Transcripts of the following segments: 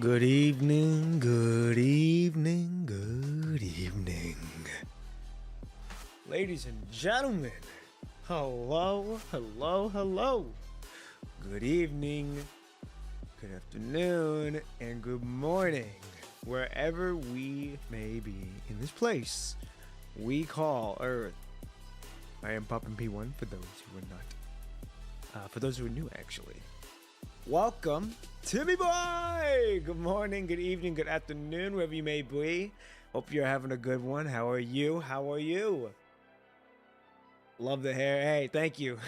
Good evening, good evening, good evening. Ladies and gentlemen, hello, hello, hello. Good evening, good afternoon, and good morning, wherever we may be in this place we call Earth. I am Poppin' P1 for those who are not, for those who are new actually. Welcome, Timmy Boy! Good morning, good evening, good afternoon, wherever you may be. Hope you're having a good one. How are you? How are you? Love the hair. Hey, thank you.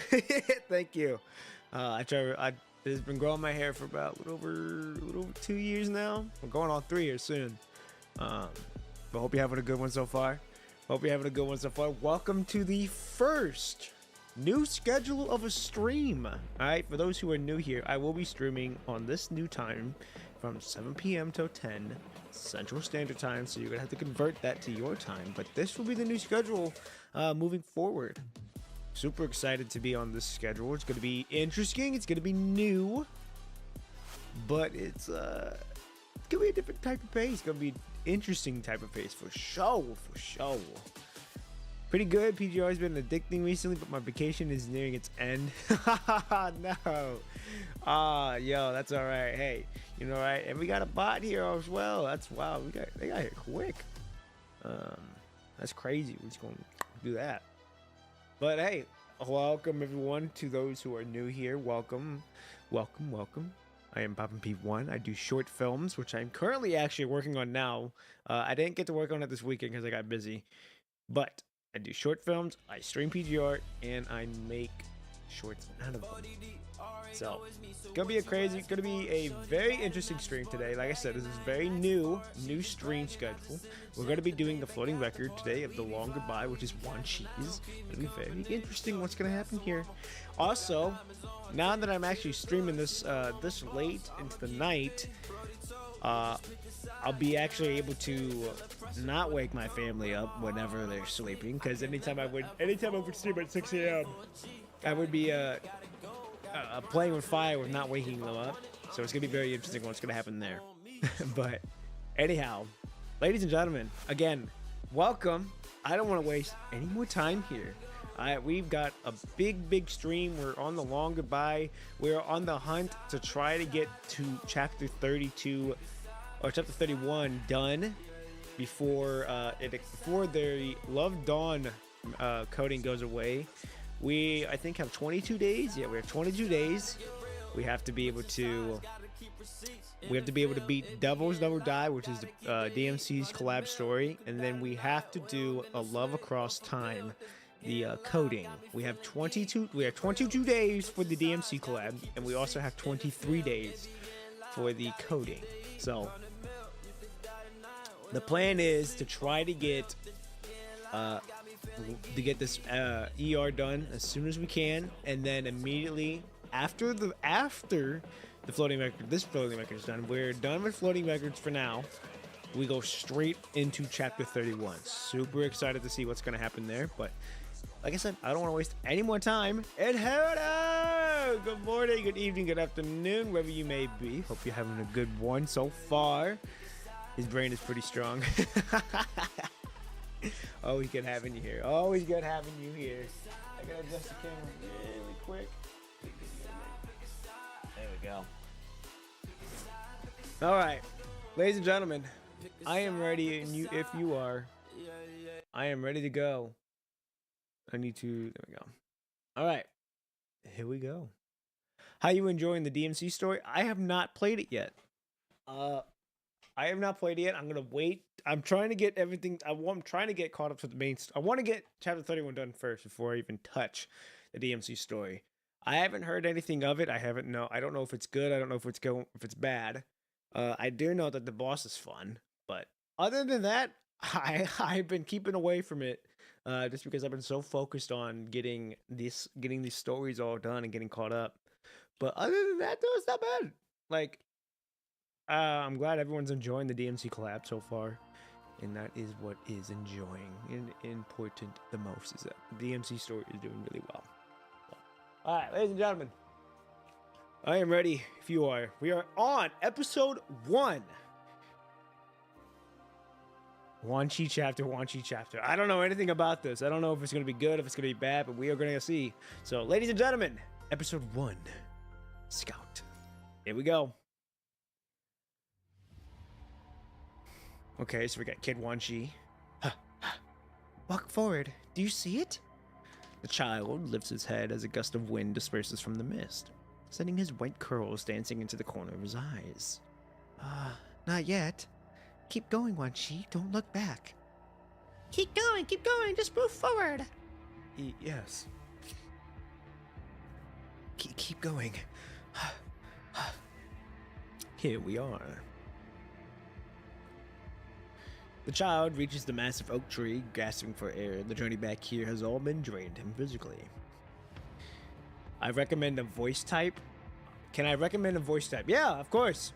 Thank you. I've been growing my hair for about a little over 2 years now. We're going on 3 years soon. But hope you're having a good one so far. Welcome to the first new schedule of a stream. Alright, for those who are new here, I will be streaming on this new time from 7 p.m. till 10 Central Standard Time, so you're gonna have to convert that to your time, but this will be the new schedule moving forward. Super excited to be on this schedule. It's gonna be interesting, it's gonna be new, but it's gonna be a different type of pace. It's gonna be an interesting type of pace for show. Pretty good. PGR has been addicting recently, but my vacation is nearing its end. No. Yo, that's all right. Hey, you know, right? And we got a bot here as well. That's wow. They got here quick. That's crazy. We're just gonna do that. But hey, welcome everyone to those who are new here. Welcome. I am Poppin' P1. I do short films, which I'm currently actually working on now. I didn't get to work on it this weekend because I got busy, but I do short films, I stream PGR, and I make shorts out of them. So, it's gonna be a very interesting stream today. Like I said, this is very new stream schedule. We're gonna be doing the floating record today of the long goodbye, which is one cheese. It'll be very interesting what's gonna happen here. Also, now that I'm actually streaming this this late into the night, I'll be actually able to not wake my family up whenever they're sleeping, because anytime I would stream at 6 a.m. I would be playing with fire with not waking them up. So it's gonna be very interesting what's gonna happen there. But anyhow, ladies and gentlemen, again, welcome. I don't want to waste any more time here. We've got a big stream. We're on the long goodbye. We're on the hunt to try to get to chapter 32 or chapter 31 done before the Love Dawn coding goes away. We, I think, have 22 days. Yeah, we have 22 days. We have to be able to beat Devils Never Die, which is the DMC's collab story, and then we have to do a Love Across Time, the coding. We have 22 days for the DMC collab, and we also have 23 days for the coding. So the plan is to try to get this ER done as soon as we can, and then immediately after the floating record, this floating record is done. We're done with floating records for now. We go straight into chapter 31. Super excited to see what's gonna happen there, but like I said, I don't want to waste any more time. And hello! Good morning, good evening, good afternoon, wherever you may be. Hope you're having a good one so far. His brain is pretty strong. Always good having you here. Always good having you here. I gotta adjust the camera really quick. There we go. All right, ladies and gentlemen, I am ready, and if you are, I am ready to go. There we go. All right, here we go. How you enjoying the DMC story? I have not played it yet. I'm gonna wait. I'm trying to get everything. I'm trying to get caught up to the main. I want to get chapter 31 done first before I even touch the DMC story. I haven't heard anything of it. I don't know if it's good. I don't know if it's bad. I do know that the boss is fun, but other than that, I've been keeping away from it, just because I've been so focused on getting these stories all done and getting caught up. But other than that, though, it's not bad. Like, I'm glad everyone's enjoying the DMC collab so far, and that is what is enjoying and important the most, is that the DMC story is doing really well. So, all right, ladies and gentlemen, I am ready if you are. We are on episode 1. Wan Chi chapter, Wan Chi chapter. I don't know anything about this. I don't know if it's going to be good, if it's going to be bad, but we are going to see. So, ladies and gentlemen, episode 1, Scout. Here we go. Okay, so we got Kid Wan Chi. Walk forward. Do you see it? The child lifts his head as a gust of wind disperses from the mist, sending his white curls dancing into the corner of his eyes. Not yet. Keep going, Wan Chi. Don't look back. Keep going, just move forward. Yes. Keep going. Here we are. The child reaches the massive oak tree, gasping for air. The journey back here has all been drained him physically. I recommend a voice type. Can I recommend a voice type? Yeah, of course.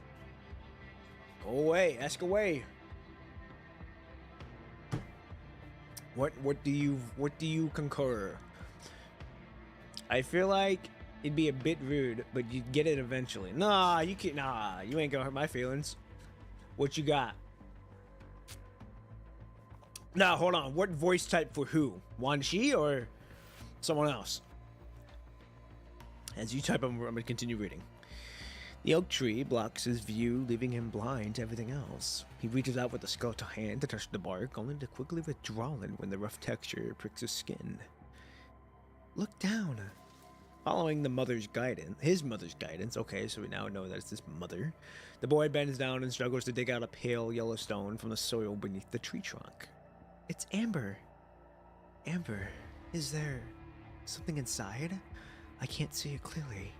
Go away, ask away. What do you concur? I feel like it'd be a bit rude, but you'd get it eventually. Nah, you can't. Nah, you ain't gonna hurt my feelings. What you got? Now, hold on. What voice type for who? Wan Chi or someone else? As you type, I'm going to continue reading. The oak tree blocks his view, leaving him blind to everything else. He reaches out with a skeletal hand to touch the bark, only to quickly withdraw it when the rough texture pricks his skin. Look down. Following his mother's guidance, okay, so we now know that it's his mother, the boy bends down and struggles to dig out a pale yellow stone from the soil beneath the tree trunk. It's amber. Amber, is there something inside? I can't see it clearly.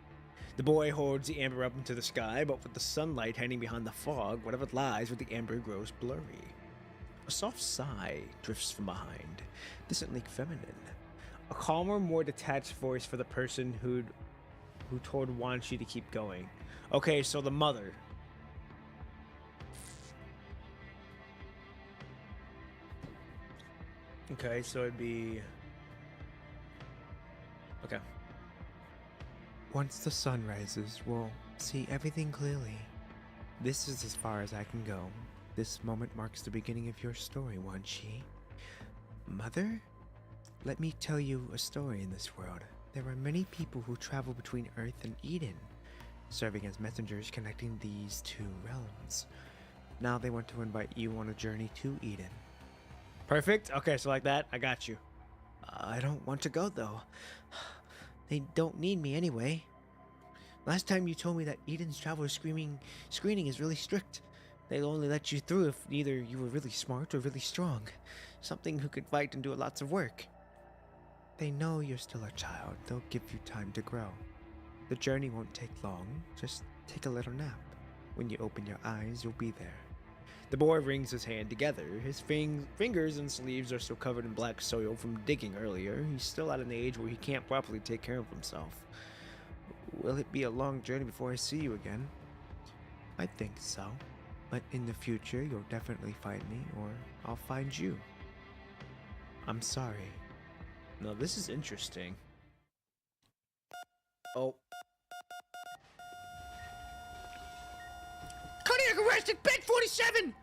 The boy holds the amber up into the sky, but with the sunlight hiding behind the fog, whatever lies with the amber grows blurry. A soft sigh drifts from behind, distantly feminine. A calmer, more detached voice for the person who told Wan Chi to keep going. Okay, so the mother. Okay, so it'd be... Okay. Once the sun rises, we'll see everything clearly. This is as far as I can go. This moment marks the beginning of your story, Wan Chi. Mother? Let me tell you a story in this world. There are many people who travel between Earth and Eden, serving as messengers connecting these two realms. Now they want to invite you on a journey to Eden. Perfect. Okay, so like that, I got you. I don't want to go, though. They don't need me anyway. Last time you told me that Eden's traveler screening is really strict. They'll only let you through if either you were really smart or really strong. Something who could fight and do lots of work. They know you're still a child. They'll give you time to grow. The journey won't take long. Just take a little nap. When you open your eyes, you'll be there. The boy wrings his hand together. His fingers and sleeves are still covered in black soil from digging earlier. He's still at an age where he can't properly take care of himself. Will it be a long journey before I see you again? I think so. But in the future, you'll definitely find me, or I'll find you. I'm sorry. No, this is interesting. Oh. Cardiac arrest at bed 47!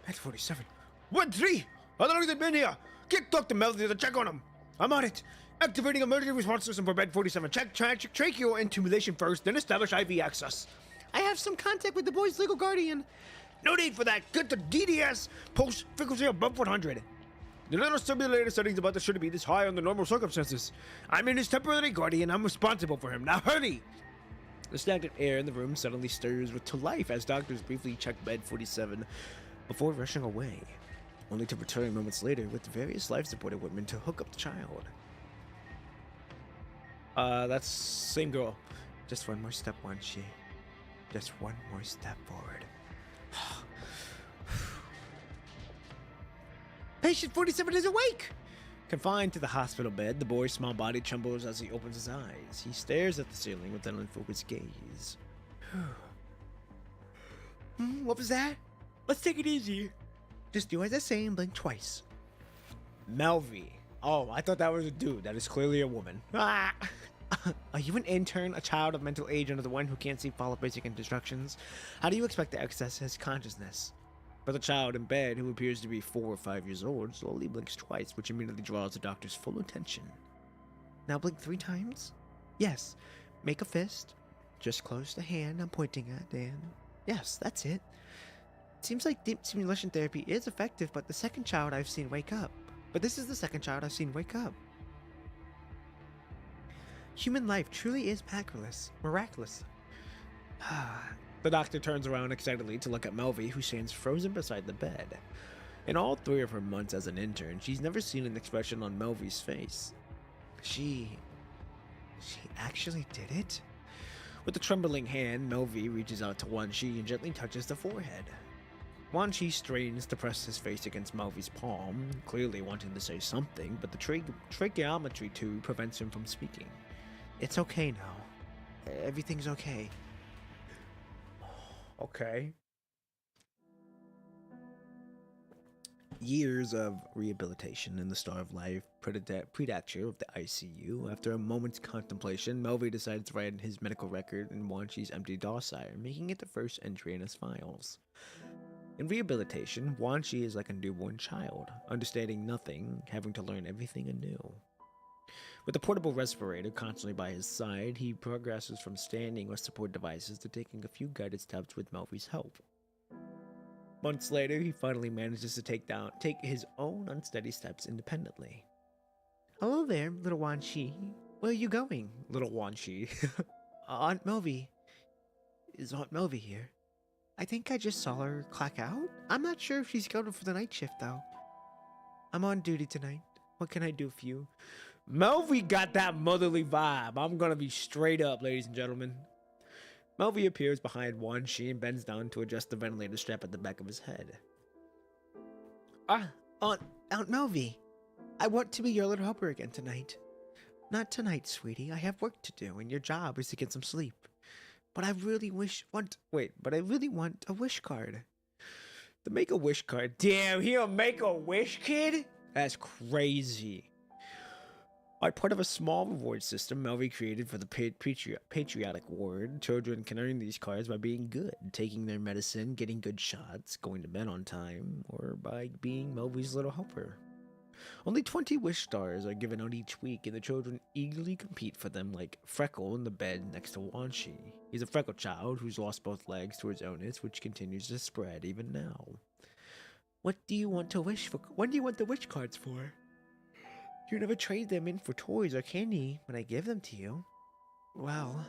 Bed 47? 1-3! How long have they been here? Get Dr. Melody to check on them. I'm on it. Activating emergency response system for bed 47. Check tracheal intumbation first, then establish IV access. I have some contact with the boy's legal guardian. No need for that. Get the DDS pulse frequency above 100. The little simulator settings about to should be this high under normal circumstances. I'm in his temporary guardian. I'm responsible for him. Now hurry! The stagnant air in the room suddenly stirs to life as doctors briefly check bed 47 before rushing away, only to return moments later with various life support equipment to hook up the child. That's same girl. Just one more step, Wan Chi. Just one more step forward. Patient 47 is awake! Confined to the hospital bed, the boy's small body trembles as he opens his eyes. He stares at the ceiling with an unfocused gaze. What was that? Let's take it easy. Just do as I say and blink twice. Melvi. Oh, I thought that was a dude. That is clearly a woman. Ah! Are you an intern, a child of mental age under the one who can't see follow basic instructions? How do you expect to access his consciousness? But the child in bed, who appears to be 4 or 5 years old, slowly blinks twice, which immediately draws the doctor's full attention. Now blink 3 times? Yes. Make a fist. Just close the hand I'm pointing at, and yes, that's it. It seems like deep stimulation therapy is effective, but the second child I've seen wake up. But this is the second child I've seen wake up. Human life truly is miraculous. The doctor turns around excitedly to look at Melvi, who stands frozen beside the bed. In all 3 of her months as an intern, she's never seen an expression on Melvi's face. She actually did it? With a trembling hand, Melvi reaches out to Wan Shi and gently touches the forehead. Wan Shi strains to press his face against Melvi's palm, clearly wanting to say something, but the tracheometry tube prevents him from speaking. It's okay now. Everything's okay. Okay. Years of rehabilitation in the Star of Life predature of the ICU. After a moment's contemplation, Melvi decides to write his medical record in Wan Shi's empty dossier, making it the first entry in his files. In rehabilitation, Wan Shi is like a newborn child, understanding nothing, having to learn everything anew. With a portable respirator constantly by his side, he progresses from standing with support devices to taking a few guided steps with Melvi's help. Months later, he finally manages to take his own unsteady steps independently. Hello there, little Wan Shi. Where are you going, little Wan Shi? Aunt Melvi. Is Aunt Melvi here? I think I just saw her clock out. I'm not sure if she's going for the night shift, though. I'm on duty tonight. What can I do for you? Melvi got that motherly vibe. I'm gonna be straight up, ladies and gentlemen. Melvi appears behind Wan Shi and bends down to adjust the ventilator strap at the back of his head. Aunt Melvi. I want to be your little helper again tonight. Not tonight, sweetie. I have work to do, and your job is to get some sleep. But I really want a wish card. The Make-A-Wish card. Damn, he a Make-A-Wish kid? That's crazy. Part of a small reward system Melvi created for the patriotic ward, children can earn these cards by being good, taking their medicine, getting good shots, going to bed on time, or by being Melvi's little helper. Only 20 wish stars are given out each week, and the children eagerly compete for them, like Freckle in the bed next to Wan Shi. He's a Freckle child who's lost both legs to his illness, which continues to spread even now. What do you want to wish for? When do you want the wish cards for? You never trade them in for toys or candy when I give them to you. Well,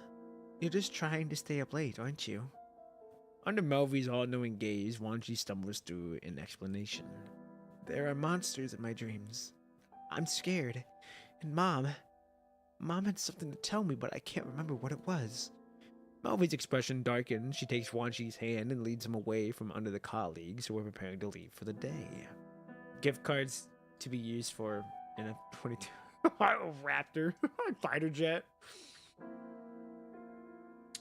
you're just trying to stay up late, aren't you? Under Melvi's all-knowing gaze, Wan Shi stumbles through an explanation. There are monsters in my dreams. I'm scared. And Mom had something to tell me, but I can't remember what it was. Melvi's expression darkens. She takes Wan Shi's hand and leads him away from under the colleagues who are preparing to leave for the day. Gift cards to be used for an F-22 Raptor fighter jet.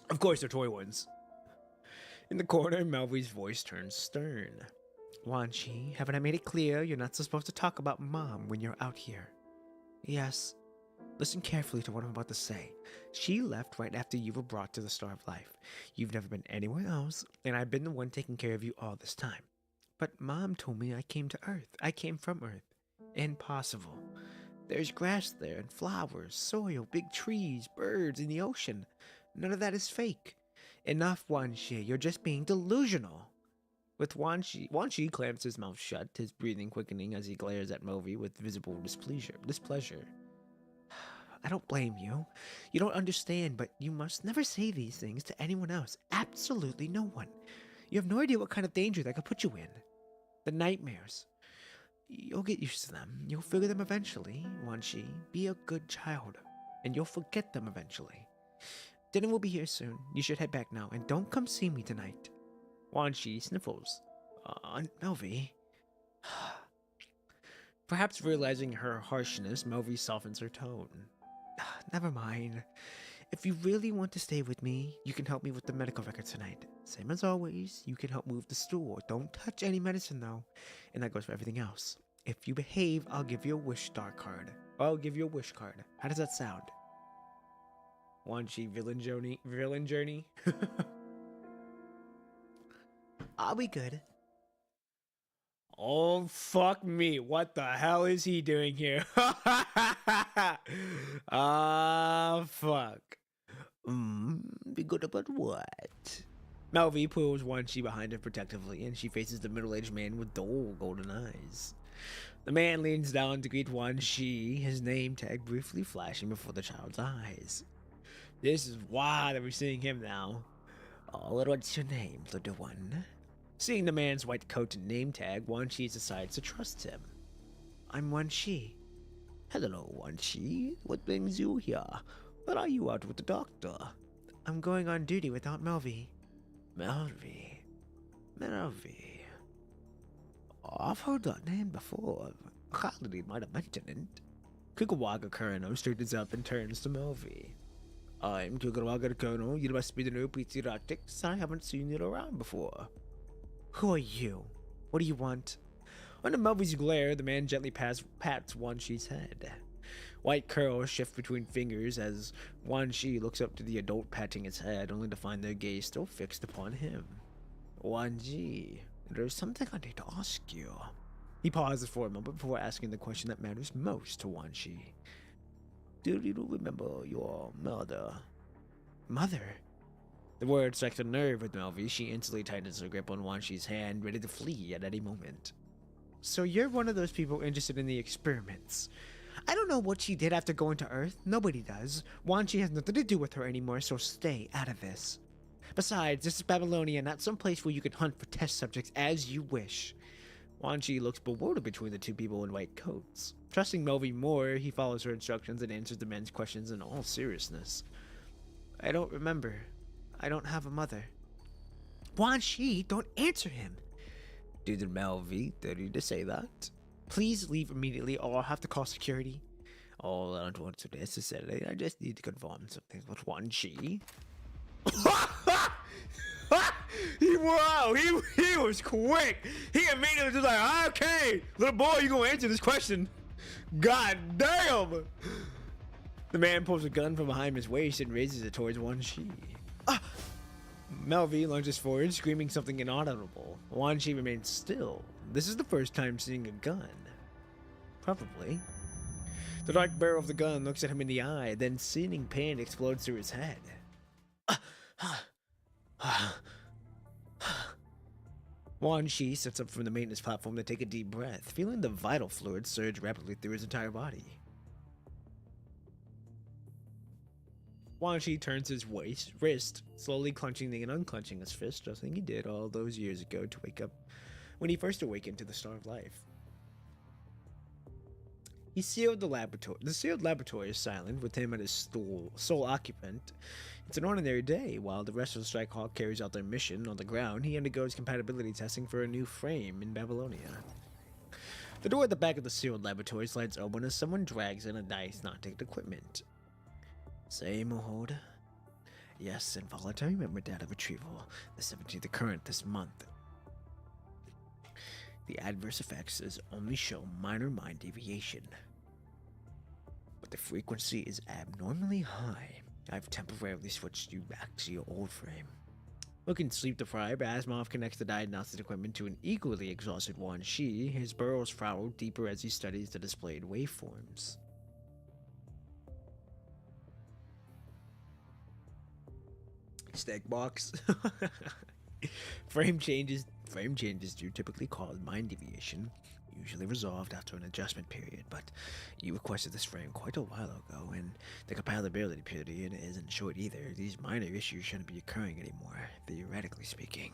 Of course, they're toy ones. In the corner, Melvi's voice turns stern. Wan Shi, haven't I made it clear you're not supposed to talk about Mom when you're out here? Yes. Listen carefully to what I'm about to say. She left right after you were brought to the Star of Life. You've never been anywhere else, and I've been the one taking care of you all this time. But Mom told me I came to Earth. I came from Earth. Impossible. There's grass there and flowers, soil, big trees, birds, and the ocean. None of that is fake. Enough, Wan Shi. You're just being delusional. With Wan Shi clamps his mouth shut, his breathing quickening as he glares at Melvi with visible displeasure. I don't blame you. You don't understand, but you must never say these things to anyone else. Absolutely no one. You have no idea what kind of danger that could put you in. The nightmares. You'll get used to them. You'll figure them eventually, Wan Shi. Be a good child, and you'll forget them eventually. Dinner will be here soon. You should head back now, and don't come see me tonight. Wan Shi sniffles. Aunt Melvi. Perhaps realizing her harshness, Melvi softens her tone. Never mind. If you really want to stay with me, you can help me with the medical record tonight. Same as always, you can help move the stool. Don't touch any medicine though. And that goes for everything else. If you behave, I'll give you a wish star card. I'll give you a wish card. How does that sound? Wan Shi villain journey. Villain journey. Are we good? Oh, fuck me. What the hell is he doing here? Ah, fuck. Be good about what? Melvi pulls Wan Shi behind her protectively, and she faces the middle-aged man with dull golden eyes. The man leans down to greet Wan Shi, his name tag briefly flashing before the child's eyes. This is wild that we're seeing him now. Oh, what's your name, little one? Seeing the man's white coat and name tag, Wan Shi decides to trust him. I'm Wan Shi. Hello, Wan Shi. What brings you here? Where are you out with the doctor? I'm going on duty without Melvi. Melvi. Oh, I've heard that name before. Khalid might have mentioned it. Kukawaga Colonel straightens up and turns to Melvi. I'm Kukawaga Colonel. You must be the new PT Tactics. I haven't seen you around before. Who are you? What do you want? Under Melvi's glare, the man gently pats Wan Shi's head. White curls shift between fingers as Wan Shi looks up to the adult patting his head, only to find their gaze still fixed upon him. Wan Shi, there's something I need to ask you. He pauses for a moment before asking the question that matters most to Wan Shi. Do you remember your mother? Mother? The word strikes a nerve with Melvi. She instantly tightens her grip on Wan Shi's hand, ready to flee at any moment. So you're one of those people interested in the experiments. I don't know what she did after going to Earth. Nobody does. Wan Shi has nothing to do with her anymore, so stay out of this. Besides, this is Babylonia, not some place where you can hunt for test subjects as you wish. Wan Shi looks bewildered between the two people in white coats. Trusting Melvi more, he follows her instructions and answers the men's questions in all seriousness. I don't remember. I don't have a mother. Wan Shi, don't answer him. Did Melvi dare you to say that? Please leave immediately or I'll have to call security. Oh, I don't want to necessarily. I just need to confirm something with Wan Shi. Wow, he was quick. He immediately was like, okay, little boy, you gonna answer this question. God damn. The man pulls a gun from behind his waist and raises it towards Wan Shi. Melvi lunges forward, screaming something inaudible. Wan Shi remains still. This is the first time seeing a gun. Probably. The dark barrel of the gun looks at him in the eye, then seething pain explodes through his head. Wan Shi sits up from the maintenance platform to take a deep breath, feeling the vital fluid surge rapidly through his entire body. Wan Shi turns his wrist, slowly clenching and unclenching his fist, just like he did all those years ago to wake up when he first awakened to the star of life. He sealed the laboratory. The sealed laboratory is silent, with him and his sole occupant. It's an ordinary day. While the rest of the Strike Hawk carries out their mission on the ground, he undergoes compatibility testing for a new frame in Babylonia. The door at the back of the sealed laboratory slides open as someone drags in a diagnostic equipment. Say, Mohod. Yes, involuntary memory data retrieval. The 17th occurrence this month. The adverse effects is only show minor mind deviation. But the frequency is abnormally high. I've temporarily switched you back to your old frame. Looking sleep-deprived, Asimov connects the diagnostic equipment to an equally exhausted Wan Shi, his burrows furrow deeper as he studies the displayed waveforms. Snake box. Frame changes do typically cause mind deviation, usually resolved after an adjustment period, but you requested this frame quite a while ago, and the compatibility period isn't short either. These minor issues shouldn't be occurring anymore, theoretically speaking.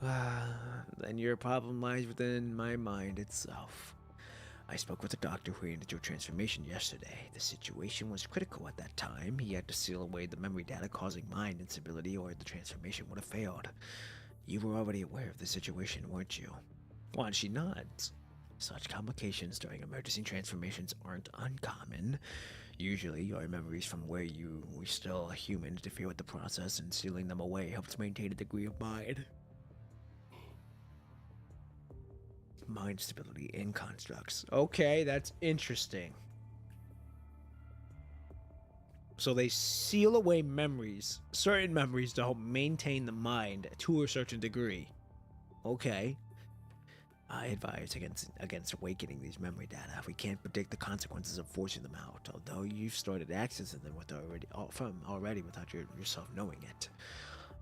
Then your problem lies within my mind itself. I spoke with the doctor who ended your transformation yesterday. The situation was critical at that time. He had to seal away the memory data, causing mind instability, or the transformation would have failed. You were already aware of the situation, weren't you? Wan Shi nods. Such complications during emergency transformations aren't uncommon. Usually, your memories from where you were still a human interfere with the process, and sealing them away helps maintain a degree of mind stability in constructs. Okay, that's interesting. So they seal away memories, certain memories, to help maintain the mind to a certain degree. Okay. I advise against awakening these memory data. We can't predict the consequences of forcing them out, although you've started accessing them already without yourself knowing it.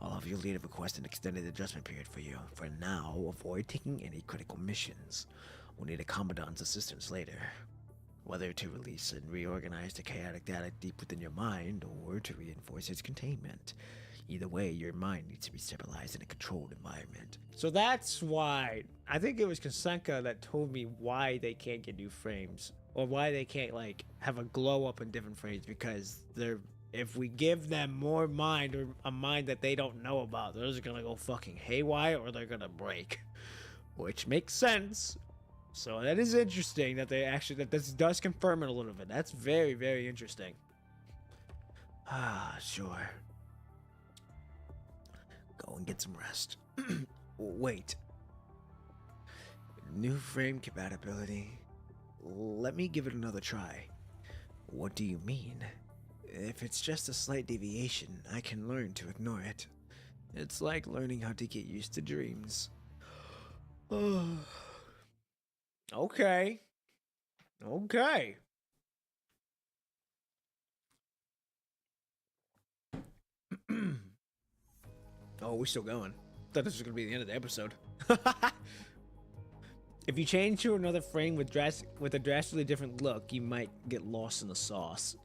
I'll have your leader request an extended adjustment period for you. For now, avoid taking any critical missions. We'll need a commandant's assistance later. Whether to release and reorganize the chaotic data deep within your mind, or to reinforce its containment. Either way, your mind needs to be stabilized in a controlled environment. So that's why, I think it was Kasenka that told me why they can't get new frames. Or why they can't, like, have a glow up in different frames, because if we give them more mind, or a mind that they don't know about, they're just gonna go fucking haywire, or they're gonna break. Which makes sense. So that is interesting that this does confirm it a little bit. That's very, very interesting. Ah, sure. Go and get some rest. Wait. New frame compatibility. Let me give it another try. What do you mean? If it's just a slight deviation, I can learn to ignore it. It's like learning how to get used to dreams. Okay. Okay. Oh, we're still going. Thought this was gonna be the end of the episode. If you change to another frame with a drastically different look, you might get lost in the sauce.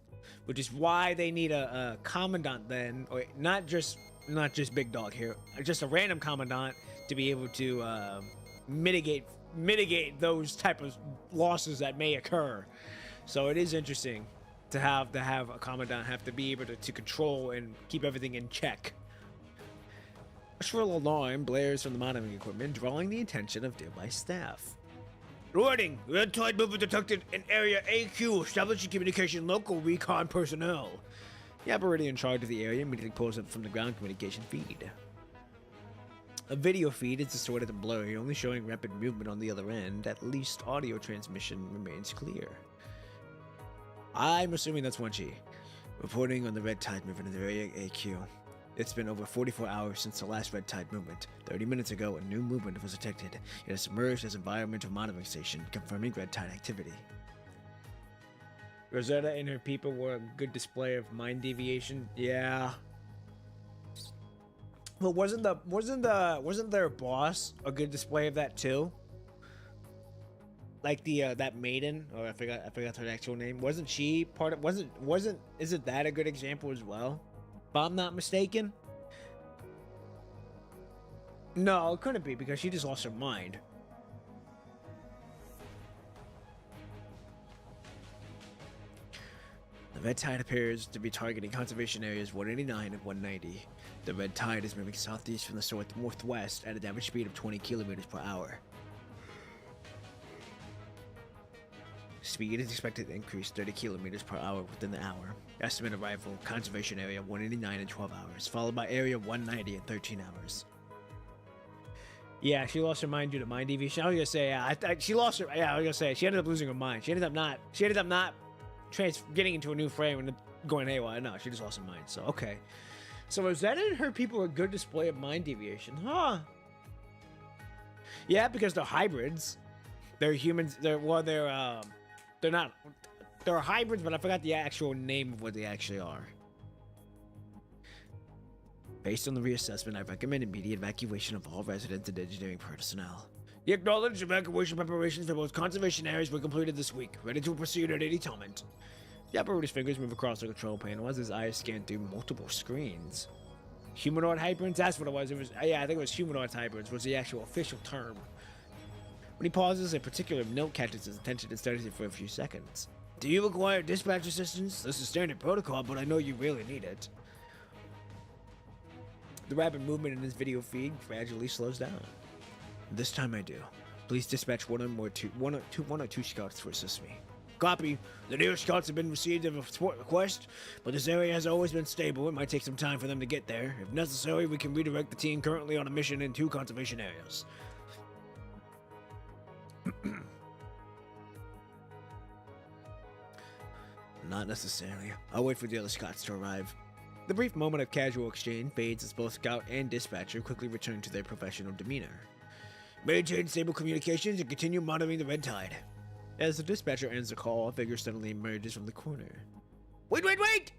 Which is why they need a commandant then, or not just Big Dog here, just a random commandant to be able to mitigate those type of losses that may occur. So it is interesting to have a commandant have to be able to control and keep everything in check. A shrill alarm blares from the monitoring equipment, drawing the attention of nearby staff. Warning! Red tide movement detected in area AQ. Establishing communication local recon personnel. The operator in charge of the area immediately pulls up from the ground communication feed. A video feed is distorted and blurry, only showing rapid movement on the other end. At least audio transmission remains clear. I'm assuming that's 1G. Reporting on the red tide movement in the area AQ. It's been over 44 hours since the last red tide movement. 30 minutes ago, a new movement was detected. It has emerged as an environmental monitoring station, confirming red tide activity. Rosetta and her people were a good display of mind deviation. Yeah. Well, wasn't their boss a good display of that too? Like that maiden, or I forgot her actual name. Wasn't she part of? Isn't that a good example as well? If I'm not mistaken. No, it couldn't be, because she just lost her mind. The red tide appears to be targeting conservation areas 189 and 190. The red tide is moving southeast from the northwest at an average speed of 20 kilometers per hour. Speed is expected to increase 30 kilometers per hour within the hour. Estimate arrival, conservation area 189 in 12 hours, followed by area 190 in 13 hours. Yeah, she lost her mind due to mind deviation. I was gonna say, she lost her. Yeah, I was gonna say she ended up losing her mind. She ended up not getting into a new frame and going haywire. No, she just lost her mind. So okay. So Rosetta and her people are a good display of mind deviation, huh? Yeah, because they're hybrids. They're humans. They're not. They're hybrids, but I forgot the actual name of what they actually are. Based on the reassessment, I recommend immediate evacuation of all residents and engineering personnel. The acknowledged evacuation preparations for both conservation areas were completed this week, ready to proceed at any moment. The operator's fingers move across the control panel as his eyes scan through multiple screens. Humanoid hybrids? That's what it was. Yeah, I think it was humanoid hybrids was the actual official term. When he pauses, a particular note catches his attention and studies it for a few seconds. Do you require dispatch assistance? This is standard protocol, but I know you really need it. The rapid movement in his video feed gradually slows down. This time I do. Please dispatch one or two scouts to assist me. Copy. The nearest scouts have been received of a support request, but this area has always been stable. It might take some time for them to get there. If necessary, we can redirect the team currently on a mission in 2 conservation areas. Not necessarily. I'll wait for the other Scots to arrive. The brief moment of casual exchange fades as both Scout and Dispatcher quickly return to their professional demeanor. Maintain stable communications and continue monitoring the red tide. As the Dispatcher ends the call, a figure suddenly emerges from the corner. Wait!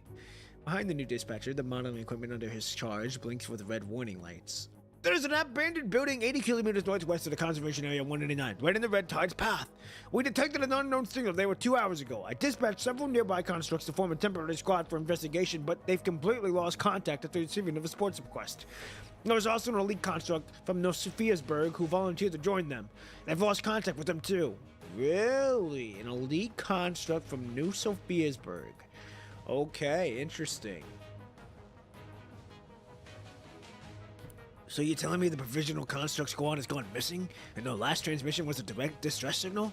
Behind the new Dispatcher, the monitoring equipment under his charge blinks with red warning lights. There's an abandoned building 80 kilometers northwest of the conservation area 189, right in the red tide's path. We detected an unknown signal there 2 hours ago. I dispatched several nearby constructs to form a temporary squad for investigation, but they've completely lost contact after receiving of a sports request. There was also an elite construct from Nosophiasburg who volunteered to join them. They've lost contact with them too. Really? An elite construct from New Sophiasburg. Okay, interesting. So you're telling me the provisional construct squad has gone missing, and the last transmission was a direct distress signal?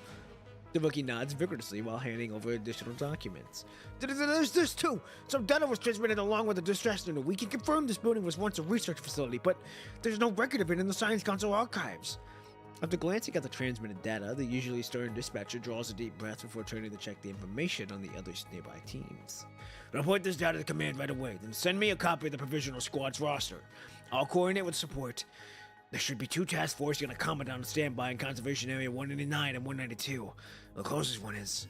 The rookie nods vigorously while handing over additional documents. There's this too! Some data was transmitted along with the distress signal. We can confirm this building was once a research facility, but there's no record of it in the Science Council archives. After glancing at the transmitted data, the usually stern dispatcher draws a deep breath before turning to check the information on the other nearby teams. Report this data to command right away, then send me a copy of the provisional squad's roster. I'll coordinate with support. There should be 2 task forces and a commandant on standby in Conservation Area 199 and 192. The closest one is.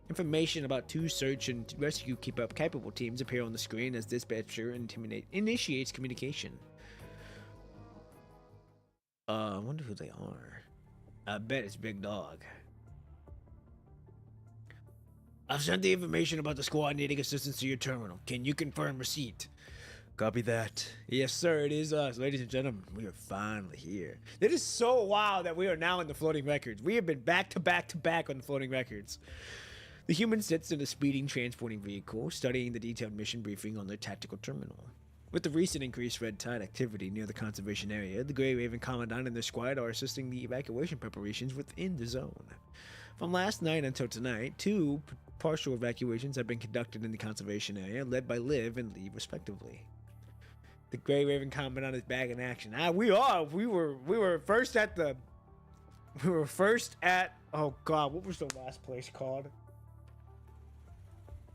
Information about 2 search and rescue capable teams appear on the screen as dispatcher initiates communication. I wonder who they are. I bet it's Big Dog. I've sent the information about the squad needing assistance to your terminal. Can you confirm receipt? Copy that. Yes, sir, it is us. Ladies and gentlemen, we are finally here. It is so wild that we are now in the floating records. We have been back to back on the floating records. The human sits in a speeding transporting vehicle, studying the detailed mission briefing on their tactical terminal. With the recent increased red tide activity near the conservation area, the Grey Raven Commandant and their squad are assisting the evacuation preparations within the zone. From last night until tonight, 2 partial evacuations have been conducted in the conservation area, led by Liv and Lee, respectively. The Grey Raven Commandant is back in action. We were first at the... Oh god, what was the last place called?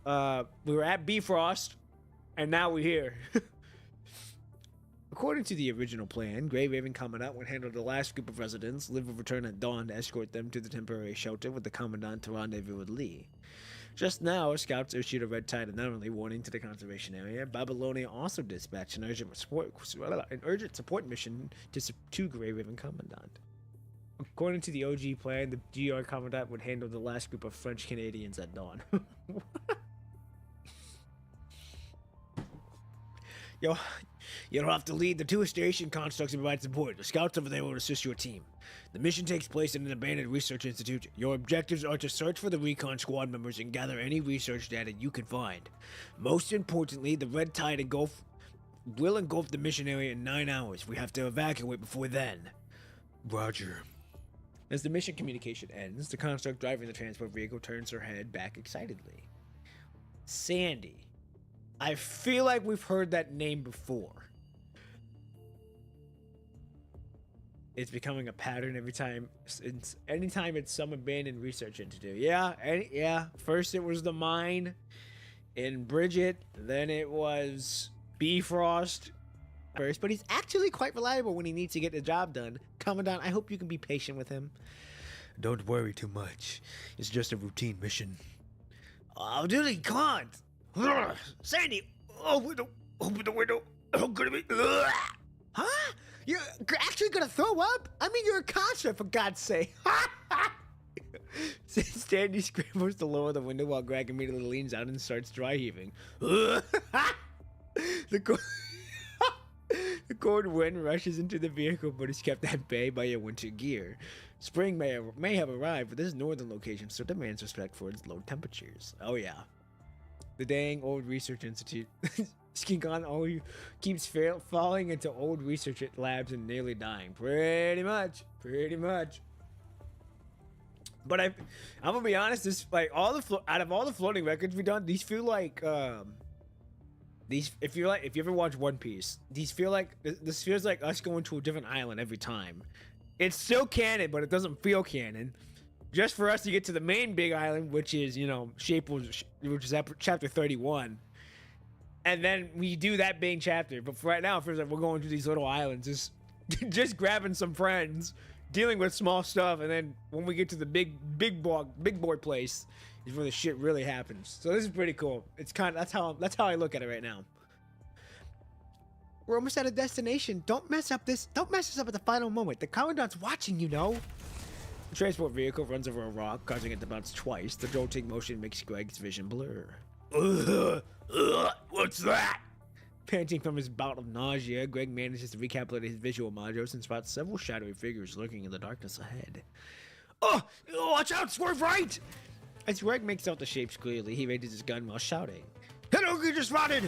We were at Bifrost, and now we're here. According to the original plan, Grey Raven Commandant would handle the last group of residents. Liv would return at dawn to escort them to the temporary shelter with the Commandant to rendezvous with Lee. Just now, scouts issued a red tide anomaly warning to the conservation area. Babylonia also dispatched an urgent support mission to Grey Raven Commandant. According to the OG plan, the GR Commandant would handle the last group of French Canadians at dawn. You'll have to lead the 2 station constructs and provide support. The scouts over there will assist your team. The mission takes place in an abandoned research institute. Your objectives are to search for the recon squad members and gather any research data you can find. Most importantly, the red tide will engulf the mission area in 9 hours. We have to evacuate before then. Roger. As the mission communication ends, the construct driving the transport vehicle turns her head back excitedly. Sandy. I feel like we've heard that name before. It's becoming a pattern anytime it's some abandoned research institute. Yeah. First it was the mine in Bridget, then it was Bifrost first, but he's actually quite reliable when he needs to get the job done. Commandant, I hope you can be patient with him. Don't worry too much. It's just a routine mission. Oh, dude, he can't. Sandy, open the window. Oh, gonna be. Huh? You're actually gonna throw up? I mean, you're a construct, for God's sake. Sandy scrambles to lower the window while Greg immediately leans out and starts dry heaving. The cold wind rushes into the vehicle, but is kept at bay by a winter gear. Spring may have arrived, but this northern location still demands respect for its low temperatures. Oh yeah. The dang old research institute. Skinkan keeps falling into old research labs and nearly dying. Pretty much. But I'm gonna be honest. This out of all the floating records we've done, these feel like if you ever watch One Piece, these feel like this feels like us going to a different island every time. It's still canon, but it doesn't feel canon. just for us to get to the main big island, which is, you know, which is chapter 31. And then we do that big chapter. But for right now, it feels like we're going to these little islands, just grabbing some friends, dealing with small stuff, and then when we get to the big boy place is where the shit really happens. So this is pretty cool. It's kind of that's how I look at it right now. We're almost at a destination. Don't mess us up at the final moment. The commandant's watching, you know. The transport vehicle runs over a rock, causing it to bounce twice. The jolting motion makes Greg's vision blur. What's that? Panting from his bout of nausea, Greg manages to recalculate his visual modules and spots several shadowy figures lurking in the darkness ahead. Oh, watch out, swerve right! As Greg makes out the shapes clearly, he raises his gun while shouting, "Hello, creature spotted!"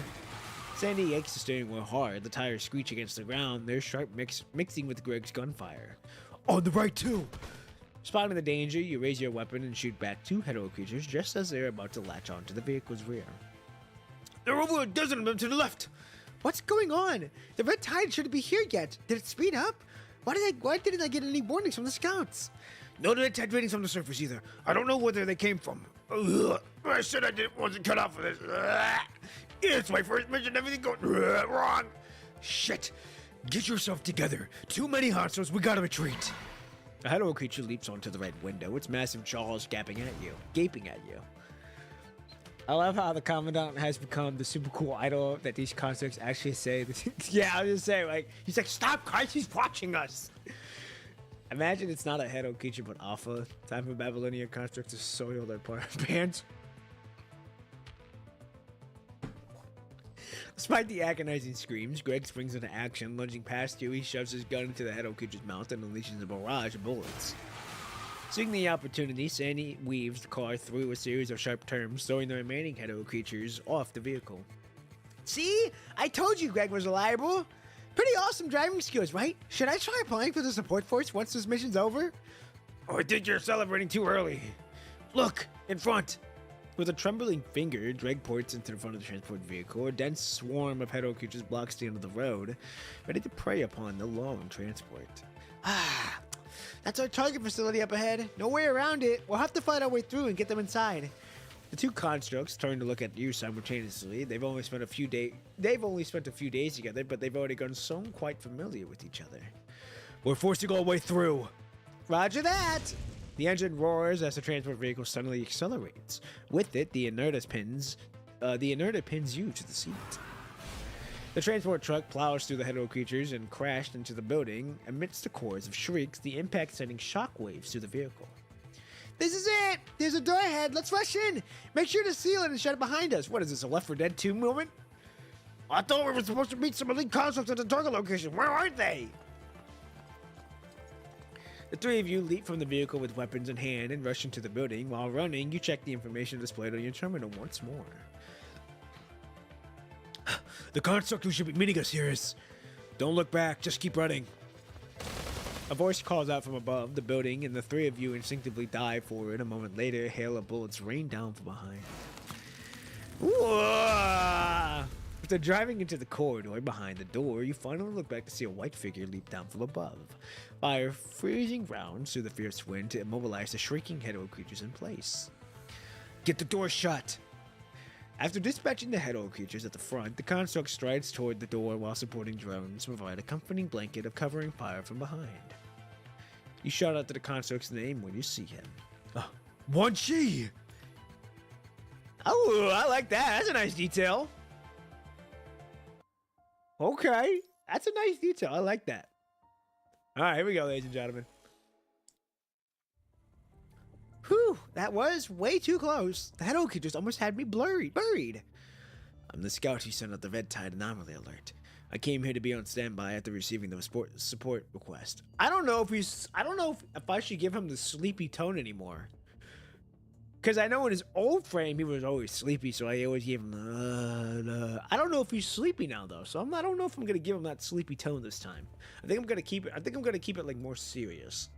Sandy yanks the steering wheel hard, the tires screech against the ground, their sharp mixing with Greg's gunfire. On the right, too! Spotting the danger, you raise your weapon and shoot back two hetero creatures just as they're about to latch onto the vehicle's rear. They're over a dozen of them to the left! What's going on? The red tide shouldn't be here yet. Did it speed up? Why didn't I get any warnings from the scouts? No red tide ratings on the surface either. I don't know where they came from. I said wasn't cut off for this. It's my first mission, everything going wrong. Shit. Get yourself together. Too many hostiles, we gotta retreat. A hetero creature leaps onto the red window, its massive jaws gaping at you. I love how the Commandant has become the super cool idol that these constructs actually say. Yeah, I was just saying, like, he's like, stop, Christ, he's watching us. Imagine it's not a hetero creature, but Alpha. Time for Babylonian constructs to soil their bands. Despite the agonizing screams, Greg springs into action. Lunging past you, he shoves his gun into the hetero creature's mouth and unleashes a barrage of bullets. Seeing the opportunity, Sandy weaves the car through a series of sharp turns, throwing the remaining hetero creatures off the vehicle. See? I told you Greg was reliable. Pretty awesome driving skills, right? Should I try applying for the support force once this mission's over? Oh, I think you're celebrating too early. Look, in front. With a trembling finger, Greg points into the front of the transport vehicle. A dense swarm of hetero creatures blocks the end of the road, ready to prey upon the long transport. Ah, that's our target facility up ahead. No way around it. We'll have to find our way through and get them inside. The two constructs turn to look at you simultaneously. They've only spent a few days together, but they've already grown so quite familiar with each other. We're forcing our way through. Roger that. The engine roars as the transport vehicle suddenly accelerates. With it, the inertia pins you to the seat. The transport truck plows through the hetero creatures and crashed into the building. Amidst the chorus of shrieks, the impact sending shockwaves through the vehicle. This is it! There's a door ahead. Let's rush in. Make sure to seal it and shut it behind us. What is this, a Left 4 Dead 2 moment? I thought we were supposed to meet some elite constructs at the target location. Where aren't they? The three of you leap from the vehicle with weapons in hand and rush into the building. While running, you check the information displayed on your terminal once more. The construct who should be meeting us here is... Don't look back, just keep running. A voice calls out from above the building, and the three of you instinctively dive forward. A moment later, a hail of bullets rain down from behind. Whoa! After driving into the corridor behind the door, you finally look back to see a white figure leap down from above. Fire freezing rounds through the fierce wind to immobilize the shrieking hetero creatures in place. Get the door shut! After dispatching the hetero creatures at the front, the construct strides toward the door while supporting drones to provide a comforting blanket of covering fire from behind. You shout out to the construct's name when you see him. Wan Chi! Oh, I like that. That's a nice detail. Okay, that's a nice detail. I like that. All right, here we go, ladies and gentlemen. Whew, that was way too close. The hetero creatures almost had me buried. I'm the scout who sent out the red tide anomaly alert. I came here to be on standby after receiving the support request. I don't know if I should give him the sleepy tone anymore. Because I know in his old frame he was always sleepy, so I always gave him I don't know if he's sleepy now though, so I don't know if I'm gonna give him that sleepy tone this time. I think I'm gonna keep it like more serious.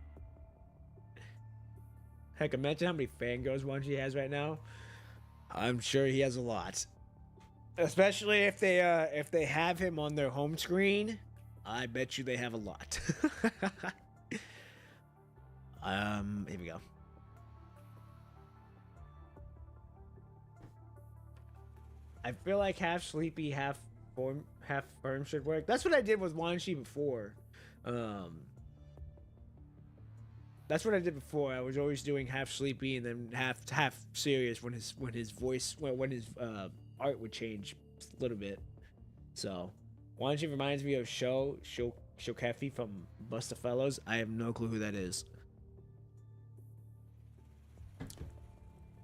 Heck, imagine how many fangirls Wan Chi has right now. I'm sure he has a lot. Especially if they have him on their home screen. I bet you they have a lot. Here we go. I feel like half sleepy, half firm should work. That's what I did with Wan Shi before. Um, that's what I did before. I was always doing half sleepy and then half serious when his voice when his art would change a little bit. So Wan Shi reminds me of Shokafi from Busta Fellows. I have no clue who that is.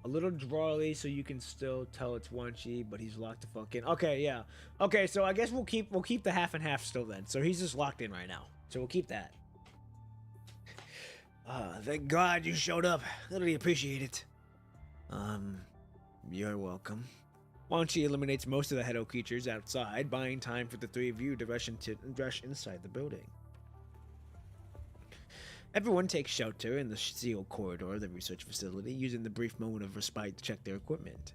A little drawly, so you can still tell it's Wan Shi, but he's locked the fuck in. Okay, yeah. Okay, so I guess we'll keep the half and half still then. So he's just locked in right now. So we'll keep that. Thank God you showed up. Really appreciate it. You're welcome. Wan Shi eliminates most of the Hedo creatures outside, buying time for the three of you to rush inside the building. Everyone takes shelter in the sealed corridor of the research facility, using the brief moment of respite to check their equipment.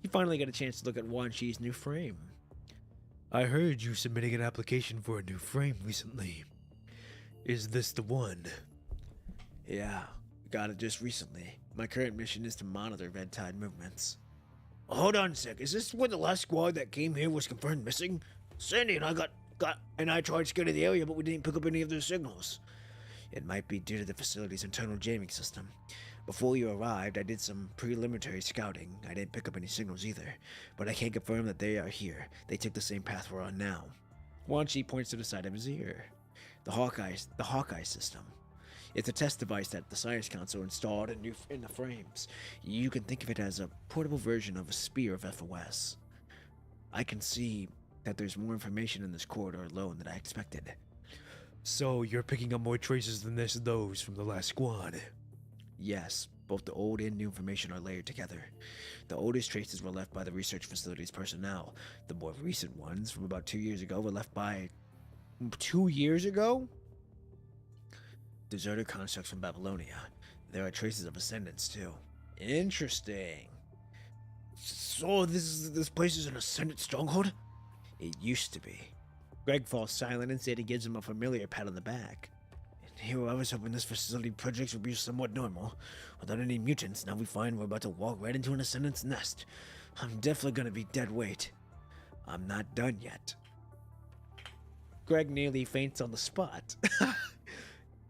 You finally get a chance to look at Wan Shi's new frame. I heard you submitting an application for a new frame recently. Is this the one? Yeah, got it just recently. My current mission is to monitor red tide movements. Hold on a sec, is this when the last squad that came here was confirmed missing? Sandy and I tried scanning the area, but we didn't pick up any of their signals. It might be due to the facility's internal jamming system. Before you arrived, I did some preliminary scouting. I didn't pick up any signals either, but I can confirm that they are here. They took the same path we're on now. Wan Shi points to the side of his ear. The Hawkeye system. It's a test device that the Science Council installed in the frames. You can think of it as a portable version of a spear of FOS. I can see that there's more information in this corridor alone than I expected. So you're picking up more traces than those from the last squad? Yes, both the old and new information are layered together. The oldest traces were left by the research facility's personnel. The more recent ones, from about 2 years ago, were left by... 2 years ago? Deserter constructs from Babylonia. There are traces of ascendants, too. Interesting. So this place is an ascendant stronghold? It used to be. Greg falls silent and Sadie gives him a familiar pat on the back. And here I was hoping this facility projects would be somewhat normal. Without any mutants, now we find we're about to walk right into an ascendant's nest. I'm definitely gonna be dead weight. I'm not done yet. Greg nearly faints on the spot.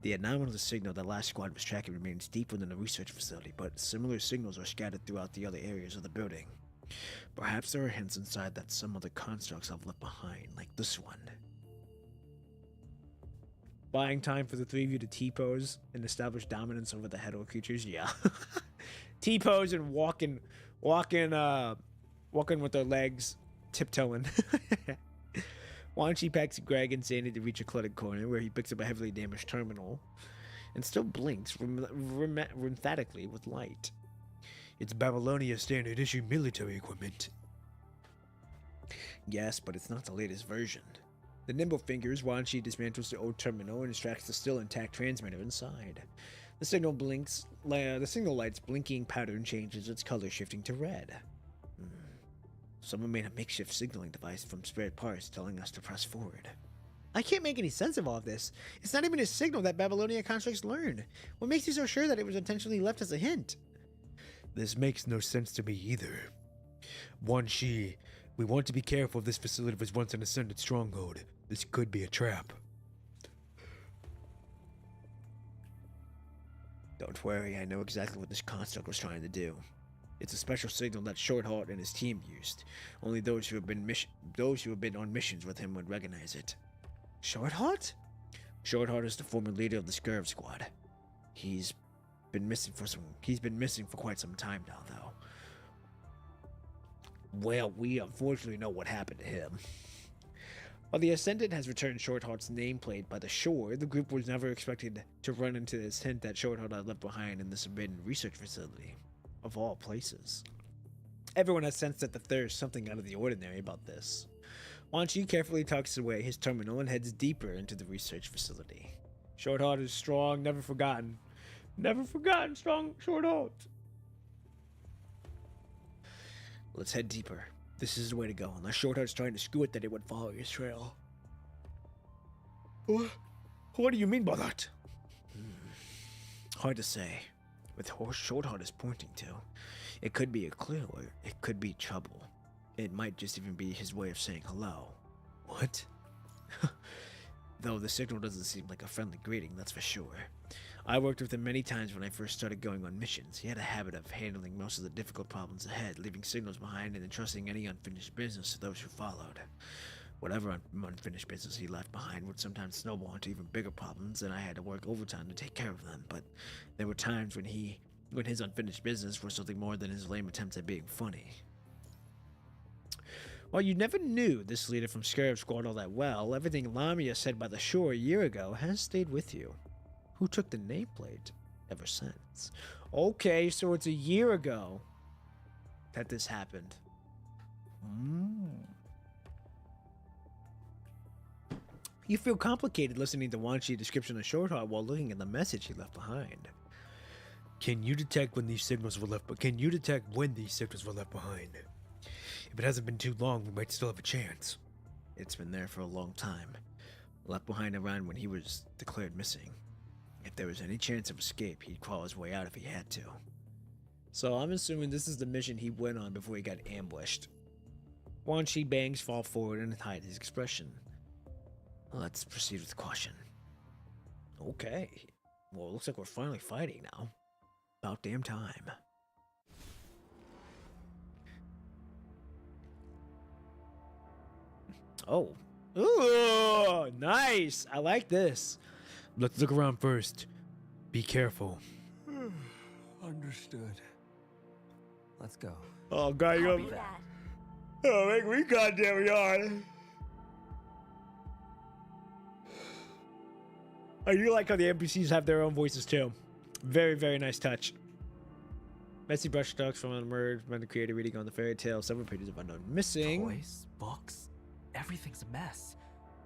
The anomalous signal the last squad was tracking remains deep within the research facility, but similar signals are scattered throughout the other areas of the building. Perhaps there are hints inside that some other constructs have left behind, like this one. Buying time for the three of you to T-pose and establish dominance over the Hedo creatures? Yeah. T-pose and walking with their legs, tiptoeing. Wan Shi packs Greg and Sandy to reach a cluttered corner where he picks up a heavily damaged terminal and still blinks emphatically with light. It's Babylonia standard issue military equipment. Yes, but it's not the latest version. The nimble fingers, Wan Shi dismantles the old terminal and extracts the still intact transmitter inside. The signal light's blinking pattern changes its color, shifting to red. Someone made a makeshift signaling device from spare parts telling us to press forward. I can't make any sense of all of this. It's not even a signal that Babylonia constructs learned. What makes you so sure that it was intentionally left as a hint? This makes no sense to me either. Wan Shi, we want to be careful if this facility was once an ascended stronghold. This could be a trap. Don't worry, I know exactly what this construct was trying to do. It's a special signal that Shortheart and his team used. Only those who have been on missions with him would recognize it. Shortheart? Shortheart is the former leader of the Scurv Squad. He's been missing for quite some time now, though. Well, we unfortunately know what happened to him. While the Ascendant has returned Shortheart's nameplate by the shore, the group was never expected to run into this hint that Shortheart had left behind in this abandoned research facility. Of all places. Everyone has sensed that there's something out of the ordinary about this. Wan Shi carefully tucks away his terminal and heads deeper into the research facility. Shortheart is strong, never forgotten. Never forgotten, strong Shortheart. Let's head deeper. This is the way to go. Unless Shortheart's trying to screw it, that it would follow his trail. What do you mean by that? Hard to say. With who Shortheart is pointing to, it could be a clue or it could be trouble. It might just even be his way of saying hello. What? Though the signal doesn't seem like a friendly greeting, that's for sure. I worked with him many times when I first started going on missions. He had a habit of handling most of the difficult problems ahead, leaving signals behind and entrusting any unfinished business to those who followed. Whatever unfinished business he left behind would sometimes snowball into even bigger problems, and I had to work overtime to take care of them. But there were times when his unfinished business was something more than his lame attempts at being funny. While you never knew this leader from Scarab Squad all that well, everything Lamia said by the shore a year ago has stayed with you. Who took the nameplate ever since? Okay, so it's a year ago that this happened. You feel complicated listening to Wanchi's description of Shortheart while looking at the message he left behind. Can you detect when these signals were left behind? If it hasn't been too long, we might still have a chance. It's been there for a long time. Left behind around when he was declared missing. If there was any chance of escape, he'd crawl his way out if he had to. So I'm assuming this is the mission he went on before he got ambushed. Wanchi bangs fall forward and hide his expression. Let's proceed with caution. Okay. Well, it looks like we're finally fighting now. About damn time. Oh. Ooh, nice. I like this. Let's look around first. Be careful. Understood. Let's go. Oh, God, you're... Oh, we goddamn we are. I do like how the NPCs have their own voices, too. Very, very nice touch. Messy brushstrokes from Unmerged, by the creator reading on the fairy tale, several pages of unknown missing. Toys, books, everything's a mess.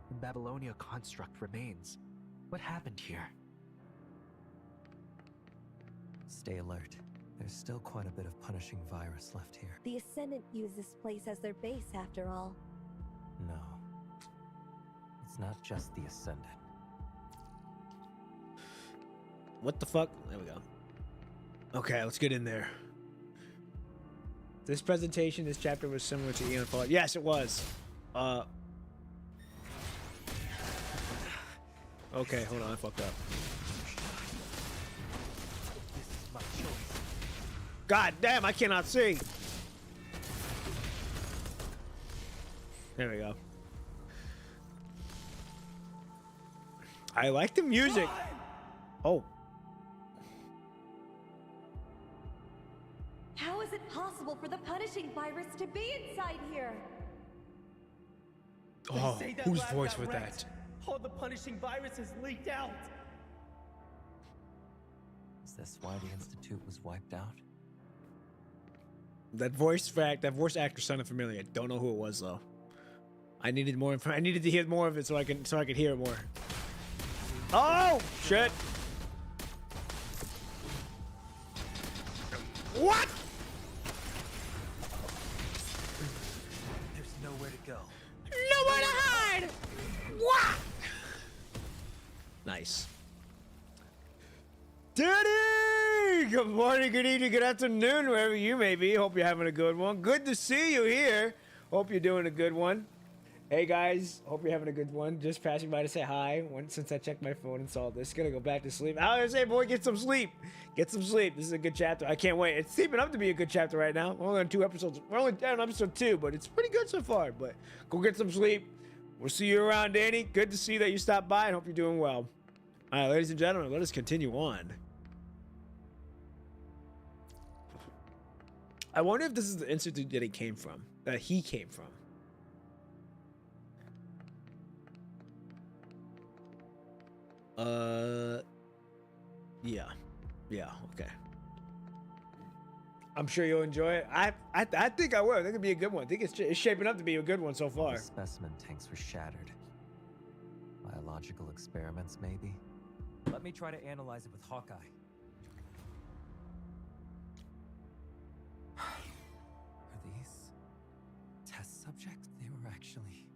The Babylonia construct remains. What happened here? Stay alert. There's still quite a bit of punishing virus left here. The Ascendant use this place as their base, after all. No. It's not just the Ascendant. What the fuck? There we go. Okay, let's get in there. This presentation, this chapter was similar to Eon Fall. Yes, it was. Okay, hold on, I fucked up. This is my choice. God damn, I cannot see. There we go. I like the music. Oh. How is it possible for the punishing virus to be inside here? Oh, They say that whose lab voice got was wrecked. that? All the punishing viruses leaked out. Is this why the Institute was wiped out? That voice actor sounded familiar. Don't know who it was though. I needed more I needed to hear more of it so I could hear it more. Oh shit! What? There's nowhere to go. Nowhere to hide! What? Nice. Daddy! Good morning, good evening, good afternoon, wherever you may be. Hope you're having a good one. Good to see you here. Hope you're doing a good one. Hey guys, hope you're having a good one. Just passing by to say hi. Since I checked my phone and saw this, gonna go back to sleep. I was gonna say, boy, get some sleep. Get some sleep. This is a good chapter. I can't wait. It's shaping up to be a good chapter right now. We're only on 2 episodes. We're only on episode 2, but it's pretty good so far. But go get some sleep. We'll see you around, Danny. Good to see that you stopped by and hope you're doing well. All right, ladies and gentlemen, let us continue on. I wonder if this is the institute that he came from. Yeah, okay. I'm sure you'll enjoy it. I think I will. I think it'll be a good one. I think it's shaping up to be a good one so far. The specimen tanks were shattered. Biological experiments, maybe? Let me try to analyze it with Hawkeye. Are these test subjects? They were actually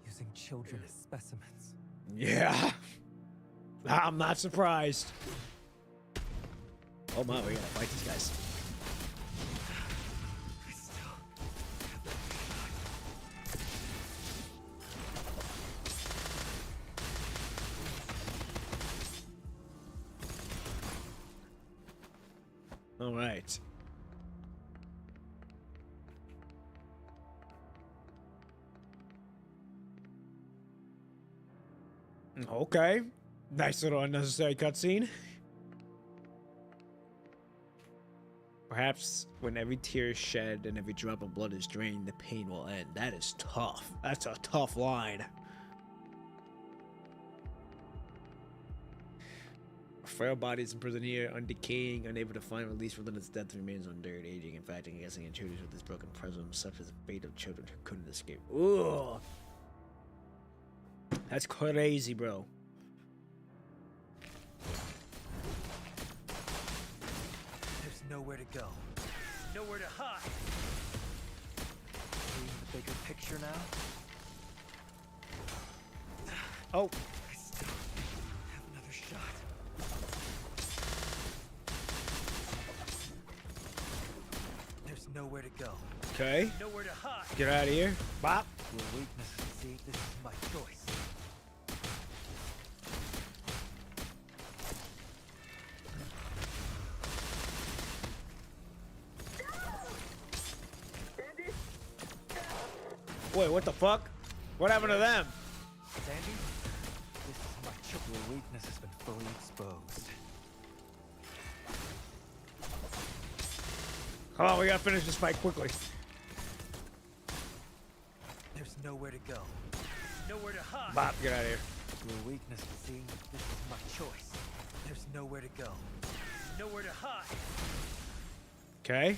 using children as specimens. Yeah. I'm not surprised. Oh my, we gotta fight these guys. I still have the right. Okay. Nice little unnecessary cutscene. Perhaps when every tear is shed and every drop of blood is drained, the pain will end. That is tough. That's a tough line. Frail bodies imprisoned here, undecaying, unable to find release from its death remains undirt, aging, infecting, and guessing intruders with this broken presence, such as the fate of children who couldn't escape. Ooh. That's crazy, bro. There's nowhere to go. Nowhere to hide. Seeing the bigger picture now? Oh. I still have another shot. There's nowhere to go. Okay. Nowhere to hide. Get out of here. Bop. Your weakness, see, this is my choice. Wait, what the fuck? What happened to them? Sandy, this is my choice. Your weakness has been fully exposed. Come on, we gotta finish this fight quickly. There's nowhere to go. Nowhere to hide. Bop, get out of here. Your weakness, see, this is my choice. There's nowhere to go. Nowhere to hide. Okay.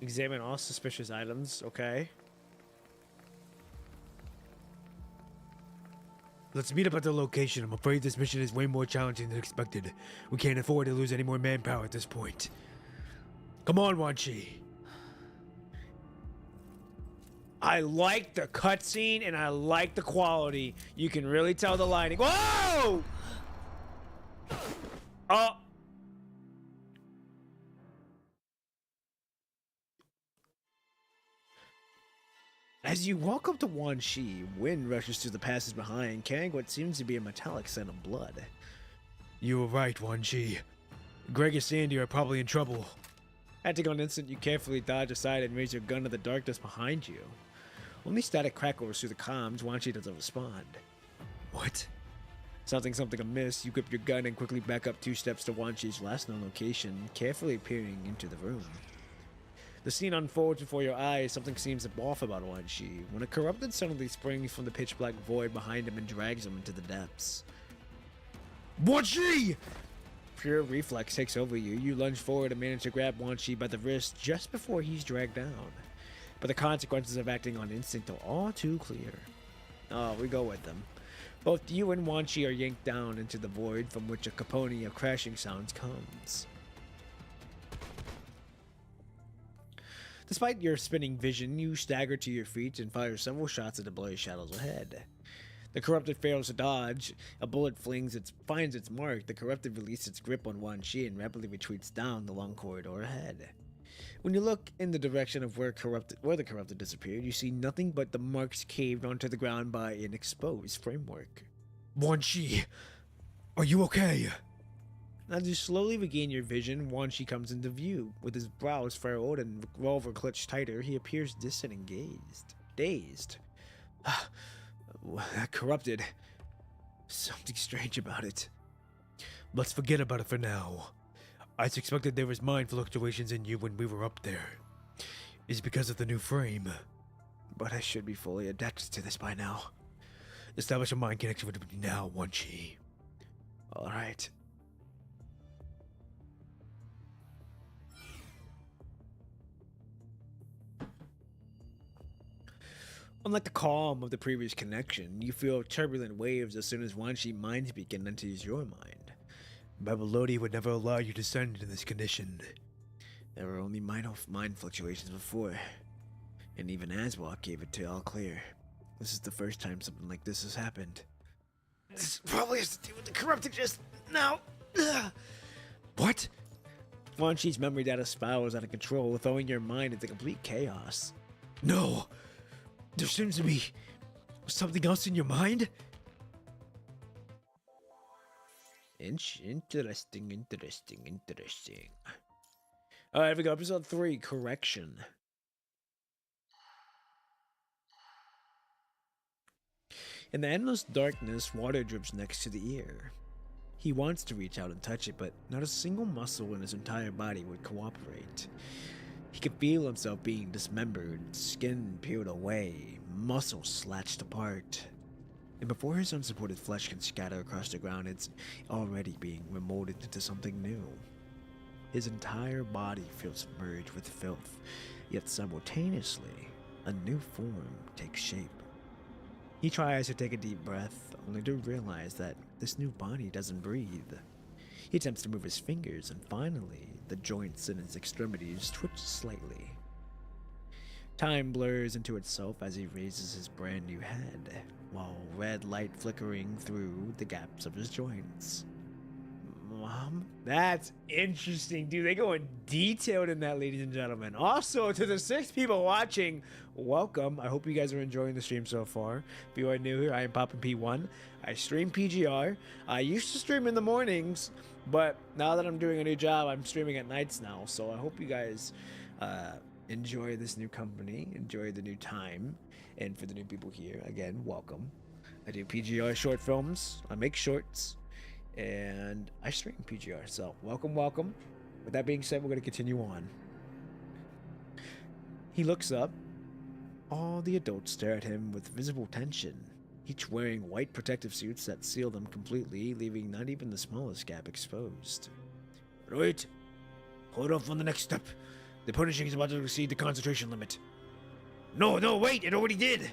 Examine all suspicious items. Okay. Let's meet up at the location. I'm afraid this mission is way more challenging than expected. We can't afford to lose any more manpower at this point. Come on, Wan Chi. I like the cutscene and I like the quality. You can really tell the lighting. Whoa! Oh. As you walk up to Wan Chi, wind rushes through the passage behind, carrying what seems to be a metallic scent of blood. You were right, Wan Chi. Greg and Sandy are probably in trouble. Acting on instant, you carefully dodge aside and raise your gun to the darkness behind you. Only static crackles through the comms. Wan Chi doesn't respond. What? Something amiss, you grip your gun and quickly back up 2 steps to Wan Chi's last known location, carefully peering into the room. The scene unfolds before your eyes. Something seems off about Wan Chi when a corrupted suddenly springs from the pitch black void behind him and drags him into the depths. Wan Chi! Pure reflex takes over you. You lunge forward and manage to grab Wan Chi by the wrist just before he's dragged down. But the consequences of acting on instinct are all too clear. Oh, we go with them. Both you and Wan Chi are yanked down into the void from which a cacophony of crashing sounds comes. Despite your spinning vision, you stagger to your feet and fire several shots at the blurry shadows ahead. The corrupted fails to dodge. A bullet finds its mark. The corrupted releases its grip on Wan Chi and rapidly retreats down the long corridor ahead. When you look in the direction of where the corrupted disappeared, you see nothing but the marks caved onto the ground by an exposed framework. Wan Chi, are you okay? As you slowly regain your vision, Wan Chi comes into view. With his brows furrowed and revolver clutched tighter, he appears distant and dazed. That corrupted. Something strange about it. Let's forget about it for now. I suspected there was mind fluctuations in you when we were up there. It's because of the new frame. But I should be fully adapted to this by now. Establish a mind connection with me now, Wan Chi. Alright. Unlike the calm of the previous connection, you feel turbulent waves as soon as Wan Chi mind beacon enters your mind. Babylonia would never allow you to descend into this condition. There were only minor mind fluctuations before, and even Aswalk gave it to all clear. This is the first time something like this has happened. This probably has to do with the corrupted just now. What? Wan Chi's memory data spirals out of control, throwing your mind into complete chaos. No! There seems to be something else in your mind? Interesting, interesting, interesting. All right, here we go. Episode 3, Correction. In the endless darkness, water drips next to the ear. He wants to reach out and touch it, but not a single muscle in his entire body would cooperate. He could feel himself being dismembered, skin peeled away, muscles slashed apart. And before his unsupported flesh can scatter across the ground, it's already being remolded into something new. His entire body feels submerged with filth, yet simultaneously, a new form takes shape. He tries to take a deep breath, only to realize that this new body doesn't breathe. He attempts to move his fingers, and finally, the joints in his extremities twitch slightly. Time blurs into itself as he raises his brand new head, while red light flickering through the gaps of his joints. Mom? That's interesting, dude. They go in detailed in that, ladies and gentlemen. Also, to the 6 people watching, welcome. I hope you guys are enjoying the stream so far. If you are new here, I am Poppin' P1. I stream PGR. I used to stream in the mornings, but now that I'm doing a new job, I'm streaming at nights now. So I hope you guys enjoy this new company, enjoy the new time. And for the new people here, again, welcome. I do PGR short films. I make shorts. And I stream PGR, so welcome, welcome. With that being said, we're going to continue on. He looks up. All the adults stare at him with visible tension, each wearing white protective suits that seal them completely, leaving not even the smallest gap exposed. Right. Hold off on the next step. The punishing is about to exceed the concentration limit. No, wait, it already did!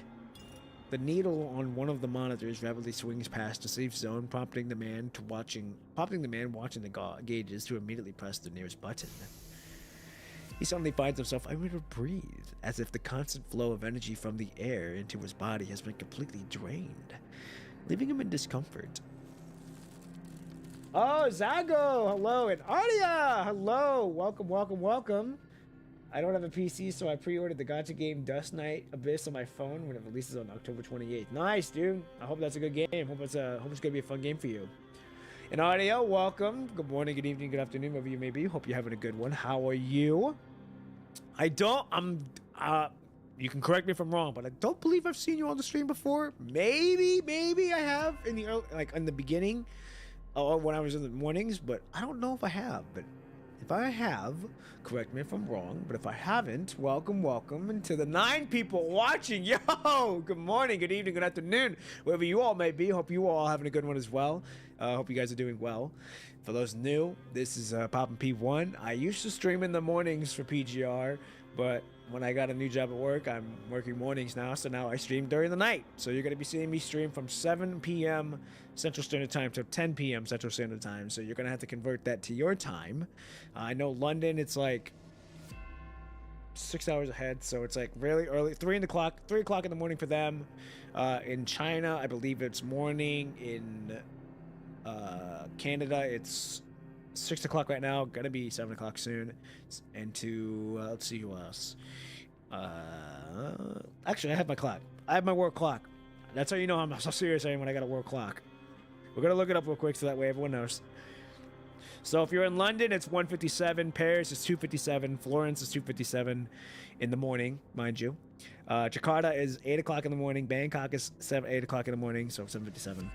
The needle on one of the monitors rapidly swings past the safe zone, prompting the man watching the gauges to immediately press the nearest button. He suddenly finds himself unable to breathe, as if the constant flow of energy from the air into his body has been completely drained, leaving him in discomfort. Oh, Zago! Hello, and Arya! Hello! Welcome, welcome, welcome. I don't have a PC, so I pre-ordered the gacha game Dust Knight Abyss on my phone when it releases on October 28th. Nice, dude. I hope that's a good game. Hope it's gonna be a fun game for you. And Audio, welcome. Good morning, good evening, good afternoon, wherever you may be. Hope you're having a good one. How are you? You can correct me if I'm wrong, but I don't believe I've seen you on the stream before. Maybe I have in the early, in the beginning, or when I was in the mornings, but I don't know if I have. But if I have, correct me if I'm wrong, but if I haven't, welcome, and to the 9 people watching, yo, good morning, good evening, good afternoon, wherever you all may be. Hope you all having a good one as well. Hope you guys are doing well. For those new, this is Poppin' P1. I used to stream in the mornings for PGR, but when I got a new job at work, I'm working mornings now, so now I stream during the night. So you're going to be seeing me stream from 7 p.m. Central Standard Time to 10 p.m. Central Standard Time, so you're going to have to convert that to your time. I know London, it's like 6 hours ahead, so it's like really early, 3 o'clock in the morning for them. In China, I believe it's morning. In Canada, it's 6 o'clock right now, gonna be 7 o'clock soon. And to let's see who else. Actually, I have my clock. I have my work clock. That's how you know I'm so serious I am when I got a work clock. We're gonna look it up real quick so that way everyone knows. So if you're in London, it's 1:57. Paris is 2:57. Florence is 2:57 in the morning, mind you. Jakarta is 8 o'clock in the morning. Bangkok is 8 o'clock in the morning, so 7:57.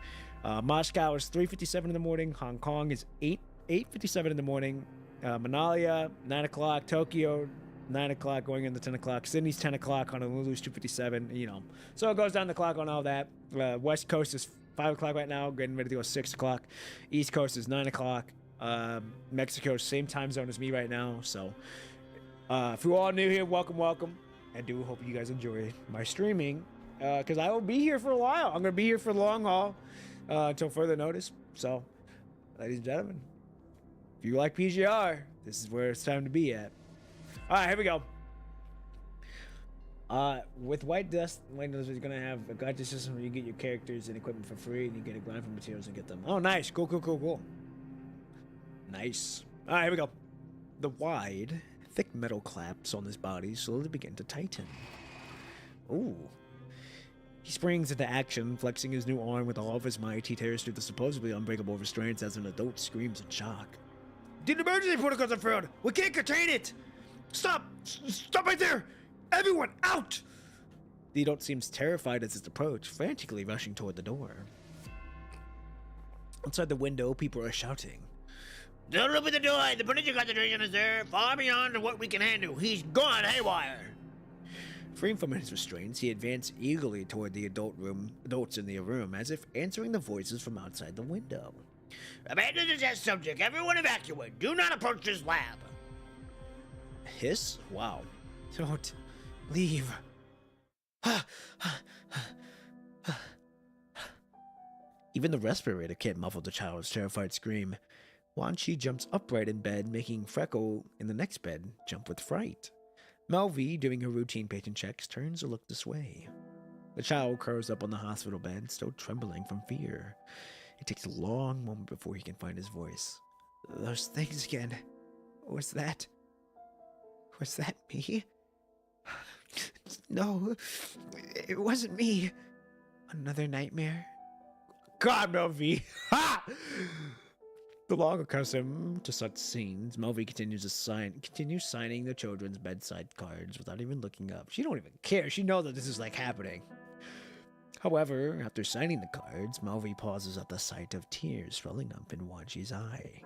Moscow is 3:57 in the morning. Hong Kong is 8:57 in the morning. Manila 9 o'clock. Tokyo 9 o'clock going into 10 o'clock. Sydney's 10 o'clock. Honolulu's 2:57. You know, so it goes down the clock on all that. West Coast is 5 o'clock right now, getting ready to go 6 o'clock. East Coast is 9 o'clock. Mexico, same time zone as me right now. So if you're all new here, welcome. I do hope you guys enjoy my streaming, because I will be here for a while. I'm going to be here for the long haul until further notice. So, ladies and gentlemen, if you like PGR, this is where it's time to be at. All right, here we go. With White Dust, you're going to have a gacha system where you get your characters and equipment for free, and you get a grind for materials and get them. Oh, nice. Cool. Nice. All right, here we go. The wide, thick metal claps on his body slowly begin to tighten. Ooh. He springs into action, flexing his new arm with all of his might. He tears through the supposedly unbreakable restraints as an adult screams in shock. The emergency protocols have failed! We can't contain it! Stop! Stop right there! Everyone, out! The adult seems terrified as its approach, frantically rushing toward the door. Outside the window, people are shouting. Don't open the door! The punishing concentration is there, far beyond what we can handle. He's gone haywire! Freeing from his restraints, he advanced eagerly toward the adults in the room, as if answering the voices from outside the window. Abandon the test subject. Everyone evacuate. Do not approach this lab. Hiss? Wow. Don't leave. Even the respirator can't muffle the child's terrified scream. Wan Chi jumps upright in bed, making Freckle in the next bed jump with fright. Melvi, doing her routine patient checks, turns to look this way. The child curls up on the hospital bed, still trembling from fear. It takes a long moment before he can find his voice. Those things again. Was that me? No, it wasn't me. Another nightmare? God, Melvi! Ha! The long accustomed to such scenes, Melvi continues signing the children's bedside cards without even looking up. She don't even care. She knows that this is like happening. However, after signing the cards, Melvi pauses at the sight of tears swelling up in Wan Chi's eye.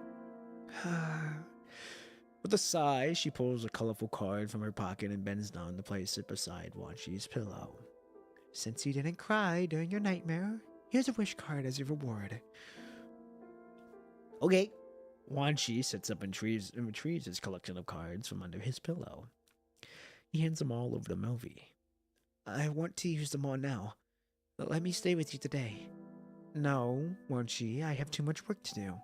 With a sigh, she pulls a colorful card from her pocket and bends down to place it beside Wan Chi's pillow. Since you didn't cry during your nightmare, here's a wish card as your reward. Okay. Wan Chi sits up and retrieves his collection of cards from under his pillow. He hands them all over to Melvi. I want to use them all now. Let me stay with you today. No, Wan Chi, I have too much work to do.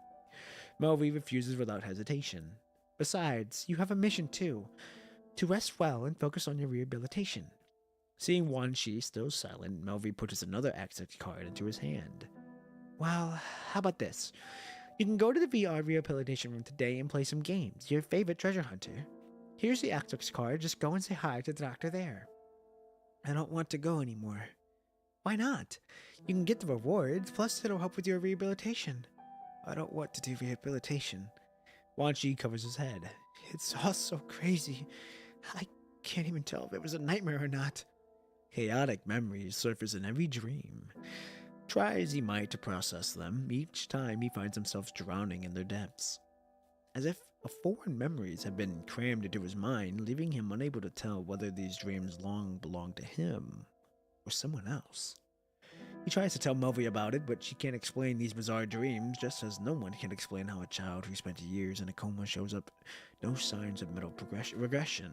Melvi refuses without hesitation. Besides, you have a mission too. To rest well and focus on your rehabilitation. Seeing Wan Chi still silent, Melvi pushes another access card into his hand. Well, how about this? You can go to the VR rehabilitation room today and play some games. Your favorite treasure hunter. Here's the access card. Just go and say hi to the doctor there. I don't want to go anymore. Why not? You can get the rewards, plus it'll help with your rehabilitation. I don't want to do rehabilitation. Wan Chi covers his head. It's all so crazy. I can't even tell if it was a nightmare or not. Chaotic memories surface in every dream. Try as he might to process them, each time he finds himself drowning in their depths. As if foreign memories have been crammed into his mind, leaving him unable to tell whether these dreams long belonged to him or someone else. He tries to tell Melvi about it, but she can't explain these bizarre dreams, just as no one can explain how a child who spent years in a coma shows up no signs of mental regression.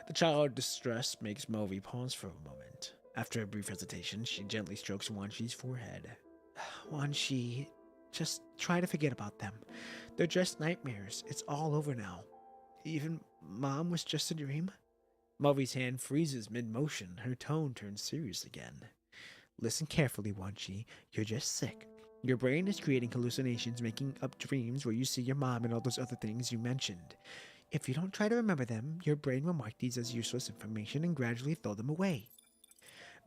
The child's distress makes Melvi pause for a moment. After a brief hesitation, she gently strokes Wan Chi's forehead. Wan Chi, just try to forget about them. They're just nightmares. It's all over now. Even Mom was just a dream? Melvi's hand freezes mid-motion. Her tone turns serious again. Listen carefully, Wan Chi. You're just sick. Your brain is creating hallucinations, making up dreams where you see your mom and all those other things you mentioned. If you don't try to remember them, your brain will mark these as useless information and gradually throw them away.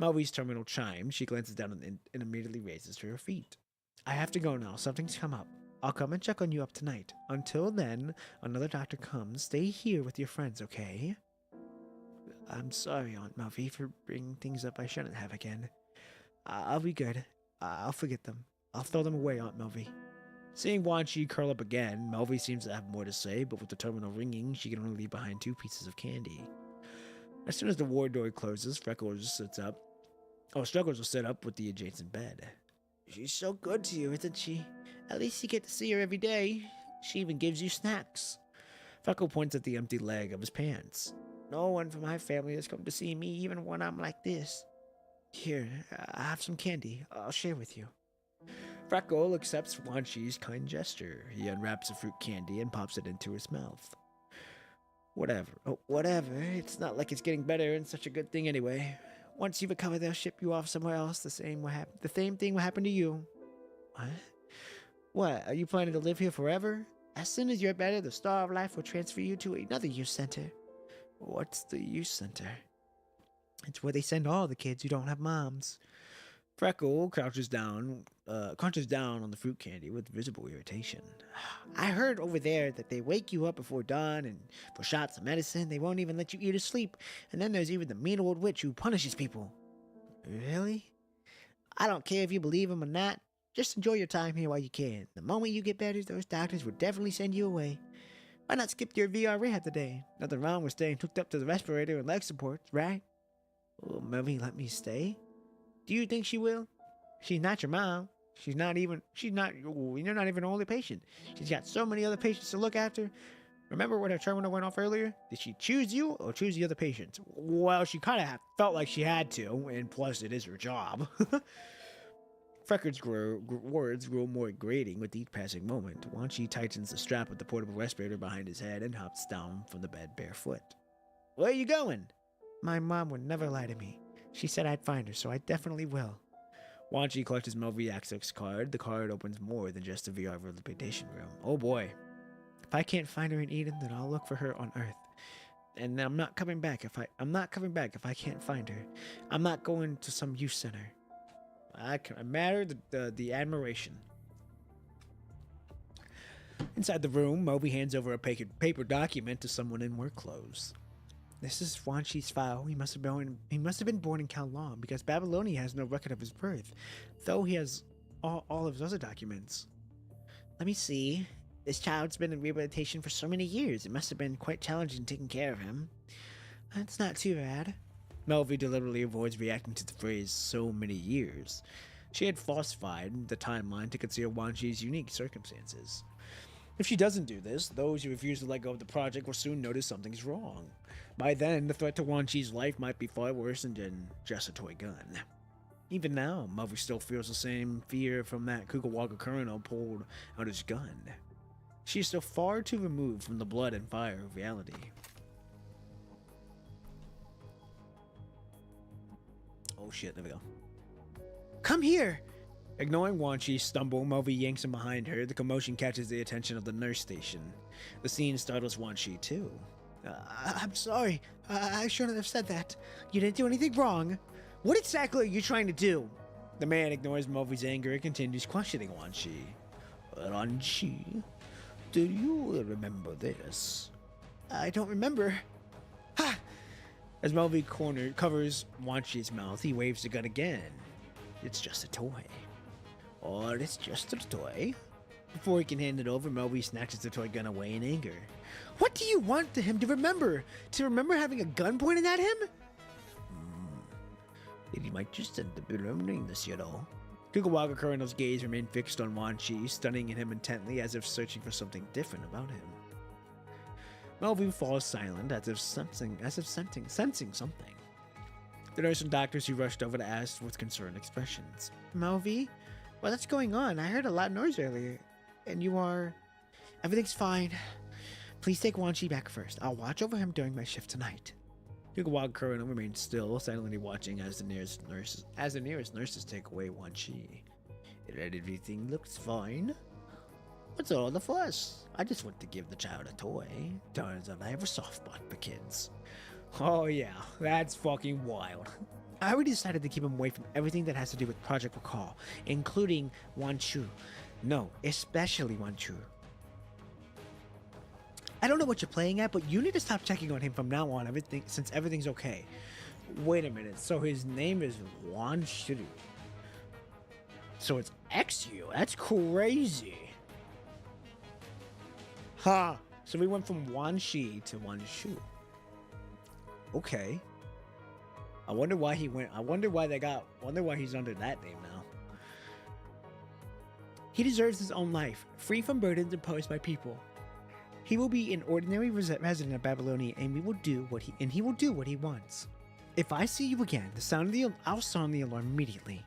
Melvi's terminal chimes. She glances down and immediately raises to her feet. I have to go now. Something's come up. I'll come and check on you up tonight. Until then, another doctor comes. Stay here with your friends, okay? I'm sorry, Aunt Melvi, for bringing things up I shouldn't have again. I'll be good. I'll forget them. I'll throw them away, Aunt Melvi. Seeing Wan Chi curl up again, Melvi seems to have more to say, but with the terminal ringing, she can only leave behind 2 pieces of candy. As soon as the ward door closes, Freckles struggles to sit up with the adjacent bed. She's so good to you, isn't she? At least you get to see her every day. She even gives you snacks. Freckle points at the empty leg of his pants. No one from my family has come to see me, even when I'm like this. Here, I have some candy. I'll share with you. Freckle accepts Wan Chi's kind gesture. He unwraps a fruit candy and pops it into his mouth. Whatever. Oh, whatever. It's not like it's getting better and such a good thing anyway. Once you recover, they'll ship you off somewhere else. The same thing will happen to you. What? What? Are you planning to live here forever? As soon as you're better, the Star of Life will transfer you to another youth center. What's the youth center? It's where they send all the kids who don't have moms. Freckle crunches down on the fruit candy with visible irritation. I heard over there that they wake you up before dawn and for shots of medicine, they won't even let you eat or sleep. And then there's even the mean old witch who punishes people. Really? I don't care if you believe him or not. Just enjoy your time here while you can. The moment you get better, those doctors will definitely send you away. Why not skip your VR rehab today? Nothing wrong with staying hooked up to the respirator and leg supports, right? Will Melvie let me stay? Do you think she will? She's not your mom. You're not even the only patient. She's got so many other patients to look after. Remember when her terminal went off earlier? Did she choose you or choose the other patients? Well, she kind of felt like she had to, and plus it is her job. Freckard's words grow more grating with each passing moment. Wanchi tightens the strap of the portable respirator behind his head and hops down from the bed barefoot. Where are you going? My mom would never lie to me. She said I'd find her, so I definitely will. Wanchi collects his Melvie access card. The card opens more than just a VR rehabilitation room. Oh boy. If I can't find her in Eden, then I'll look for her on Earth. And I'm not coming back if I can't find her. I'm not going to some youth center. I matter the admiration. Inside the room, Moby hands over a paper document to someone in work clothes. This is Wanchi's file. He must have been born in Kowloon because Babylonia has no record of his birth, though he has all of his other documents. Let me see. This child's been in rehabilitation for so many years. It must have been quite challenging taking care of him. That's not too bad. Melvie deliberately avoids reacting to the phrase "so many years." She had falsified the timeline to conceal Wanchi's unique circumstances. If she doesn't do this, those who refuse to let go of the project will soon notice something's wrong. By then, the threat to Wanchi's life might be far worse than just a toy gun. Even now, Melvie still feels the same fear from that Kugawaka colonel pulled out his gun. She is still far too removed from the blood and fire of reality. Oh shit, there we go. Come here! Ignoring Wanchi's stumble, Melvie yanks him behind her. The commotion catches the attention of the nurse station. The scene startles Wanchi too. I'm sorry. I shouldn't have said that. You didn't do anything wrong. What exactly are you trying to do? The man ignores Melvie's anger and continues questioning Wanchi. Wanchi, do you remember this? I don't remember. Ha! As Melvie covers Wanchi's mouth, he waves the gun again. It's just a toy. Or it's just a toy. Before he can hand it over, Melvie snatches the toy gun away in anger. What do you want him to remember? To remember having a gun pointed at him? He might just end up remembering this, you know. Kugawaka Colonel's gaze remained fixed on Wanchi, stunning him intently as if searching for something different about him. Melvie falls silent as if sensing something. The nurse and doctors who rushed over to ask with concerned expressions. Melvie? What's going on? I heard a loud noise earlier. And you are... Everything's fine. Please take Wanchi back first. I'll watch over him during my shift tonight. Kugawaka Colonel remained still, silently watching as the nearest nurses take away Wanchi. Everything looks fine. What's all the fuss? I just want to give the child a toy. Turns out I have a soft spot for kids. Oh yeah, that's fucking wild. I already decided to keep him away from everything that has to do with Project Recall, including Wanchu. No, especially Wanchu. I don't know what you're playing at, but you need to stop checking on him from now on, since everything's okay. Wait a minute, so his name is Wanchu. So it's XU, that's crazy. Ha! So we went from Wanshi to Wanshu. Okay. I wonder why he's under that name now. He deserves his own life, free from burdens imposed by people. He will be an ordinary resident of Babylonia, and he will do what he wants. If I see you again, I'll sound the alarm immediately.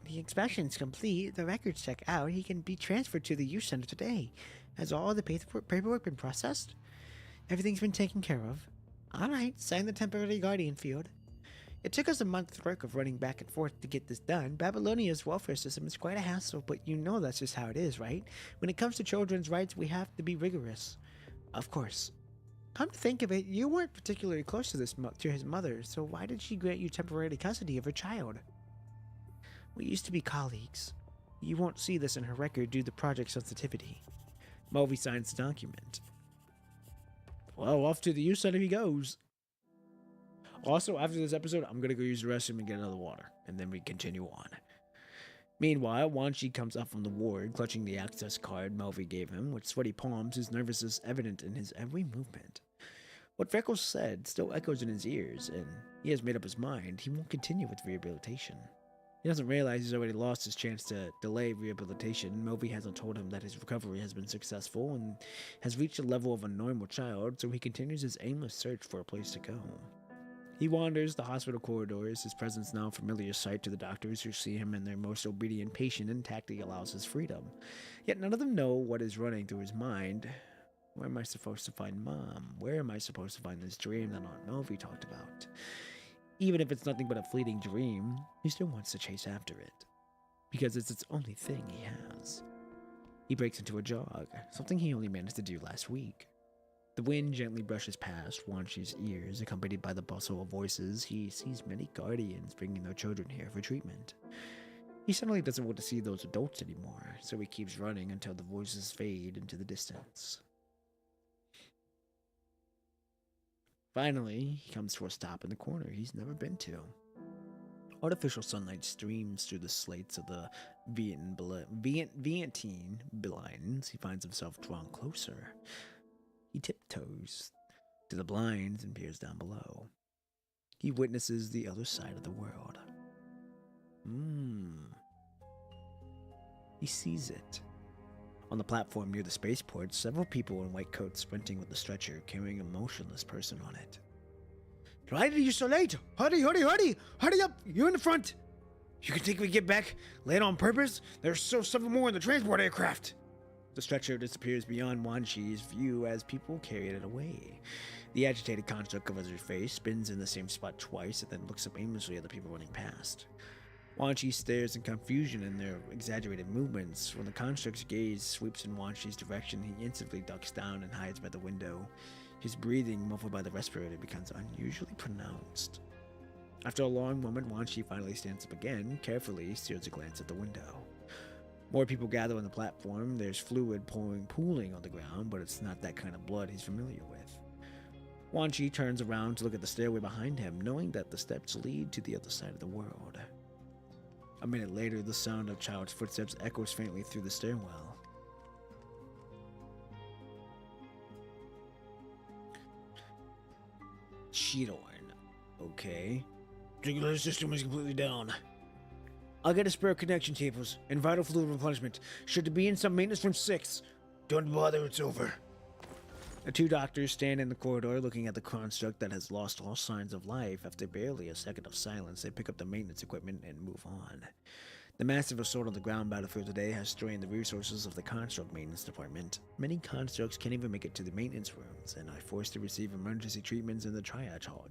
The inspection's complete. The records check out. He can be transferred to the youth center today. Has all the paperwork been processed? Everything's been taken care of. Alright, sign the temporary guardian field. It took us a month's work of running back and forth to get this done. Babylonia's welfare system is quite a hassle, but you know that's just how it is, right? When it comes to children's rights, we have to be rigorous. Of course. Come to think of it, you weren't particularly close to to his mother, so why did she grant you temporary custody of her child? We used to be colleagues. You won't see this in her record due to project sensitivity. Mulvey signs the document. Well, off to the U side he goes. Also, after this episode, I'm gonna go use the restroom and get another water, and then we continue on. Meanwhile, Wanshi comes up from the ward, clutching the access card Melvi gave him. With sweaty palms, his nervousness evident in his every movement. What Freckles said still echoes in his ears, and he has made up his mind he won't continue with rehabilitation. He doesn't realize he's already lost his chance to delay rehabilitation. Melvi hasn't told him that his recovery has been successful and has reached a level of a normal child, so he continues his aimless search for a place to go. He wanders the hospital corridors, his presence now a familiar sight to the doctors who see him and their most obedient patient and tactily allows his freedom. Yet none of them know what is running through his mind. Where am I supposed to find Mom? Where am I supposed to find this dream that Aunt Melvi talked about? Even if it's nothing but a fleeting dream, he still wants to chase after it. Because it's its only thing he has. He breaks into a jog, something he only managed to do last week. The wind gently brushes past Wanshi's ears, accompanied by the bustle of voices. He sees many guardians bringing their children here for treatment. He suddenly doesn't want to see those adults anymore, so he keeps running until the voices fade into the distance. Finally, he comes to a stop in the corner he's never been to. Artificial sunlight streams through the slates of the Vientine blinds. He finds himself drawn closer. He tiptoes to the blinds and peers down below. He witnesses the other side of the world. He sees it. On the platform near the spaceport, several people in white coats sprinting with a stretcher, carrying a motionless person on it. Why are you so late? Hurry, hurry, hurry! Hurry up! You're in the front! You can think we get back late on purpose? There's still several more in the transport aircraft! The stretcher disappears beyond Wanshi's view as people carry it away. The agitated construct covers her face, spins in the same spot twice, and then looks up aimlessly at the people running past. Wanshi stares in confusion in their exaggerated movements. When the construct's gaze sweeps in Wanshi's direction, he instantly ducks down and hides by the window. His breathing, muffled by the respirator, becomes unusually pronounced. After a long moment, Wanshi finally stands up again, carefully steers a glance at the window. More people gather on the platform. There's fluid pooling on the ground, but it's not that kind of blood he's familiar with. Wanshi turns around to look at the stairway behind him, knowing that the steps lead to the other side of the world. A minute later, the sound of child's footsteps echoes faintly through the stairwell. Cheetorn. Okay. Circular system is completely down. I'll get a spare connection cables and vital fluid replenishment. Should be in some maintenance room 6. Don't bother, it's over. The two doctors stand in the corridor looking at the construct that has lost all signs of life. After barely a second of silence, they pick up the maintenance equipment and move on. The massive assault on the ground battlefield today has strained the resources of the construct maintenance department. Many constructs can't even make it to the maintenance rooms and are forced to receive emergency treatments in the triage hall.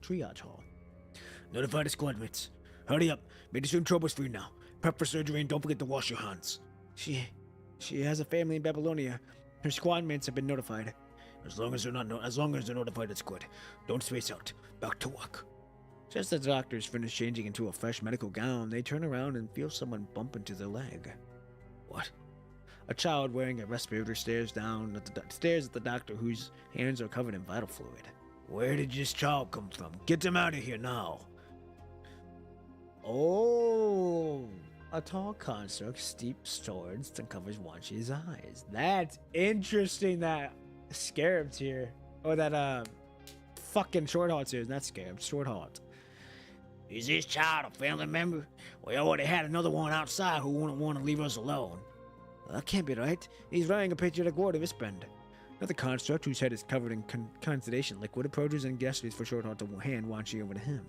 Notify the squad mates. Hurry up. Medicine trouble's free now. Prep for surgery and don't forget to wash your hands. She has a family in Babylonia. Her squad mates have been notified. As long as they're notified, it's good. Don't space out. Back to work. Just as the doctors finish changing into a fresh medical gown, they turn around and feel someone bump into their leg. What? A child wearing a respirator stares at the doctor, whose hands are covered in vital fluid. Where did this child come from? Get them out of here now. Oh, a tall construct steeps towards and covers Wanshi's eyes. That's interesting that Scarab's here. Or that, fucking Short Heart's here. Not Scarab, Short Heart. Is this child a family member? We already had another one outside who wouldn't want to leave us alone. That can't be right. He's wearing a patriotic water wristband. Another construct whose head is covered in condensation liquid approaches and gestures for Short Heart to hand Wanshi over to him.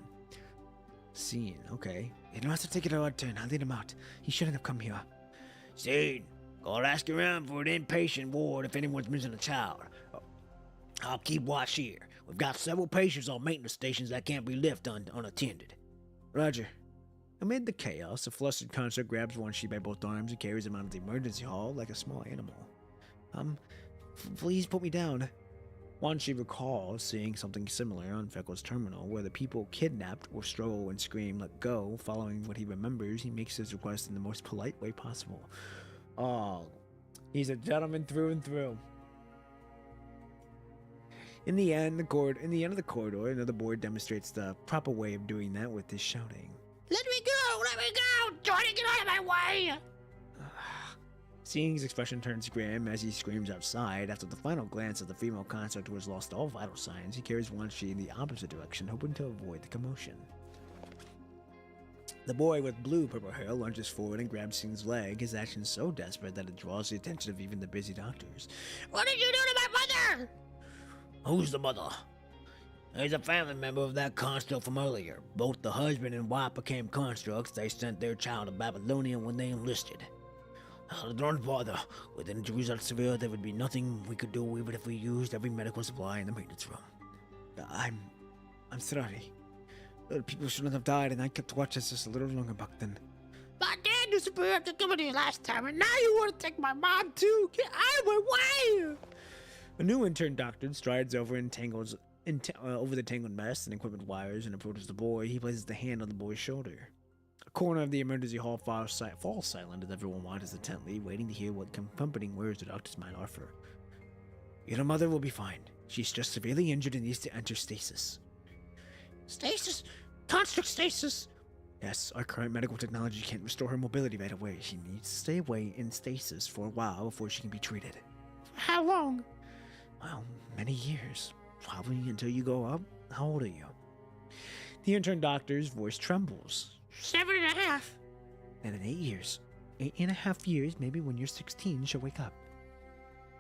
Scene, okay. He wants to take it our turn. I'll lead him out. He shouldn't have come here. Scene, go ask around for an inpatient ward if anyone's missing a child. I'll keep watch here. We've got several patients on maintenance stations that can't be left unattended. Roger. Amid the chaos, a flustered construct grabs Wanshi by both arms and carries him out of the emergency hall like a small animal. Please put me down. Wanshi recalls seeing something similar on Feckle's terminal, where the people kidnapped will struggle and scream, "Let go." Following what he remembers, he makes his request in the most polite way possible. Oh, he's a gentleman through and through. In the end of the corridor, another boy demonstrates the proper way of doing that with his shouting. Let me go! Let me go! Jordan, get out of my way! Seeing his expression turns grim as he screams outside, after the final glance at the female construct who has lost all vital signs, he carries Wanshi in the opposite direction, hoping to avoid the commotion. The boy with blue-purple hair lunges forward and grabs Sing's leg, his action so desperate that it draws the attention of even the busy doctors. What did you do to my mother? Who's the mother? He's a family member of that construct from earlier. Both the husband and wife became constructs. They sent their child to Babylonia when they enlisted. Don't bother. With injuries that severe, there would be nothing we could do even if we used every medical supply in the maintenance room. I'm sorry. People shouldn't have died, and I kept watch as just a little longer back then. My dad used to be up to come with you last time, and now you want to take my mom too? Get out of my way! A new intern doctor strides over and over the tangled mess and equipment wires and approaches the boy. He places the hand on the boy's shoulder. A corner of the emergency hall falls silent as everyone watches intently, waiting to hear what comforting words the doctors might offer. Your mother will be fine. She's just severely injured and needs to enter stasis. Stasis? Construct stasis? Yes, our current medical technology can't restore her mobility right away. She needs to stay away in stasis for a while before she can be treated. How long? Well, many years. Probably until you go up. How old are you? The intern doctor's voice trembles. 7.5. Then in 8 years. 8.5 years, maybe when you're 16, she'll wake up.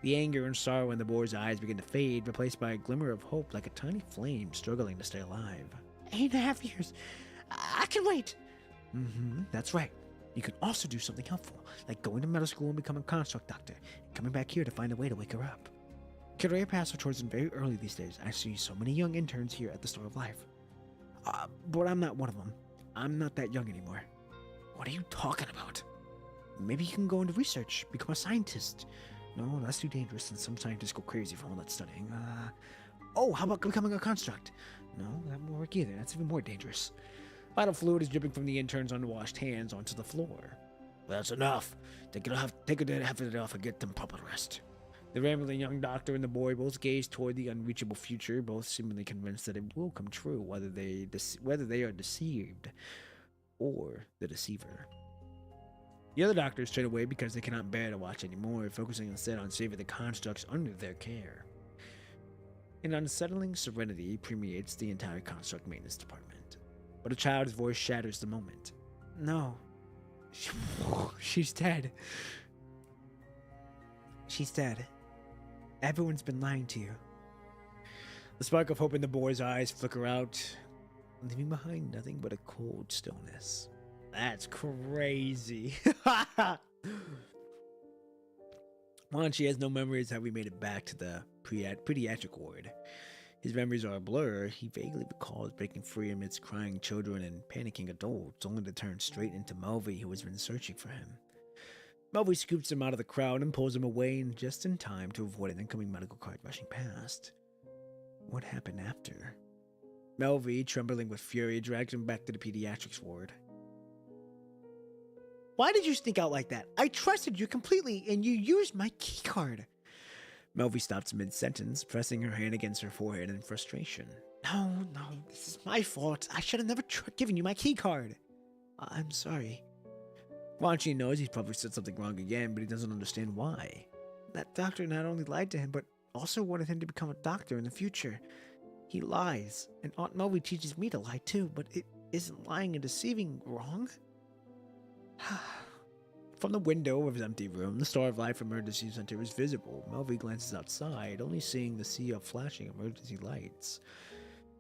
The anger and sorrow in the boy's eyes begin to fade, replaced by a glimmer of hope like a tiny flame struggling to stay alive. 8.5 years. I can wait. That's right. You can also do something helpful, like going to medical school and becoming a construct doctor, and coming back here to find a way to wake her up. Career paths are chosen very early these days. I see so many young interns here at the Store of Life. But I'm not one of them. I'm not that young anymore. What are you talking about? Maybe you can go into research, become a scientist. No, that's too dangerous, and some scientists go crazy from all that studying. How about becoming a construct? No, that won't work either. That's even more dangerous. Vital fluid is dripping from the intern's unwashed hands onto the floor. That's enough. Take a day half of it off and get them proper rest. The rambling young doctor and the boy both gaze toward the unreachable future, both seemingly convinced that it will come true, whether they are deceived or the deceiver. The other doctors turn away because they cannot bear to watch anymore, focusing instead on saving the constructs under their care. An unsettling serenity permeates the entire construct maintenance department, but a child's voice shatters the moment. No. She's dead. She's dead. Everyone's been lying to you. The spark of hope in the boy's eyes flicker out, leaving behind nothing but a cold stillness. That's crazy. Wanshi has no memories how we made it back to the pediatric ward. His memories are a blur. He vaguely recalls breaking free amidst crying children and panicking adults, only to turn straight into Melvi, who has been searching for him. Melvi scoops him out of the crowd and pulls him away just in time to avoid an incoming medical cart rushing past. What happened after? Melvi, trembling with fury, drags him back to the pediatrics ward. Why did you sneak out like that? I trusted you completely, and you used my keycard. Melvi stops mid-sentence, pressing her hand against her forehead in frustration. No, this is my fault. I should have never given you my keycard. I'm sorry. Wanshi knows he's probably said something wrong again, but he doesn't understand why. That doctor not only lied to him, but also wanted him to become a doctor in the future. He lies, and Aunt Melvi teaches me to lie too, but isn't lying and deceiving wrong? From the window of his empty room, the Star of Life Emergency Center is visible. Melvi glances outside, only seeing the sea of flashing emergency lights.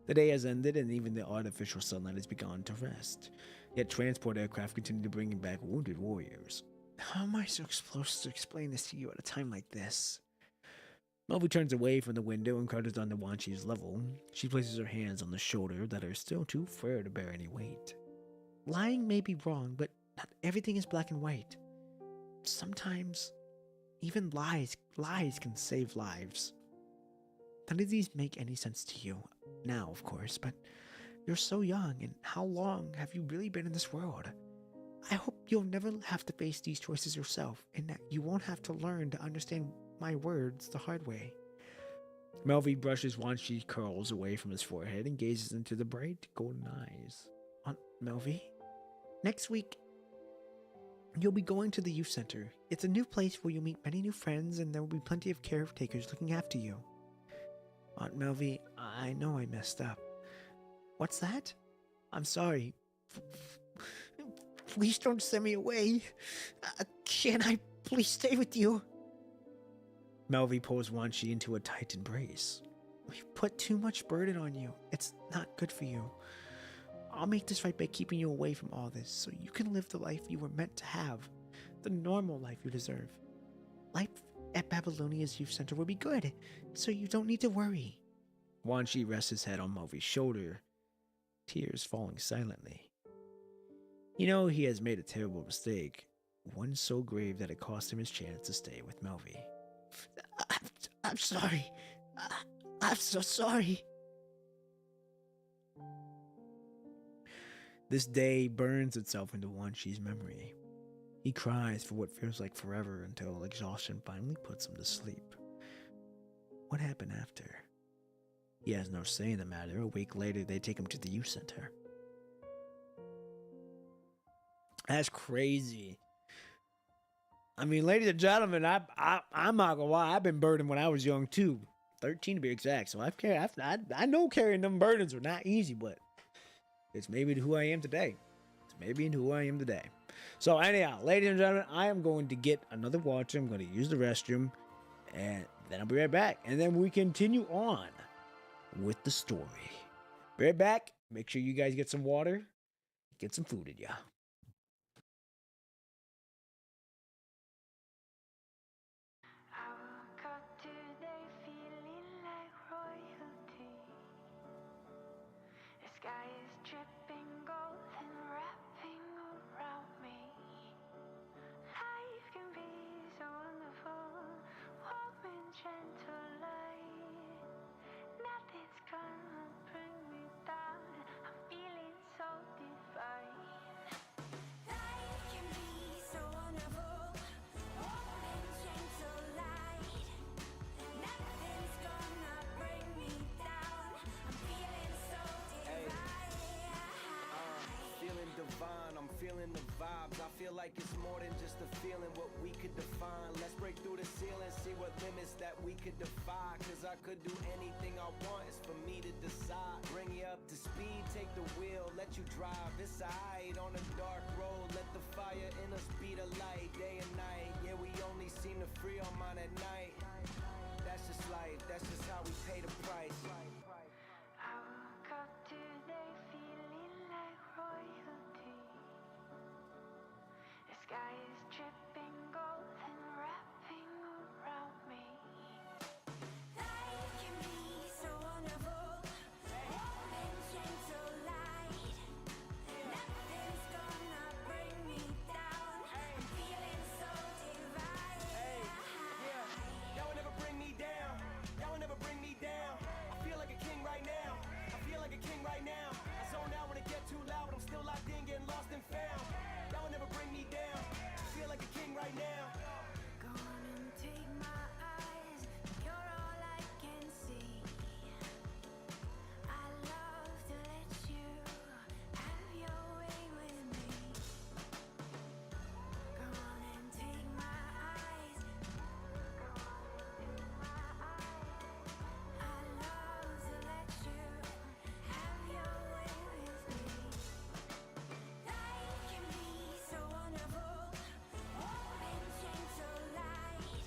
The day has ended, and even the artificial sunlight has begun to rest. Yet transport aircraft continue to bring back wounded warriors. How am I supposed to explain this to you at a time like this? Melvi turns away from the window and crouches onto Wanshi's level. She places her hands on the shoulder that are still too frail to bear any weight. Lying may be wrong, but not everything is black and white. Sometimes, even lies can save lives. None of these make any sense to you now, of course, but you're so young, and how long have you really been in this world? I hope you'll never have to face these choices yourself, and that you won't have to learn to understand my words the hard way. Melvi brushes Wan Shi's curls away from his forehead and gazes into the bright golden eyes. Aunt Melvi, next week, you'll be going to the youth center. It's a new place where you'll meet many new friends, and there will be plenty of caretakers looking after you. Aunt Melvi, I know I messed up. What's that? I'm sorry. Please don't send me away. Can I please stay with you? Melvi pulls Wan Shi into a tight embrace. We've put too much burden on you. It's not good for you. I'll make this right by keeping you away from all this so you can live the life you were meant to have, the normal life you deserve. Life at Babylonia's youth center will be good, so you don't need to worry. Wan Shi rests his head on Melvi's shoulder, tears falling silently. You know he has made a terrible mistake, one so grave that it cost him his chance to stay with Melvi. I'm sorry. I'm so sorry. This day burns itself into Wan Shi's memory. He cries for what feels like forever until exhaustion finally puts him to sleep. What happened after? He has no say in the matter. A week later, they take him to the youth center. That's crazy. I mean, ladies and gentlemen, I'm not gonna lie. I've been burdened when I was young too, 13 to be exact. So I know carrying them burdens are not easy, but it's maybe who I am today. So anyhow, ladies and gentlemen, I am going to get another water. I'm going to use the restroom, and then I'll be right back. And then we continue on with the story. Be right back. Make sure you guys get some water, get some food in ya. I woke up today feeling like royalty. The sky is dripping gold and wrapping around me. Life can be so wonderful, warm and gentle light. Nothing's gonna bring me down. I'm feeling so divine. Life can be so wonderful, warm and gentle light. Nothing's gonna bring me down. I'm feeling so divine. Feeling divine, I'm feeling the vibes. I feel like it's more than just a feeling, what we could define. Let's break through the ceiling, see what limits that we could defy. Cause I could do anything I want, it's for me to decide. Bring you up to speed, take the wheel, let you drive. It's alright on a dark road, let the fire in us be the light. Day and night, yeah, we only seem to free our mind at night. That's just life, that's just how we pay the price. I woke up today feeling like royalty. The sky is dripping gold and wrapping around me. Life can be so wonderful, warm and gentle light. Nothing's gonna bring me down. I'm feeling so divine. Hey, yeah, y'all will never bring me down. Y'all will never bring me down. I feel like a king right now. I feel like a king right now. I zone out when it get too loud, but I'm still locked in, getting lost and found. Y'all will never bring me down. I feel like a king right now. Go on and take my eyes. You're all I can see. I love to let you have your way with me. Go on and take my eyes. Go on and take my eyes. I love to let you have your way with me. Life can be so wonderful, warm and gentle light.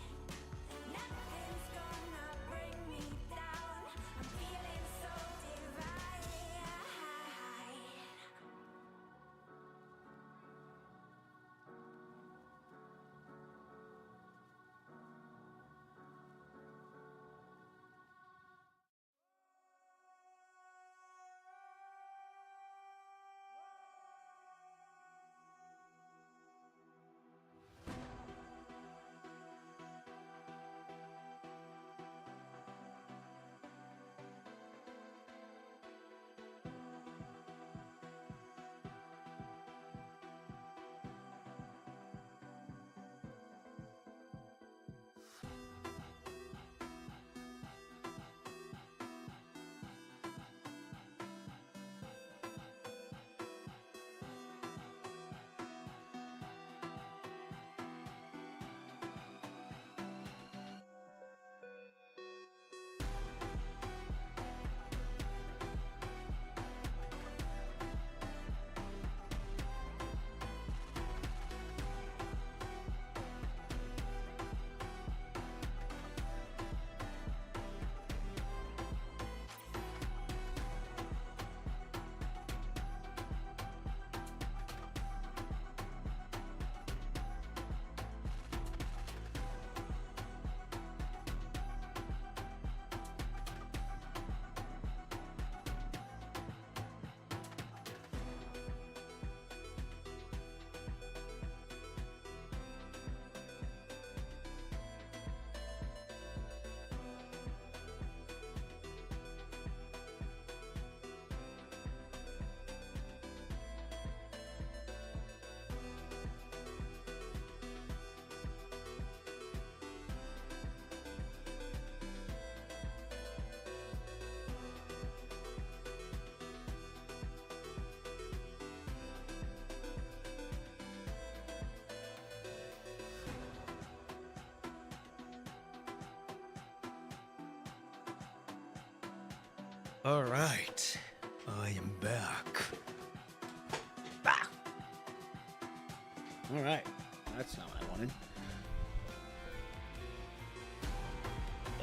All right, I am back. Ah! All right, that's not what I wanted.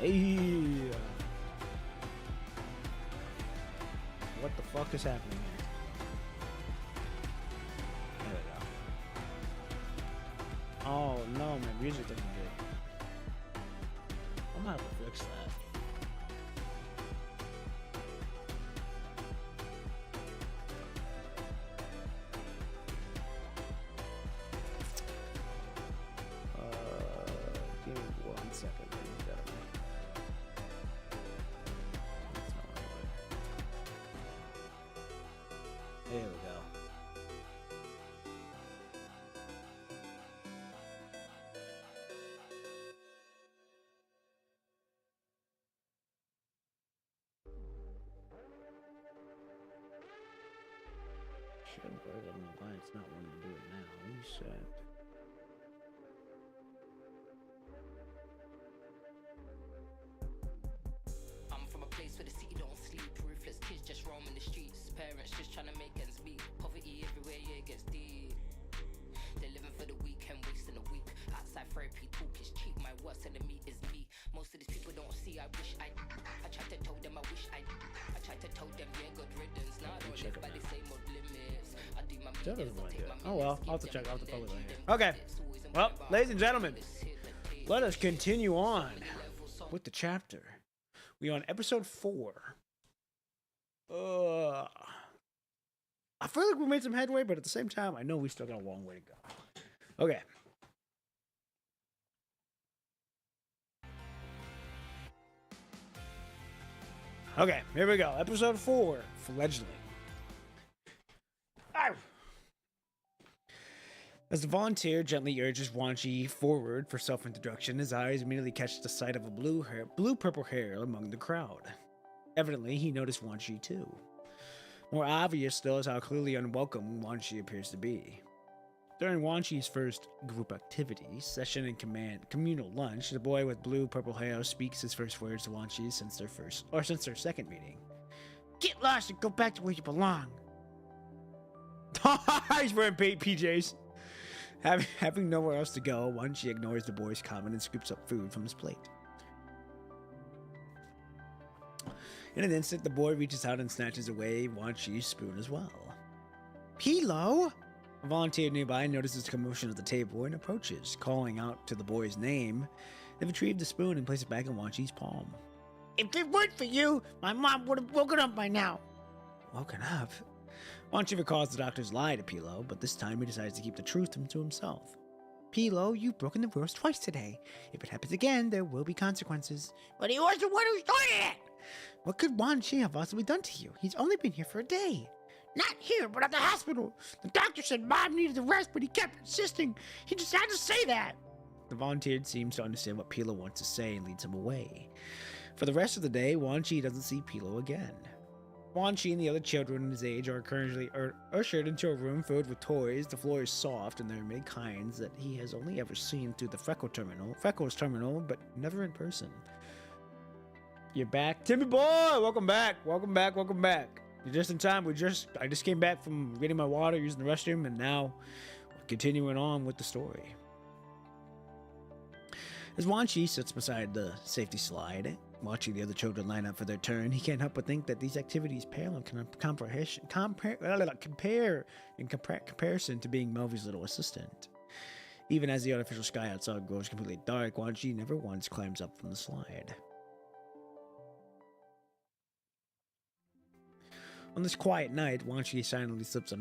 Hey, what the fuck is happening here? There we go. Oh no, my music doesn't good. I'm gonna have to fix that. Give me 1 second. ladies and gentlemen. That's not what I wanted. There we go. Shit, but I don't know why it's not wanting to do it now. Reset. I'm from a place where the city don't sleep. Ruthless kids just roaming the streets. Parents just trying to make ends meet. Poverty everywhere, yeah, it gets deep. They're living for the weekend, wasting a week. Outside therapy talk is cheap. My worst enemy is me. Most of these people don't see. I wish I tried to tell them. I wish I tried to tell them. Yeah, good riddance. Now I don't live by the same old limits. I do my That doesn't millions, want I to do take it. my Oh well, millions, I'll have to keep check them out the in public them, later. keep them Okay. lit, always in Well, my ladies and vibe. gentlemen, Let's hit the tape. let us continue on with the chapter. We on episode 4. I feel like we made some headway, but at the same time, I know we still got a long way to go. Okay. Okay, here we go. Episode 4, Fledgling. Ow! As the volunteer gently urges Wanchi forward for self-introduction, his eyes immediately catch the sight of a blue-purple hair among the crowd. Evidently, he noticed Wanchi too. More obvious still is how clearly unwelcome Wanchi appears to be. During Wanchi's first group activity, session and communal lunch, the boy with blue-purple hair speaks his first words to Wanchi since their second meeting. Get lost and go back to where you belong. He's wearing PJs. Having nowhere else to go, Wanchi ignores the boy's comment and scoops up food from his plate. In an instant, the boy reaches out and snatches away Wanchi's spoon as well. Pilo? A volunteer nearby notices the commotion at the table and approaches, calling out to the boy's name. They retrieve the spoon and place it back in Wanchi's palm. If it weren't for you, my mom would have woken up by now. Woken up? Wanchi recalls the doctor's lie to Pilo, but this time he decides to keep the truth to himself. Pilo, you've broken the rules twice today. If it happens again, there will be consequences. But he was the one who started it! What could Wanchi have possibly done to you? He's only been here for a day. Not here, but at the hospital. The doctor said Mom needed a rest, but he kept insisting. He just had to say that. The volunteer seems to understand what Pilo wants to say and leads him away. For the rest of the day, Wanchi doesn't see Pilo again. Wanchi and the other children his age are currently ushered into a room filled with toys. The floor is soft, and there are many kinds that he has only ever seen through the Freckles terminal, but never in person. You're back, Timmy boy. Welcome back. Welcome back. Welcome back. You're just in time. I just came back from getting my water, using the restroom, and now we're continuing on with the story. As Wanchi sits beside the safety slide, watching the other children line up for their turn, he can't help but think that these activities pale in comparison to being Melvi's little assistant. Even as the artificial sky outside grows completely dark, Wanchi never once climbs up from the slide. On this quiet night, Wanchi silently slips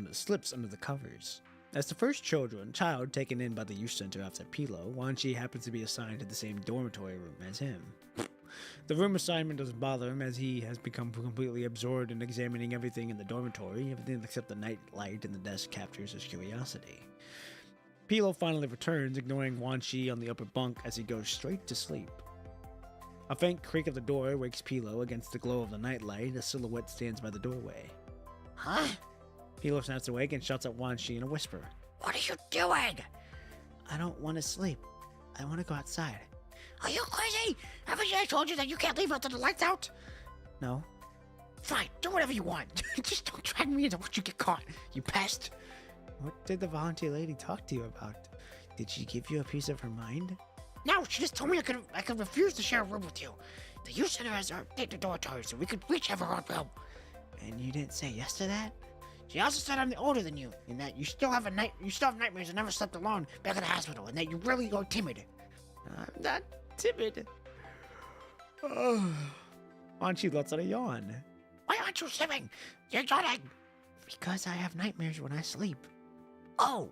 under the covers. As the first child taken in by the youth center after Pilo, Wanchi happens to be assigned to the same dormitory room as him. The room assignment doesn't bother him, as he has become completely absorbed in examining everything in the dormitory. Everything except the night light in the desk captures his curiosity. Pilo finally returns, ignoring Wanchi on the upper bunk as he goes straight to sleep. A faint creak of the door wakes Pilo. Against the glow of the nightlight, a silhouette stands by the doorway. Huh? Pilo snaps awake and shouts at Wanchi in a whisper. What are you doing? I don't want to sleep. I want to go outside. Are you crazy? Haven't I told you that you can't leave after the lights out? No. Fine, do whatever you want. Just don't drag me into what you get caught, you pest. What did the volunteer lady talk to you about? Did she give you a piece of her mind? No, she just told me I could refuse to share a room with you. The youth center has our dormitory, so we could each have our own room. And you didn't say yes to that? She also said I'm older than you, and that you still have nightmares and never slept alone back at the hospital, and that you really are timid. I'm not timid. Oh. Wanchi lets out a yawn. Why aren't you sleeping? You're yawning. Because I have nightmares when I sleep. Oh,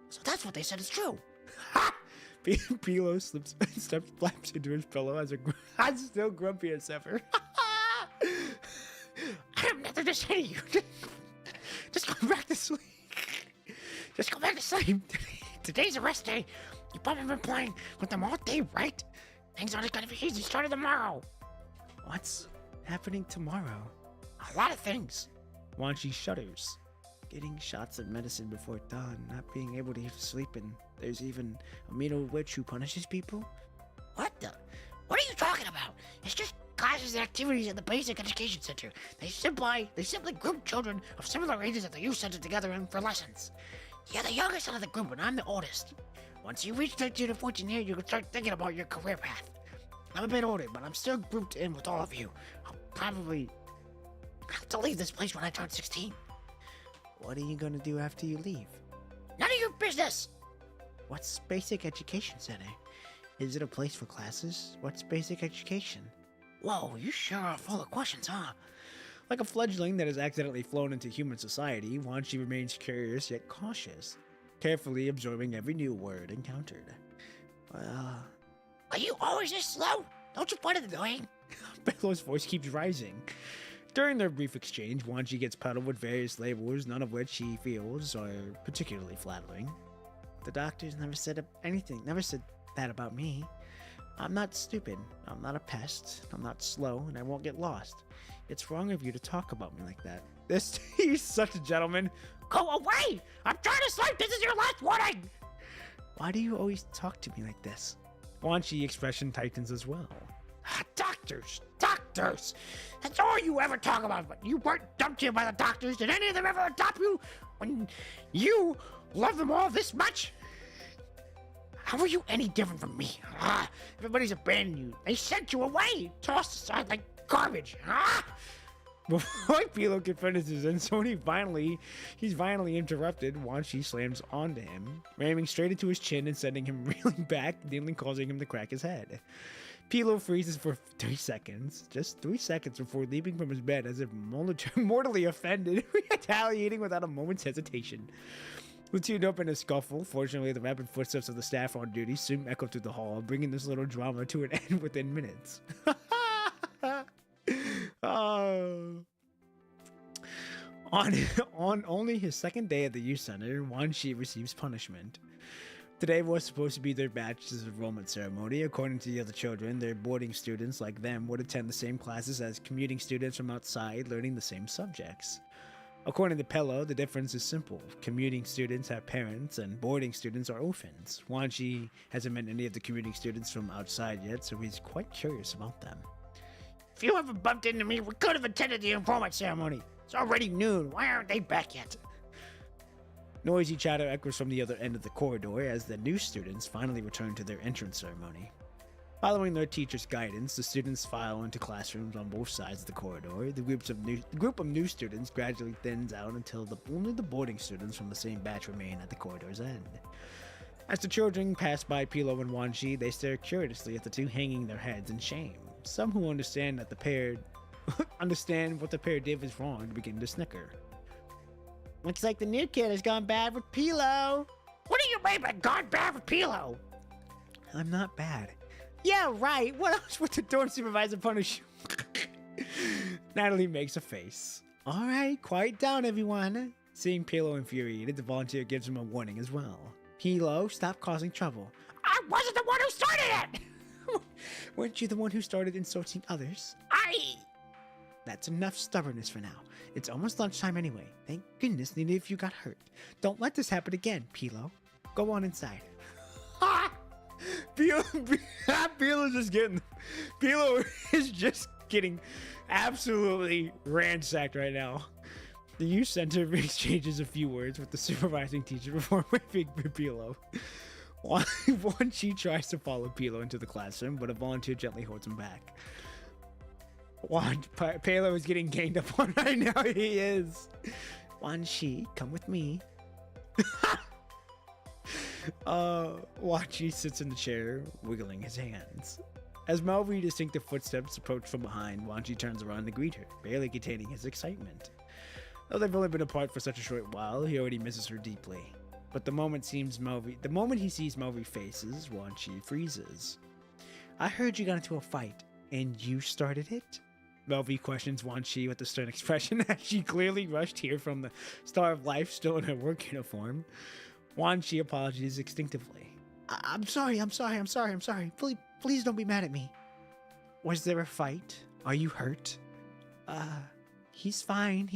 so that's what they said is true. Pilo steps flaps into his pillow as I'm still grumpy as ever. I have nothing to say to you. Just go back to sleep. Just go back to sleep. Today's a rest day. You've probably been playing with them all day, right? Things aren't gonna be easy starting tomorrow. What's happening tomorrow? A lot of things. Wanchi shudders. Getting shots of medicine before dawn, not being able to even sleep, and there's even a mean witch who punishes people? What the? What are you talking about? It's just classes and activities at the Basic Education Center. They simply group children of similar ages at the youth center together for lessons. You're the youngest out of the group, and I'm the oldest. Once you reach 13 or 14 years, you can start thinking about your career path. I'm a bit older, but I'm still grouped in with all of you. I'll probably have to leave this place when I turn 16. What are you gonna do after you leave? None of your business! What's Basic Education Center? Is it a place for classes? What's basic education? Whoa, you sure are full of questions, huh? Like a fledgling that has accidentally flown into human society, Wanchi remains curious yet cautious, carefully absorbing every new word encountered. Well... Are you always this slow? Don't you find it annoying? Bello's voice keeps rising. During their brief exchange, Wanchi gets peddled with various labels, none of which he feels are particularly flattering. The doctors never said that about me. I'm not stupid, I'm not a pest, I'm not slow, and I won't get lost. It's wrong of you to talk about me like that. He's such a gentleman. Go away! I'm trying to sleep! This is your last warning! Why do you always talk to me like this? Wanchi expression tightens as well. Doctors! That's all you ever talk about, but you weren't dumped here by the doctors. Did any of them ever adopt you when you love them all this much? How are you any different from me? Everybody's abandoned you. They sent you away, tossed aside like garbage. Before Pilo can finish his insult, he's violently interrupted. Wanchi slams onto him, ramming straight into his chin and sending him reeling back, nearly causing him to crack his head. Pilo freezes for 3 seconds, just 3 seconds before leaping from his bed as if mortally offended, retaliating without a moment's hesitation. The two end up in a scuffle. Fortunately, the rapid footsteps of the staff on duty soon echo through the hall, bringing this little drama to an end within minutes. On only his second day at the youth center, Wanchi receives punishment. Today was supposed to be their bachelor's enrollment ceremony. According to the other children, their boarding students like them would attend the same classes as commuting students from outside, learning the same subjects. According to Pello, the difference is simple. Commuting students have parents, and boarding students are orphans. Wanchi hasn't met any of the commuting students from outside yet, so he's quite curious about them. If you haven't bumped into me, we could have attended the enrollment ceremony. It's already noon. Why aren't they back yet? Noisy chatter echoes from the other end of the corridor as the new students finally return to their entrance ceremony. Following their teacher's guidance, the students file into classrooms on both sides of the corridor. The group of new students gradually thins out until only the boarding students from the same batch remain at the corridor's end. As the children pass by Pilo and Wanchi, they stare curiously at the two, hanging their heads in shame. Some who understand what the pair did was wrong begin to snicker. Looks like the new kid has gone bad with Pilo. What do you mean by gone bad with Pilo? I'm not bad. Yeah, right. What else would the dorm supervisor punish you? Natalie makes a face. All right, quiet down, everyone. Seeing Pilo infuriated, the volunteer gives him a warning as well. Pilo, stop causing trouble. I wasn't the one who started it! Weren't you the one who started insulting others? That's enough stubbornness for now. It's almost lunchtime anyway. Thank goodness neither of you got hurt. Don't let this happen again, Pilo. Go on inside. Pilo is just getting absolutely ransacked right now. The youth center exchanges a few words with the supervising teacher before waving for Pilo. Wan Chi tries to follow Pilo into the classroom, but a volunteer gently holds him back. Palo is getting ganged up on right now. He is. Wan Chi, come with me. Wan Chi sits in the chair, wiggling his hands. As Melvy's distinctive footsteps approach from behind, Wan Chi turns around to greet her, barely containing his excitement. Though they've only been apart for such a short while, he already misses her deeply. But the moment he sees Melvy's faces, Wan Chi freezes. I heard you got into a fight, and you started it? Melvy questions Wan Chi with a stern expression as she clearly rushed here from the Star of Life still in her work uniform. Wan Chi apologizes instinctively. I'm sorry. Please don't be mad at me. Was there a fight? Are you hurt? He's fine.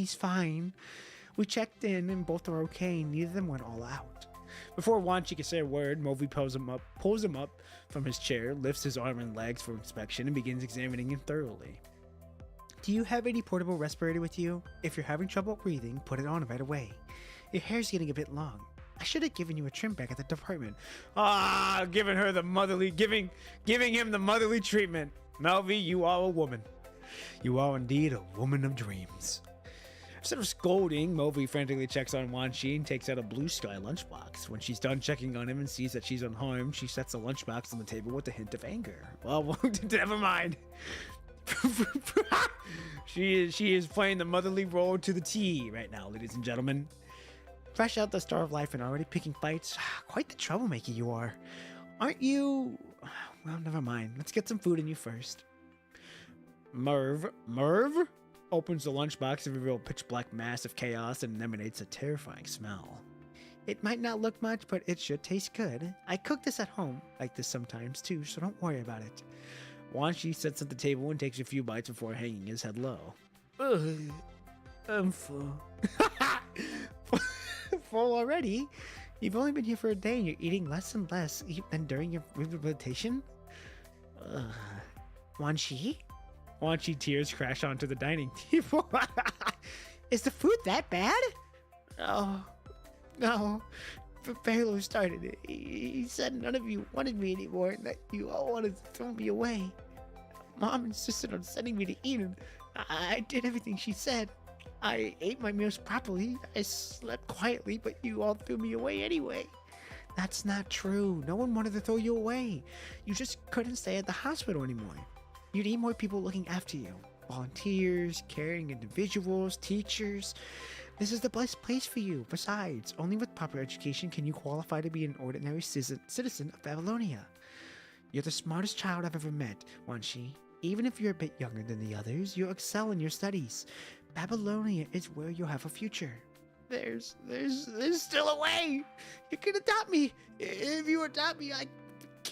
We checked in and both are okay. Neither of them went all out. Before Wan Chi can say a word, Melvy pulls him up from his chair, lifts his arm and legs for inspection, and begins examining him thoroughly. Do you have any portable respirator with you? If you're having trouble breathing, put it on right away. Your hair's getting a bit long. I should have given you a trim back at the department. Giving him the motherly treatment. Melvy, you are a woman. You are indeed a woman of dreams. Instead of scolding, Melvy frantically checks on Wan Chi and takes out a blue sky lunchbox. When she's done checking on him and sees that she's unharmed, she sets the lunchbox on the table with a hint of anger. Well, never mind. She is playing the motherly role to the T right now, ladies and gentlemen. Fresh out the Star of Life and already picking fights. Quite the troublemaker you are. Aren't you? Well, never mind. Let's get some food in you first. Merv opens the lunchbox and reveals a pitch black mass of chaos and emanates a terrifying smell. It might not look much, but it should taste good. I cook this at home, like this sometimes too, so don't worry about it. Wan Chi sits at the table and takes a few bites before hanging his head low. Ugh, I'm full. Full already? You've only been here for a day and you're eating less and less than during your rehabilitation? Wan Chi? Wan Chi tears crash onto the dining table. Is the food that bad? Oh, no. Palo started it. He said none of you wanted me anymore and that you all wanted to throw me away. Mom insisted on sending me to eat and I did everything she said. I ate my meals properly. I slept quietly, but you all threw me away anyway. That's not true. No one wanted to throw you away. You just couldn't stay at the hospital anymore. You need more people looking after you. Volunteers, caring individuals, teachers. This is the best place for you. Besides, only with proper education can you qualify to be an ordinary citizen of Babylonia. You're the smartest child I've ever met, Wan Chi. Even if you're a bit younger than the others, you'll excel in your studies. Babylonia is where you'll have a future. There's still a way. You can adopt me. If you adopt me,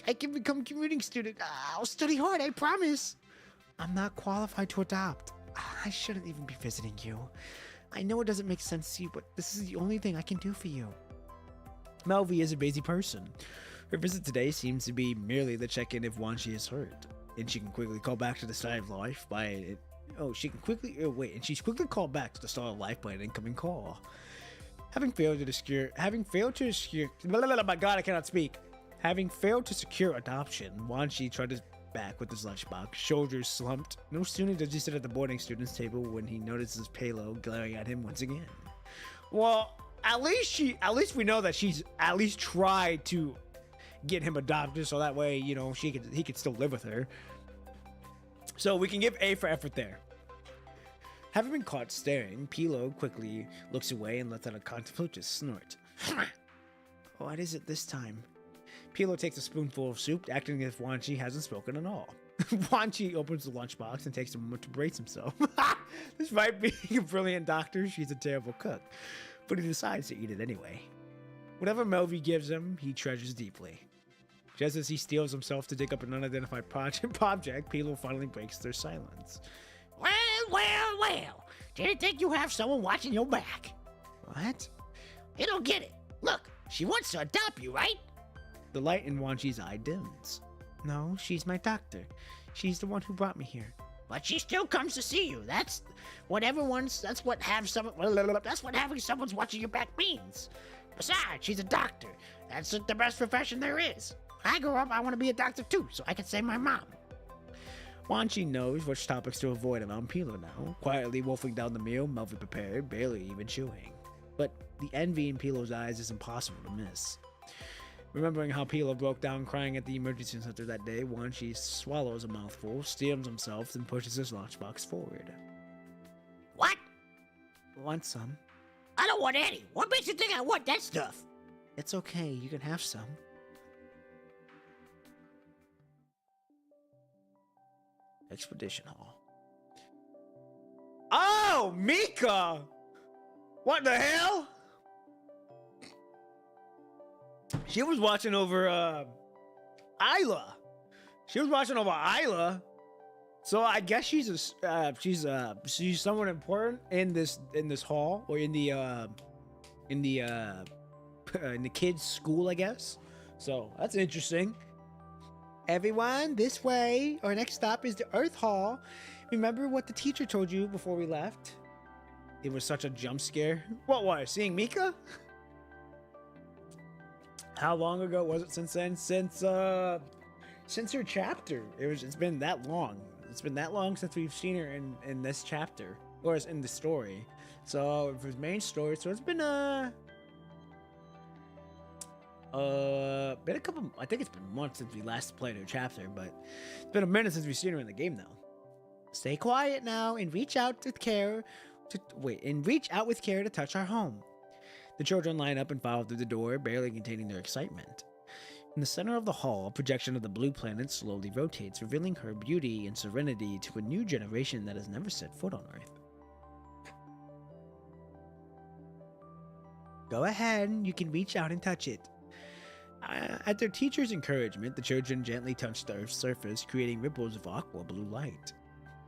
I can become a commuting student. I'll study hard, I promise. I'm not qualified to adopt. I shouldn't even be visiting you. I know it doesn't make sense to you, but this is the only thing I can do for you. Melvy is a busy person. Her visit today seems to be merely the check-in if Wan Chi is hurt, and she can quickly call back to the Star of Life by she's quickly called back to the Star of Life by an incoming call. Having failed to secure adoption, Wan Chi tried his back with his lunchbox, shoulders slumped. No sooner does he sit at the boarding student's table when he notices Palo glaring at him once again. Well, at least we know that she's at least tried to get him adopted, so that way, he could still live with her. So we can give A for effort there. Having been caught staring, Pilo quickly looks away and lets out a contemplative snort. What is it this time? Pilo takes a spoonful of soup, acting as if Wan Chi hasn't spoken at all. Wan Chi opens the lunchbox and takes a moment to brace himself. Despite being a brilliant doctor, she's a terrible cook. But he decides to eat it anyway. Whatever Melvy gives him, he treasures deeply. Just as he steels himself to dig up an unidentified object, Pilo finally breaks their silence. Well. Didn't think you have someone watching your back. What? You don't get it. Look, she wants to adopt you, right? The light in Wan Chi's eye dims. No, she's my doctor. She's the one who brought me here. but she still comes to see you. That's what having someone's watching your back means. Besides, she's a doctor. That's the best profession there is. When I grow up, I want to be a doctor too, so I can save my mom. Wanchi knows which topics to avoid around Pilo now, quietly wolfing down the meal Melvin prepared, barely even chewing. But the envy in Pilo's eyes is impossible to miss. Remembering how Pilo broke down crying at the emergency center that day, Wanchi swallows a mouthful, steams himself, and pushes his lunchbox forward. What? Want some? I don't want any. What makes you think I want that stuff? It's okay, you can have some. Expedition Hall. Oh, Mika! What the hell? She was watching over Isla. She was watching over Isla. So I guess she's someone important in this hall, or in the kids' school, I guess. So that's interesting. Everyone, this way. Our next stop is the Earth Hall. Remember what the teacher told you before we left? It was such a jump scare. What was? Seeing Mika? How long ago was it since then? Since her chapter. It's been that long. It's been that long since we've seen her in this chapter, or in the story. So for his main story, so it's been a couple. I think it's been months since we last played her chapter, but it's been a minute since we've seen her in the game now. Stay quiet now and reach out with care to touch our home. The children line up and file through the door, barely containing their excitement. In the center of the hall, a projection of the blue planet slowly rotates, revealing her beauty and serenity to a new generation that has never set foot on Earth. Go ahead, you can reach out and touch it. At their teacher's encouragement, the children gently touch the Earth's surface, creating ripples of aqua blue light.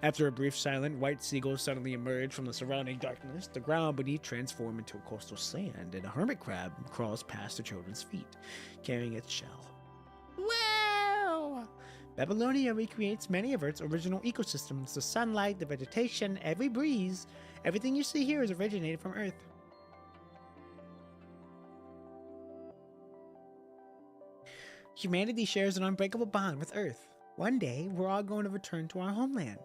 After a brief silence, white seagulls suddenly emerge from the surrounding darkness. The ground beneath transforms into a coastal sand, and a hermit crab crawls past the children's feet, carrying its shell. Wow! Babylonia recreates many of Earth's original ecosystems: the sunlight, the vegetation, every breeze. Everything you see here is originated from Earth. Humanity shares an unbreakable bond with Earth. One day, we're all going to return to our homeland.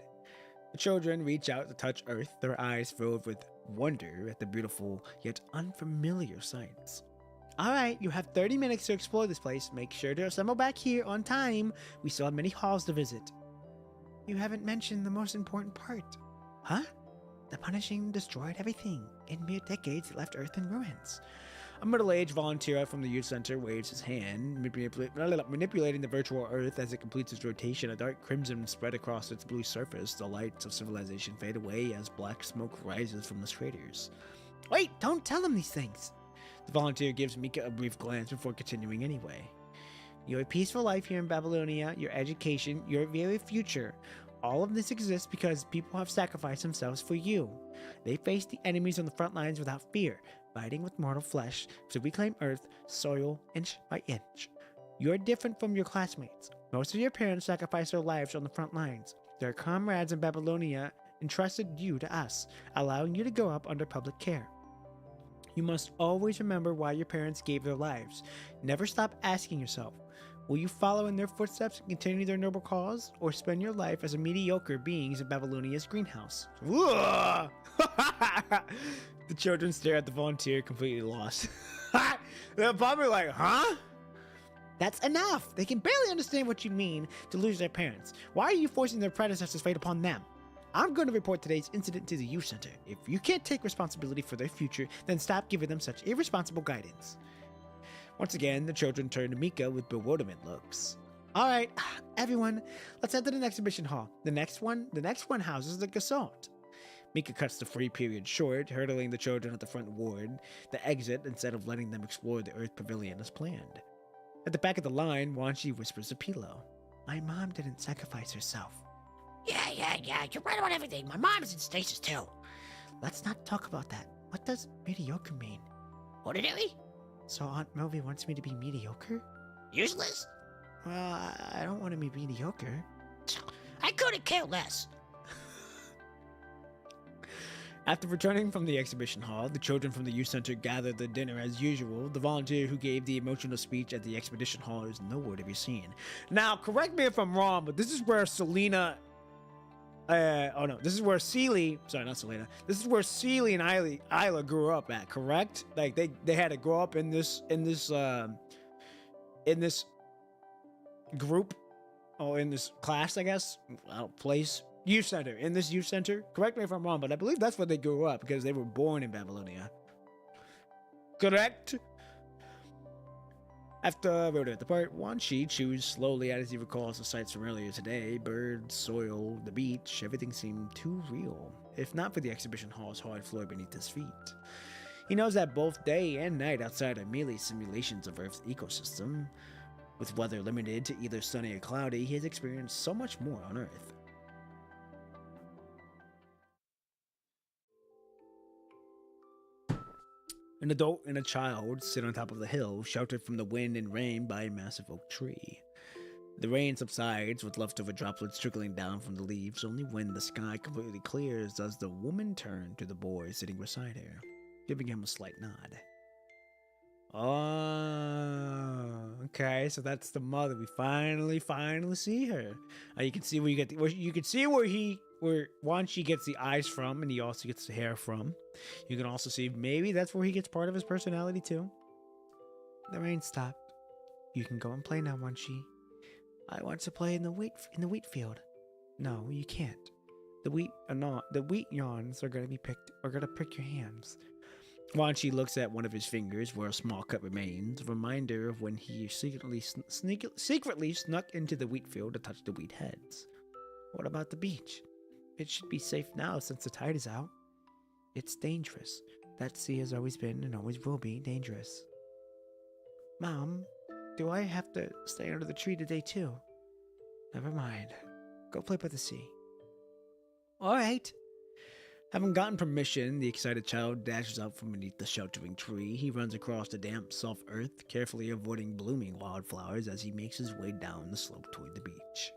The children reach out to touch Earth, their eyes filled with wonder at the beautiful yet unfamiliar sights. Alright, you have 30 minutes to explore this place. Make sure to assemble back here on time. We still have many halls to visit. You haven't mentioned the most important part. Huh? The punishing destroyed everything. In mere decades, it left Earth in ruins. A middle-aged volunteer from the youth center waves his hand, manipulating the virtual Earth as it completes its rotation. A dark crimson spread across its blue surface. The lights of civilization fade away as black smoke rises from the craters. Wait, don't tell him these things. The volunteer gives Mika a brief glance before continuing anyway. Your peaceful life here in Babylonia, your education, your very future. All of this exists because people have sacrificed themselves for you. They face the enemies on the front lines without fear, fighting with mortal flesh to reclaim Earth, soil, inch by inch. You're different from your classmates. Most of your parents sacrificed their lives on the front lines. Their comrades in Babylonia entrusted you to us, allowing you to grow up under public care. You must always remember why your parents gave their lives. Never stop asking yourself, will you follow in their footsteps and continue their noble cause, or spend your life as a mediocre beings in Babylonia's greenhouse? The children stare at the volunteer, completely lost. They're probably like, huh? That's enough! They can barely understand what you mean to lose their parents. Why are you forcing their predecessors' fate upon them? I'm going to report today's incident to the youth center. If you can't take responsibility for their future, then stop giving them such irresponsible guidance. Once again, the children turn to Mika with bewilderment looks. Alright, everyone, let's head to the next exhibition hall. The next one houses the Gassault. Mika cuts the free period short, hurdling the children at the front ward, the exit, instead of letting them explore the Earth Pavilion as planned. At the back of the line, Wanchi whispers to Pilo. My mom didn't sacrifice herself. Yeah, you're right about everything. My mom is in stasis too. Let's not talk about that. What does mediocre mean? Ordinary? So Aunt Melvie wants me to be mediocre? Useless? Well, I don't want to be mediocre. I couldn't care less. After returning from the exhibition hall, the children from the youth center gathered the dinner as usual. The volunteer who gave the emotional speech at the expedition hall is nowhere to be seen. Now, correct me if I'm wrong, but this is where Selena... this is where Celie... Sorry, not Selena. This is where Celie and Isla grew up at, correct? Like, they had to grow up in this group, or in this class, I guess, place, youth center, in this youth center. Correct me if I'm wrong, but I believe that's where they grew up because they were born in Babylonia. Correct? After Rhoda at the part, Wan Shi chews slowly as he recalls the sights from earlier today. Birds, soil, the beach, everything seemed too real, if not for the exhibition hall's hard floor beneath his feet. He knows that both day and night outside are merely simulations of Earth's ecosystem. With weather limited to either sunny or cloudy, he has experienced so much more on Earth. An adult and a child sit on top of the hill, sheltered from the wind and rain by a massive oak tree. The rain subsides, with leftover droplets trickling down from the leaves. Only when the sky completely clears does the woman turn to the boy sitting beside her, giving him a slight nod. Oh, okay. So that's the mother. We finally see her. You can see where you can see where Wan Shi gets the eyes from, and he also gets the hair from. You can also see maybe that's where he gets part of his personality too. The rain stopped. You can go and play now, Wan Shi. I want to play in the wheat field. No, you can't. The wheat yawns are gonna prick your hands. Wan Shi looks at one of his fingers where a small cut remains, a reminder of when he secretly snuck into the wheat field to touch the wheat heads. What about the beach? It should be safe now since the tide is out. It's dangerous. That sea has always been and always will be dangerous. Mom, do I have to stay under the tree today too? Never mind. Go play by the sea. All right. Having gotten permission, the excited child dashes out from beneath the sheltering tree. He runs across the damp, soft earth, carefully avoiding blooming wildflowers as he makes his way down the slope toward the beach.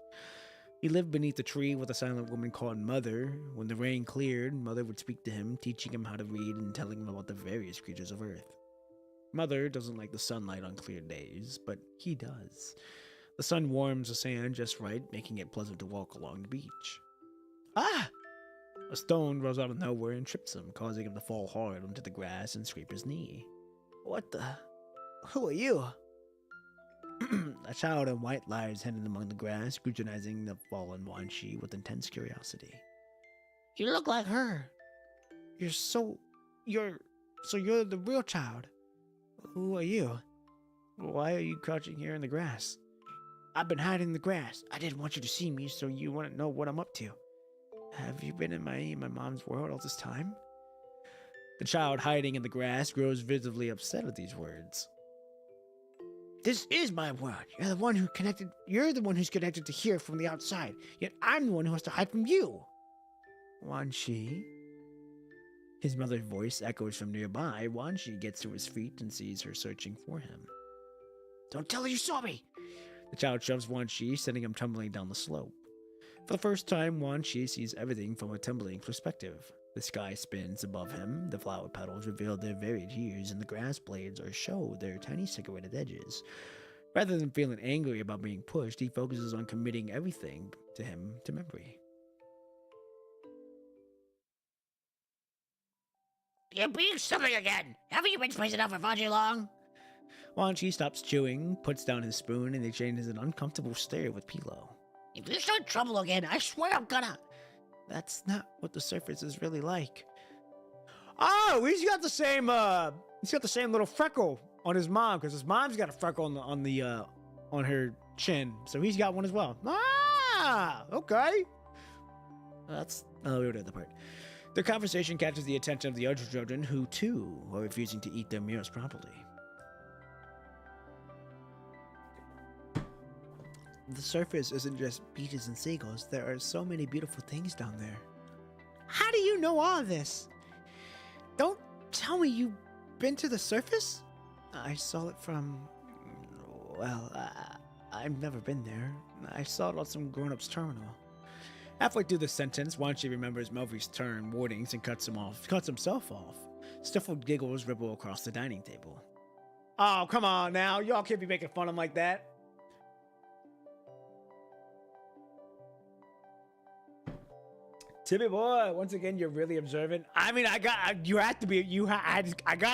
He lived beneath the tree with a silent woman called Mother. When the rain cleared, Mother would speak to him, teaching him how to read and telling him about the various creatures of Earth. Mother doesn't like the sunlight on clear days, but he does. The sun warms the sand just right, making it pleasant to walk along the beach. Ah! A stone rolls out of nowhere and trips him, causing him to fall hard onto the grass and scrape his knee. What the? Who are you? A child in white lies hidden among the grass, scrutinizing the fallen Wan Shi with intense curiosity. You look like her. You're the real child. Who are you? Why are you crouching here in the grass? I've been hiding in the grass. I didn't want you to see me, so you wouldn't know what I'm up to. Have you been in my mom's world all this time? The child hiding in the grass grows visibly upset at these words. This is my world. You're the one who's connected to here from the outside. Yet I'm the one who has to hide from you. Wan Shi? His mother's voice echoes from nearby. Wan Shi gets to his feet and sees her searching for him. Don't tell her you saw me! The child shoves Wan Shi, sending him tumbling down the slope. For the first time, Wan Shi sees everything from a tumbling perspective. The sky spins above him, the flower petals reveal their varied hues, and the grass blades show their tiny cigarette edges. Rather than feeling angry about being pushed, he focuses on committing everything to him to memory. You're being silly again! Haven't you been spacing out for far too long? Wan Shi stops chewing, puts down his spoon, and exchanges an uncomfortable stare with Pilo. If you start trouble again, I swear I'm gonna... That's not what the surface is really like. Oh, he's got the same little freckle on his mom, because his mom's got a freckle on her chin, so he's got one as well. Ah, okay. We're at the part. Their conversation catches the attention of the other children, who too are refusing to eat their meals properly. The surface isn't just beaches and seagulls. There are so many beautiful things down there. How do you know all of this? Don't tell me you've been to the surface? I saw it from... Well, I've never been there. I saw it on some grown-up's terminal. Halfway through the sentence, Wanshi remembers Melvy's turn, warnings, and cuts himself off. Stifled giggles ripple across the dining table. Oh, come on now. Y'all can't be making fun of him like that. Timmy boy, once again, you're really observant. I mean, I gotta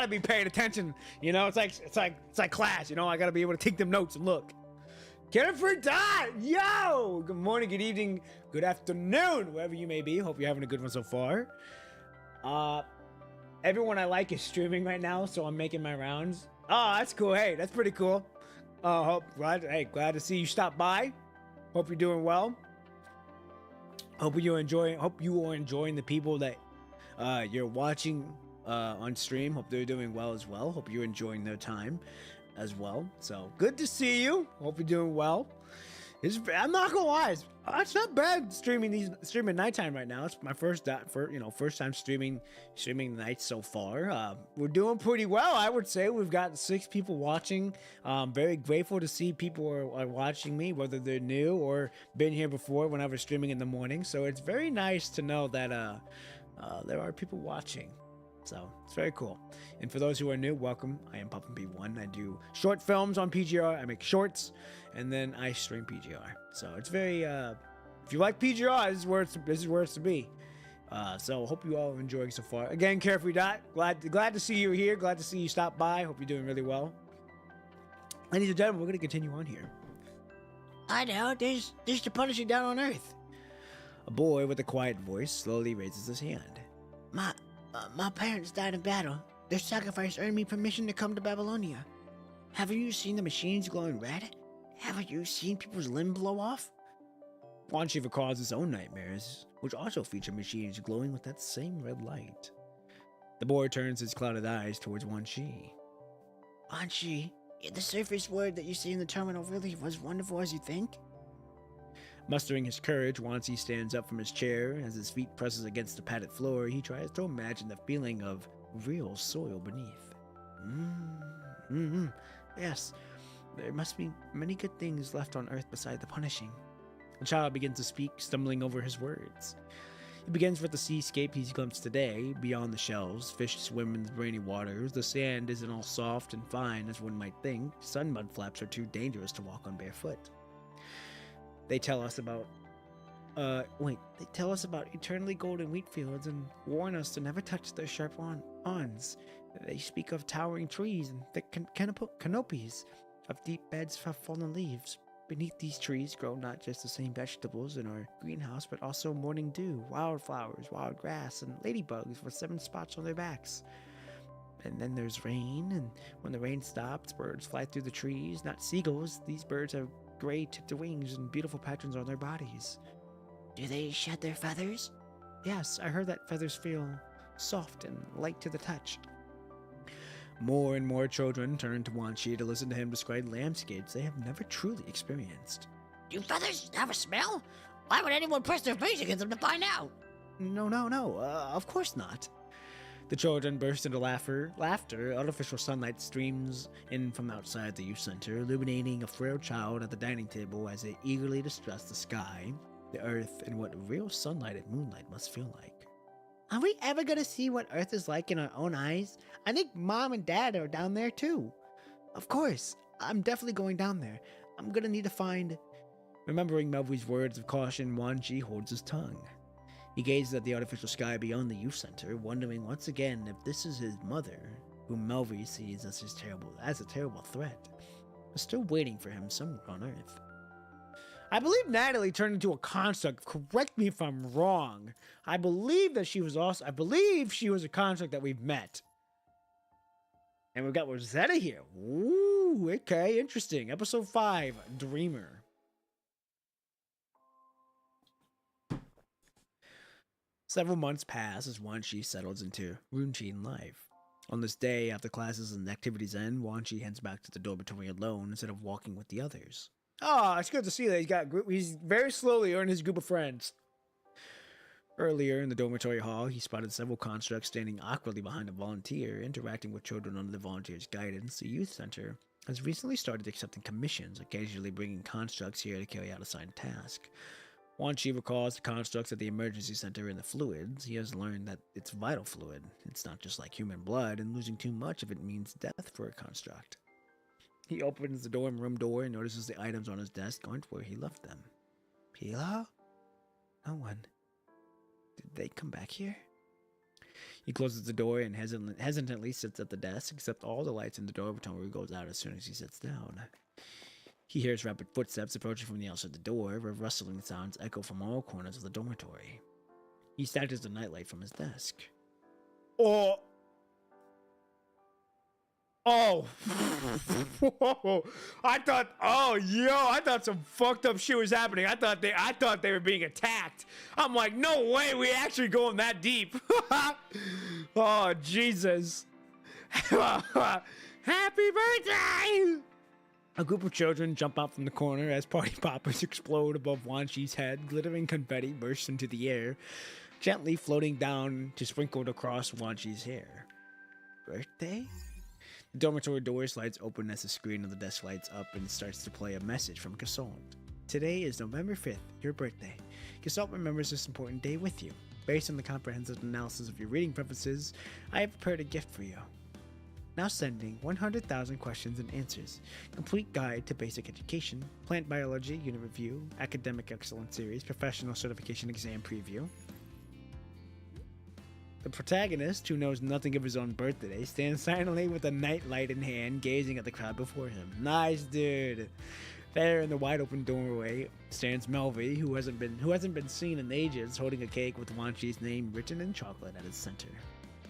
be paying attention. You know, it's like class. You know, I gotta be able to take them notes and look. Carefree Dot, yo! Good morning, good evening, good afternoon, wherever you may be. Hope you're having a good one so far. Everyone I like is streaming right now, so I'm making my rounds. Oh, that's cool. Hey, that's pretty cool. Glad to see you stop by. Hope you're doing well. Hope you are enjoying the people that you're watching on stream. Hope they're doing well as well. Hope you're enjoying their time as well. So good to see you. Hope you're doing well. I'm not gonna lie, it's not bad streaming nighttime right now. It's my first time streaming nights so far. We're doing pretty well, I would say. We've got 6 people watching. Very grateful to see people are watching me, whether they're new or been here before when I was streaming in the morning. So it's very nice to know that there are people watching. So it's very cool. And for those who are new, welcome. I am Pumpkin P1. I do short films on PGR. I make shorts, and then I stream PGR. So it's very. If you like PGR, this is where it's to be. So hope you all are enjoying so far. Again, Carefree Dot. Glad to see you here. Glad to see you stop by. Hope you're doing really well. Ladies and gentlemen, we're gonna continue on here. I know. There's the punishing down on Earth. A boy with a quiet voice slowly raises his hand. My parents died in battle. Their sacrifice earned me permission to come to Babylonia. Haven't you seen the machines glowing red? Haven't you seen people's limbs blow off? Wanshi recalls his own nightmares, which also feature machines glowing with that same red light. The boy turns his clouded eyes towards Wanshi. Wanshi, the surface word that you see in the terminal really was wonderful as you think? Mustering his courage, Wanshi stands up from his chair. As his feet presses against the padded floor, he tries to imagine the feeling of real soil beneath. Yes, there must be many good things left on Earth beside the punishing. The child begins to speak, stumbling over his words. He begins with the seascape he's glimpsed today. Beyond the shells, fish swim in the rainy waters. The sand isn't all soft and fine as one might think. Sun mud flaps are too dangerous to walk on barefoot. They tell us about eternally golden wheat fields and warn us to never touch their sharp awns. They speak of towering trees and thick canopies of deep beds of fallen leaves. Beneath these trees grow not just the same vegetables in our greenhouse, but also morning dew, wildflowers, wild grass, and ladybugs with 7 spots on their backs. And then there's rain, and when the rain stops, birds fly through the trees. Not seagulls, these birds have gray tipped wings and beautiful patterns on their bodies. Do they shed their feathers? Yes, I heard that feathers feel soft and light to the touch. More and more children turn to Wanshi to listen to him describe landscapes they have never truly experienced. Do feathers have a smell? Why would anyone press their face against them to find out? No, of course not. The children burst into laughter. Artificial sunlight streams in from outside the youth center, illuminating a frail child at the dining table as they eagerly discuss the sky, the earth, and what real sunlight and moonlight must feel like. Are we ever gonna see what Earth is like in our own eyes? I think Mom and Dad are down there too. Of course, I'm definitely going down there. I'm gonna need to find... Remembering Melvy's words of caution, Wanshi holds his tongue. He gazes at the artificial sky beyond the youth center, wondering once again if this is his mother, whom Melvy sees as a terrible threat, but still waiting for him somewhere on Earth. I believe Natalie turned into a construct. Correct me if I'm wrong. I believe she was a construct that we've met. And we've got Rosetta here. Ooh, okay, interesting. Episode 5, Dreamer. Several months pass as Wanshi settles into routine life. On this day, after classes and activities end, Wanshi heads back to the dormitory alone instead of walking with the others. Oh, it's good to see that he's very slowly earned his group of friends. Earlier in the dormitory hall, he spotted several constructs standing awkwardly behind a volunteer, interacting with children under the volunteer's guidance. The youth center has recently started accepting commissions, occasionally bringing constructs here to carry out assigned tasks. Once she recalls the constructs at the emergency center and the fluids, he has learned that it's vital fluid. It's not just like human blood, and losing too much of it means death for a construct. He opens the dorm room door and notices the items on his desk aren't where he left them. Pila? No one. Did they come back here? He closes the door and hesitantly sits at the desk, except all the lights in the dormitory goes out as soon as he sits down. He hears rapid footsteps approaching from the outside the door, where rustling sounds echo from all corners of the dormitory. He staggers the nightlight from his desk. Oh! Oh! Whoa! I thought some fucked up shit was happening. I thought they were being attacked. I'm like, no way, we actually going that deep. Oh, Jesus. Happy birthday! A group of children jump out from the corner as party poppers explode above Wan Shi's head. Glittering confetti bursts into the air, gently floating down to sprinkle across Wan Shi's hair. Birthday? The dormitory door slides open as the screen on the desk lights up and starts to play a message from Gasalt. Today is November 5th, your birthday. Gasalt remembers this important day with you. Based on the comprehensive analysis of your reading preferences, I have prepared a gift for you. Now sending 100,000 questions and answers. Complete guide to basic education, plant biology, unit review, academic excellence series, professional certification exam preview. The protagonist, who knows nothing of his own birthday, stands silently with a nightlight in hand, gazing at the crowd before him. Nice, dude. There in the wide open doorway stands Melvi, who hasn't been seen in ages, holding a cake with Wan Shi's name written in chocolate at its center.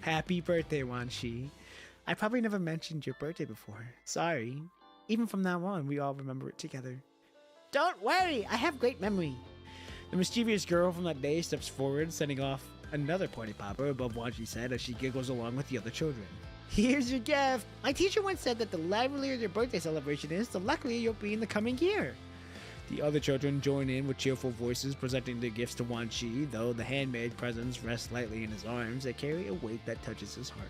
Happy birthday, Wan Shi. I probably never mentioned your birthday before. Sorry. Even from now on, we all remember it together. Don't worry, I have great memory. The mischievous girl from that day steps forward, setting off another party popper above Wan Shi's head as she giggles along with the other children. Here's your gift. My teacher once said that the livelier your birthday celebration is, the luckier you'll be in the coming year. The other children join in with cheerful voices, presenting their gifts to Wan Shi. Though the handmade presents rest lightly in his arms, they carry a weight that touches his heart.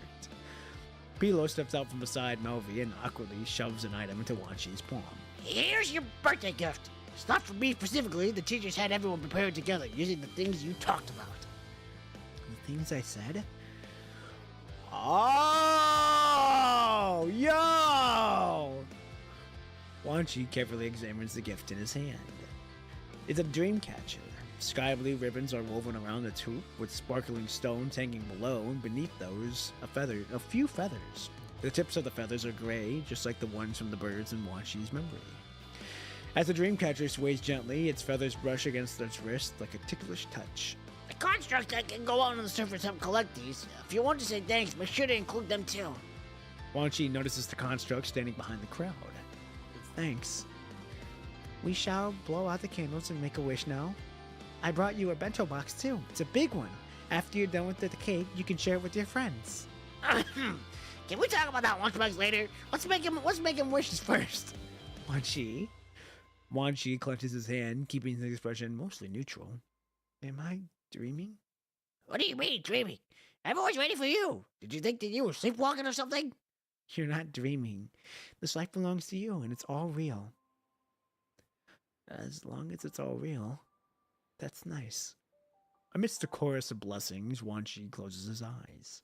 Pilo steps out from beside Melvi and awkwardly shoves an item into Wan Shi's palm. Here's your birthday gift. It's not for me specifically. The teachers had everyone prepared together using the things you talked about. The things I said? Oh, yo! Wan Shi carefully examines the gift in his hand. It's a dream catcher. Sky blue ribbons are woven around its hoop, with sparkling stones hanging below, and beneath those, a few feathers. The tips of the feathers are gray, just like the ones from the birds in Wan Shi's memory. As the dream catcher sways gently, its feathers brush against its wrist like a ticklish touch. The constructs that can go out on the surface help collect these. If you want to say thanks, make sure to include them too. Wan Shi notices the construct standing behind the crowd. Thanks. We shall blow out the candles and make a wish now. I brought you a bento box too. It's a big one. After you're done with the cake, you can share it with your friends. Can we talk about that lunchbox later? Let's make him wishes first. Wan Shi clenches his hand, keeping his expression mostly neutral. Am I dreaming? What do you mean, dreaming? I'm always waiting for you. Did you think that you were sleepwalking or something? You're not dreaming. This life belongs to you, and it's all real. As long as it's all real, that's nice. Amidst a chorus of blessings, Wan Shi closes his eyes.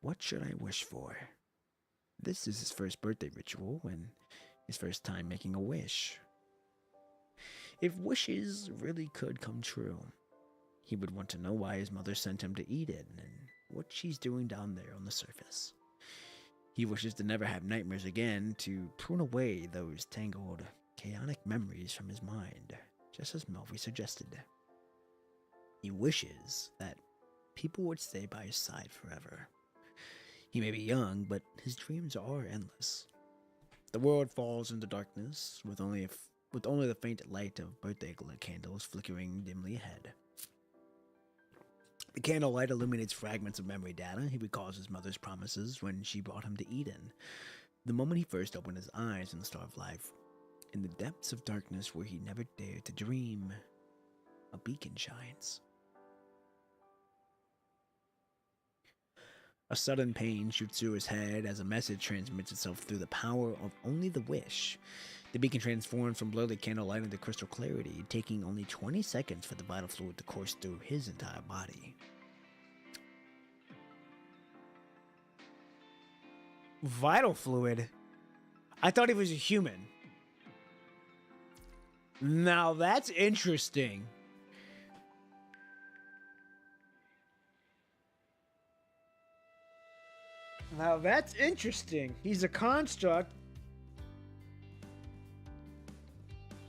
What should I wish for? This is his first birthday ritual, and his first time making a wish. If wishes really could come true, he would want to know why his mother sent him to Eden and what she's doing down there on the surface. He wishes to never have nightmares again, to prune away those tangled, chaotic memories from his mind, just as Melvi suggested. He wishes that people would stay by his side forever. He may be young, but his dreams are endless. The world falls into darkness, with only the faint light of birthday candles flickering dimly ahead. The candlelight illuminates fragments of memory data. He recalls his mother's promises when she brought him to Eden, the moment he first opened his eyes in the Star of Life. In the depths of darkness where he never dared to dream, a beacon shines. A sudden pain shoots through his head as a message transmits itself through the power of only the wish. The beacon transformed from blurry candlelight into crystal clarity, taking only 20 seconds for the vital fluid to course through his entire body. Vital fluid? I thought he was a human. Now that's interesting. Now that's interesting. He's a construct.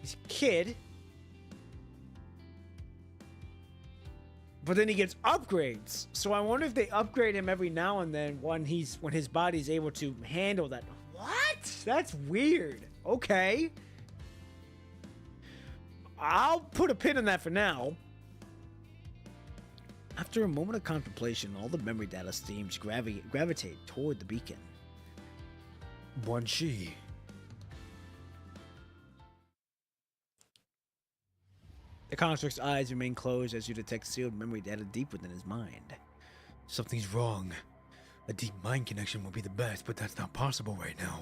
He's a kid. But then he gets upgrades. So I wonder if they upgrade him every now and then when his body's able to handle that. What? That's weird. Okay. I'll put a pin in that for now. After a moment of contemplation, all the memory data streams gravitate toward the beacon. One Shi. The construct's eyes remain closed as you detect sealed memory data deep within his mind. Something's wrong. A deep mind connection would be the best, but that's not possible right now.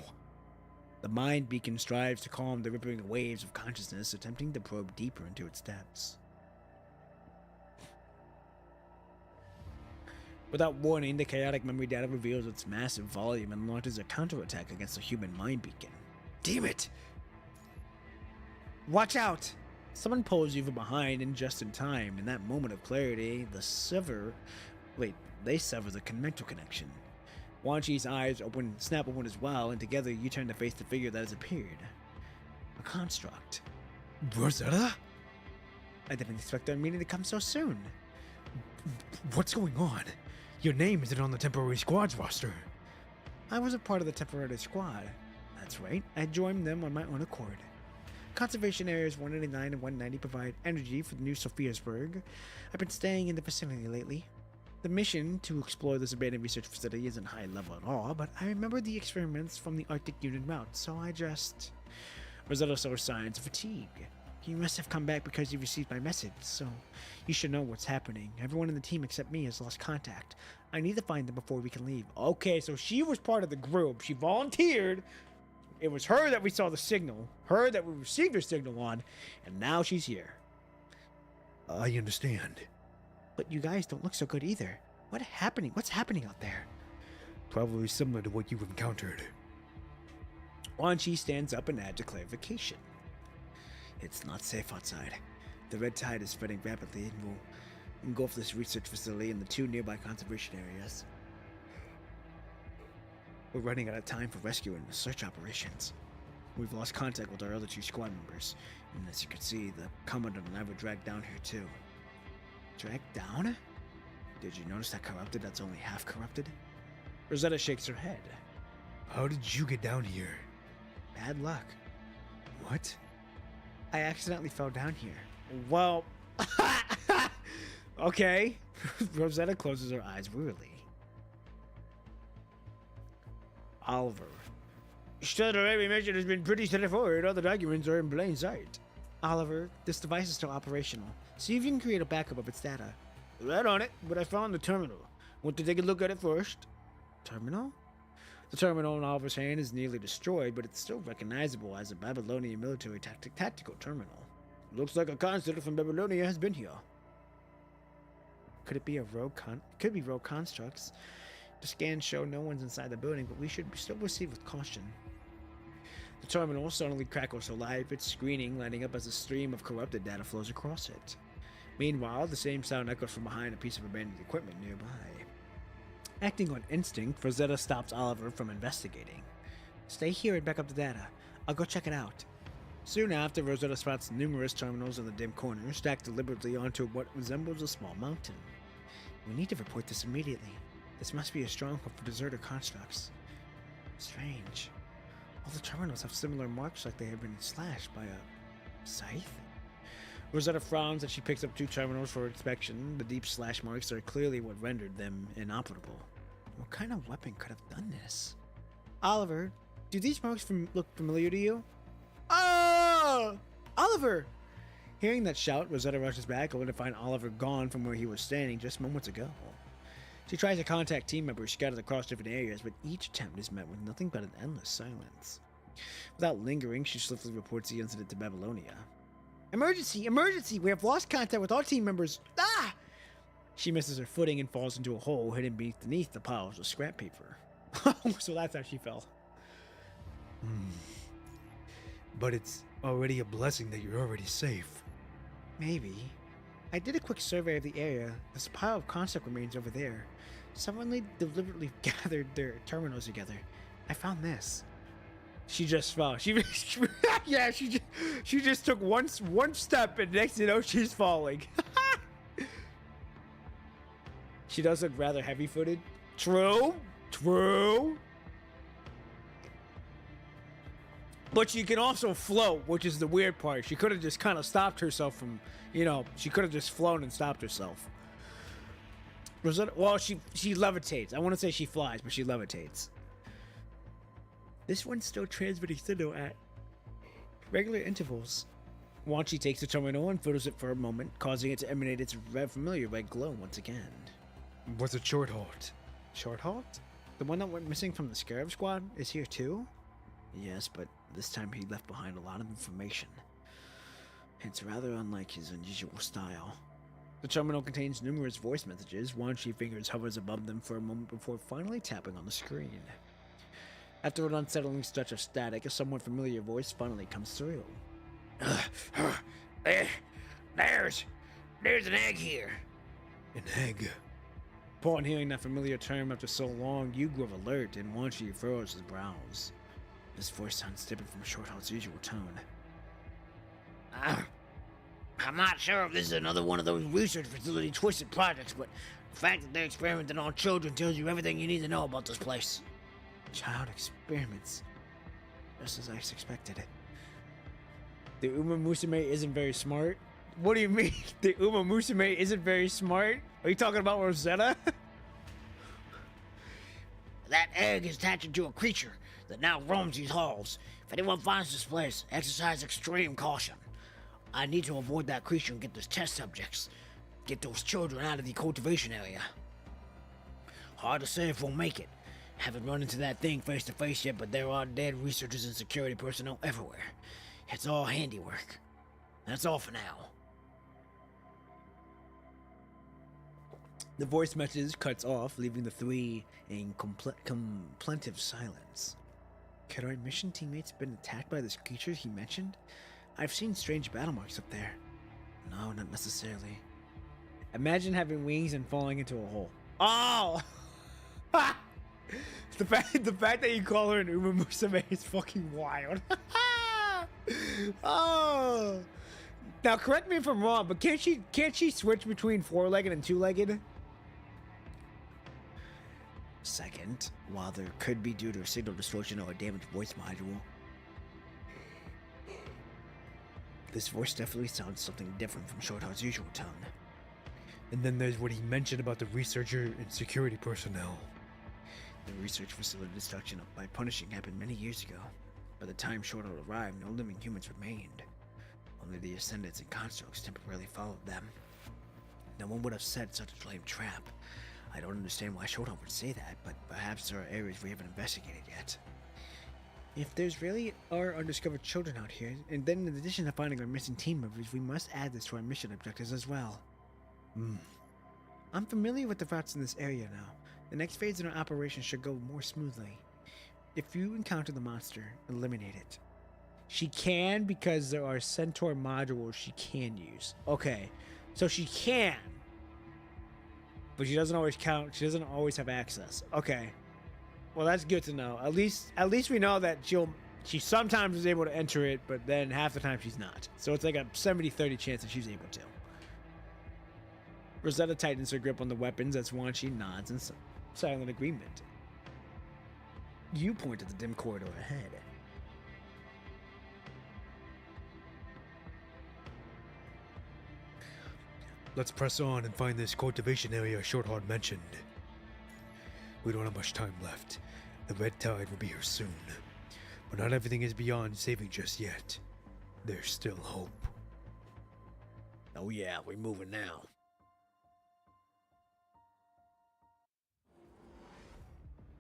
The mind beacon strives to calm the rippling waves of consciousness, attempting to probe deeper into its depths. Without warning, the chaotic memory data reveals its massive volume and launches a counterattack against the human mind beacon. Damn it! Watch out! Someone pulls you from behind and just in time. In that moment of clarity, they sever the mental connection. Wan Chi's eyes snap open as well, and together you turn to face the figure that has appeared. A construct. Rosetta? I didn't expect our meeting to come so soon. What's going on? Your name isn't on the temporary squad's roster. I was a part of the temporary squad. That's right, I joined them on my own accord. Conservation areas 189 and 190 provide energy for the new Sophiasburg. I've been staying in the vicinity lately. The mission to explore this abandoned research facility isn't high level at all, but I remember the experiments from the Arctic Union route, so I just... Rosetta shows signs of fatigue. You must have come back because you received my message, so you should know what's happening. Everyone in the team except me has lost contact. I need to find them before we can leave. Okay, so she was part of the group. She volunteered. It was her that we saw the signal, her that we received her signal on, and now she's here. I understand. But you guys don't look so good either. What's happening out there? Probably similar to what you've encountered. Wan Chi stands up and adds a clarification. It's not safe outside. The red tide is spreading rapidly and will engulf this research facility and the two nearby conservation areas. We're running out of time for rescue and search operations. We've lost contact with our other two squad members, and as you can see, the Commandant and I were dragged down here too. Dragged down? Did you notice that corrupted that's only half corrupted? Rosetta shakes her head. How did you get down here? Bad luck. What? I accidentally fell down here. Well, okay. Rosetta closes her eyes wearily. Oliver. Stutter every mission has been pretty straightforward. All the documents are in plain sight. Oliver, this device is still operational. See if you can create a backup of its data. Right on it, but I found the terminal. Want to take a look at it first? Terminal? The terminal in Oliver's hand is nearly destroyed, but it's still recognizable as a Babylonian military tactical terminal. Looks like a consulate from Babylonia has been here. Could it be could be rogue constructs? The scans show no one's inside the building, but we should still proceed with caution. The terminal suddenly crackles alive, its screening lighting up as a stream of corrupted data flows across it. Meanwhile, the same sound echoes from behind a piece of abandoned equipment nearby. Acting on instinct, Rosetta stops Oliver from investigating. Stay here and back up the data. I'll go check it out. Soon after, Rosetta spots numerous terminals in the dim corner, stacked deliberately onto what resembles a small mountain. We need to report this immediately. This must be a stronghold for deserter constructs. Strange. All the terminals have similar marks like they have been slashed by a scythe. Rosetta frowns as she picks up two terminals for inspection. The deep slash marks are clearly what rendered them inoperable. What kind of weapon could have done this? Oliver, do these marks look familiar to you? Oh! Oliver! Hearing that shout, Rosetta rushes back, only to find Oliver gone from where he was standing just moments ago. She tries to contact team members scattered across different areas, but each attempt is met with nothing but an endless silence. Without lingering, she swiftly reports the incident to Babylonia. Emergency! Emergency! We have lost contact with all team members. Ah! She misses her footing and falls into a hole hidden beneath the piles of scrap paper. So that's how she fell. But it's already a blessing that you're already safe. Maybe. I did a quick survey of the area. There's a pile of concept remains over there. Someone deliberately gathered their terminals together. I found this. She just fell. She just took one step, and next you know she's falling. She does look rather heavy-footed. True. But she can also float, which is the weird part. She could have just kind of stopped herself from, she could have just flown and stopped herself. Rosetta, well, she levitates. I want to say she flies, but she levitates. This one's still transmitting signal at regular intervals. Wanchi takes the terminal and fiddles it for a moment, causing it to emanate its familiar red glow once again. What's a short halt? Short halt? The one that went missing from the Scarab Squad is here too? Yes, but this time he left behind a lot of information. It's rather unlike his unusual style. The terminal contains numerous voice messages. Wanchi's fingers hovers above them for a moment before finally tapping on the screen. After an unsettling stretch of static, a somewhat familiar voice finally comes through. There's an egg here. An egg? Upon hearing that familiar term after so long, you grow alert and Wanchi furrows his brows. His voice sounds different from Shorthalt's usual tone. I'm not sure if this is another one of those research facility twisted projects, but the fact that they're experimenting on children tells you everything you need to know about this place. Child experiments. Just as I expected. The Uma Musume isn't very smart? What do you mean? The Uma Musume isn't very smart? Are you talking about Rosetta? That egg is attached to a creature that now roams these halls. If anyone finds this place, exercise extreme caution. I need to avoid that creature and get those test subjects. Get those children out of the cultivation area. Hard to say if we'll make it. Haven't run into that thing face to face yet, but there are dead researchers and security personnel everywhere. It's all handiwork. That's all for now. The voice message cuts off, leaving the three in contemplative silence. Could our mission teammates been attacked by this creature he mentioned? I've seen strange battle marks up there. No, not necessarily. Imagine having wings and falling into a hole. Oh! The fact that you call her an Uma Musume is fucking wild. Oh! Now correct me if I'm wrong, but can't she switch between four-legged and two-legged? Second, while there could be due to a signal distortion or a damaged voice module, this voice definitely sounds something different from Shorthalt's usual tone. And then there's what he mentioned about the researcher and security personnel. The research facility destruction by punishing happened many years ago. By the time Shorthalt arrived, no living humans remained. Only the Ascendants and constructs temporarily followed them. No one would have set such a lame trap. I don't understand why Shorthalt would say that, but perhaps there are areas we haven't investigated yet. If there's really are undiscovered children out here, and then in addition to finding our missing team members, we must add this to our mission objectives as well. I'm familiar with the routes in this area now. The next phase in our operation should go more smoothly. If you encounter the monster, eliminate it. She can because there are Centaur modules she can use. Okay, so she can, but she doesn't always count. She doesn't always have access. Okay, well that's good to know. At least we know that she sometimes is able to enter it, but then half the time she's not. So it's like a 70-30 chance that she's able to. Rosetta tightens her grip on the weapons as Wanchi nods in silent agreement. You point at the dim corridor ahead. Let's press on and find this cultivation area Shorthalt mentioned. We don't have much time left. The red tide will be here soon. But not everything is beyond saving just yet. There's still hope. Oh yeah, we're moving now.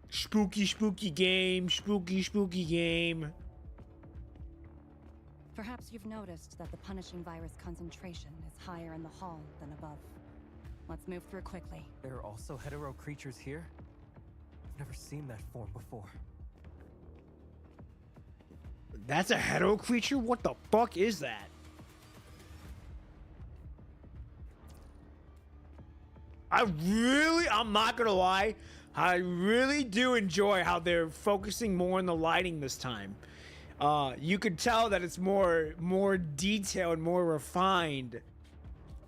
Spooky, spooky game. Spooky, spooky game. Perhaps you've noticed that the punishing virus concentration is higher in the hall than above. Let's move through quickly. There are also hetero creatures here? I've never seen that form before. That's a hetero creature? What the fuck is that? I'm not gonna lie, I really do enjoy how they're focusing more on the lighting this time. You could tell that it's more detailed, more refined,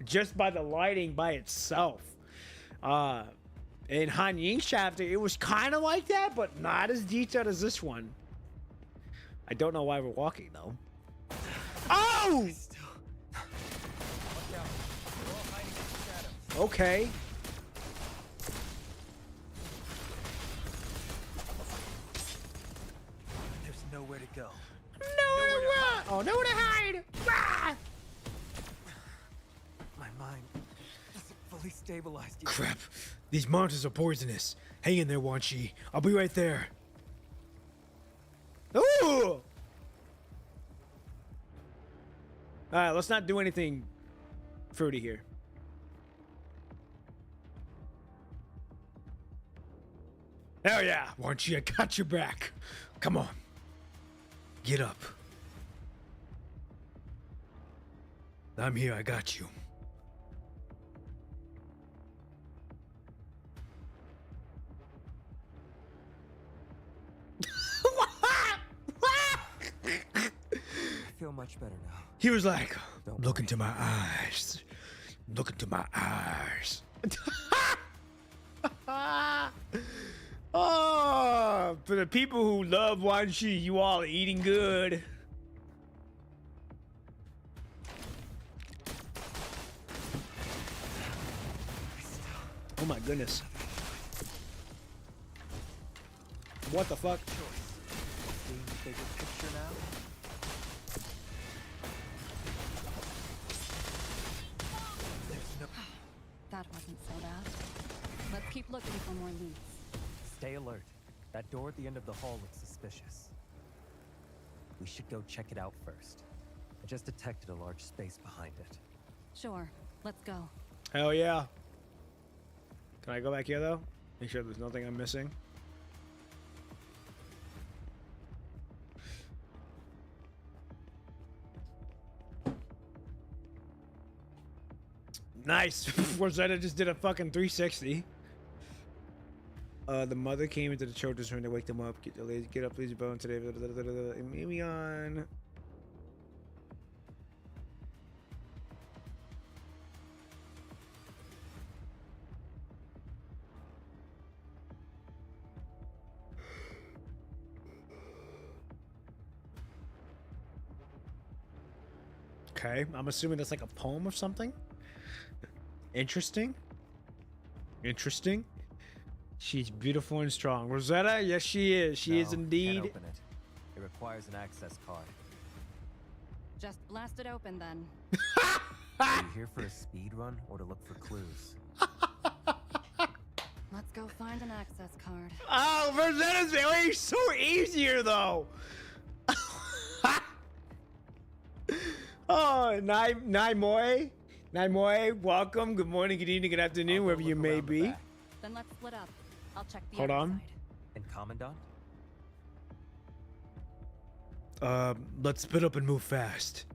just by the lighting by itself. In Han Ying's chapter, it was kind of like that, but not as detailed as this one. I don't know why we're walking though. Oh! Okay. There's nowhere to go. Nowhere to run! Oh, nowhere to hide! Ah! My mind isn't fully stabilized yet. Crap. These monsters are poisonous. Hang in there, Wan Shi. I'll be right there. Ooh! Alright, let's not do anything fruity here. Hell yeah! Wan Shi, I got your back. Come on. Get up. I'm here, I got you. I feel much better now. He was like, Don't look worry. into my eyes. Look into my eyes. Oh, for the people who love Wan Shi, you all are eating good. Oh my goodness. What the fuck? Seeing the bigger picture now? There's no... That wasn't so bad. Let's keep looking for more leads. Stay alert. That door at the end of the hall looks suspicious. We should go check it out first. I just detected a large space behind it. Sure, let's go. Hell yeah. Can I go back here though? Make sure there's nothing I'm missing. Nice. Rosetta just did a fucking 360. The mother came into the children's room to wake them up. Get up, please, bone today. Maybe on. Okay, I'm assuming that's like a poem or something. Interesting. Interesting. She's beautiful and strong. Rosetta, yes she is. She is No, indeed. Can't open it. It requires an access card. Just blast it open then. Are you here for a speed run or to look for clues? Let's go find an access card. Oh, Rosetta's way so easier though. Oh, Naimoy, welcome. Good morning, good evening, good afternoon, I'll go wherever you look may around the be. back. Then let's split up. I'll check the Hold other on. side. And Commandant? Let's split up and move fast.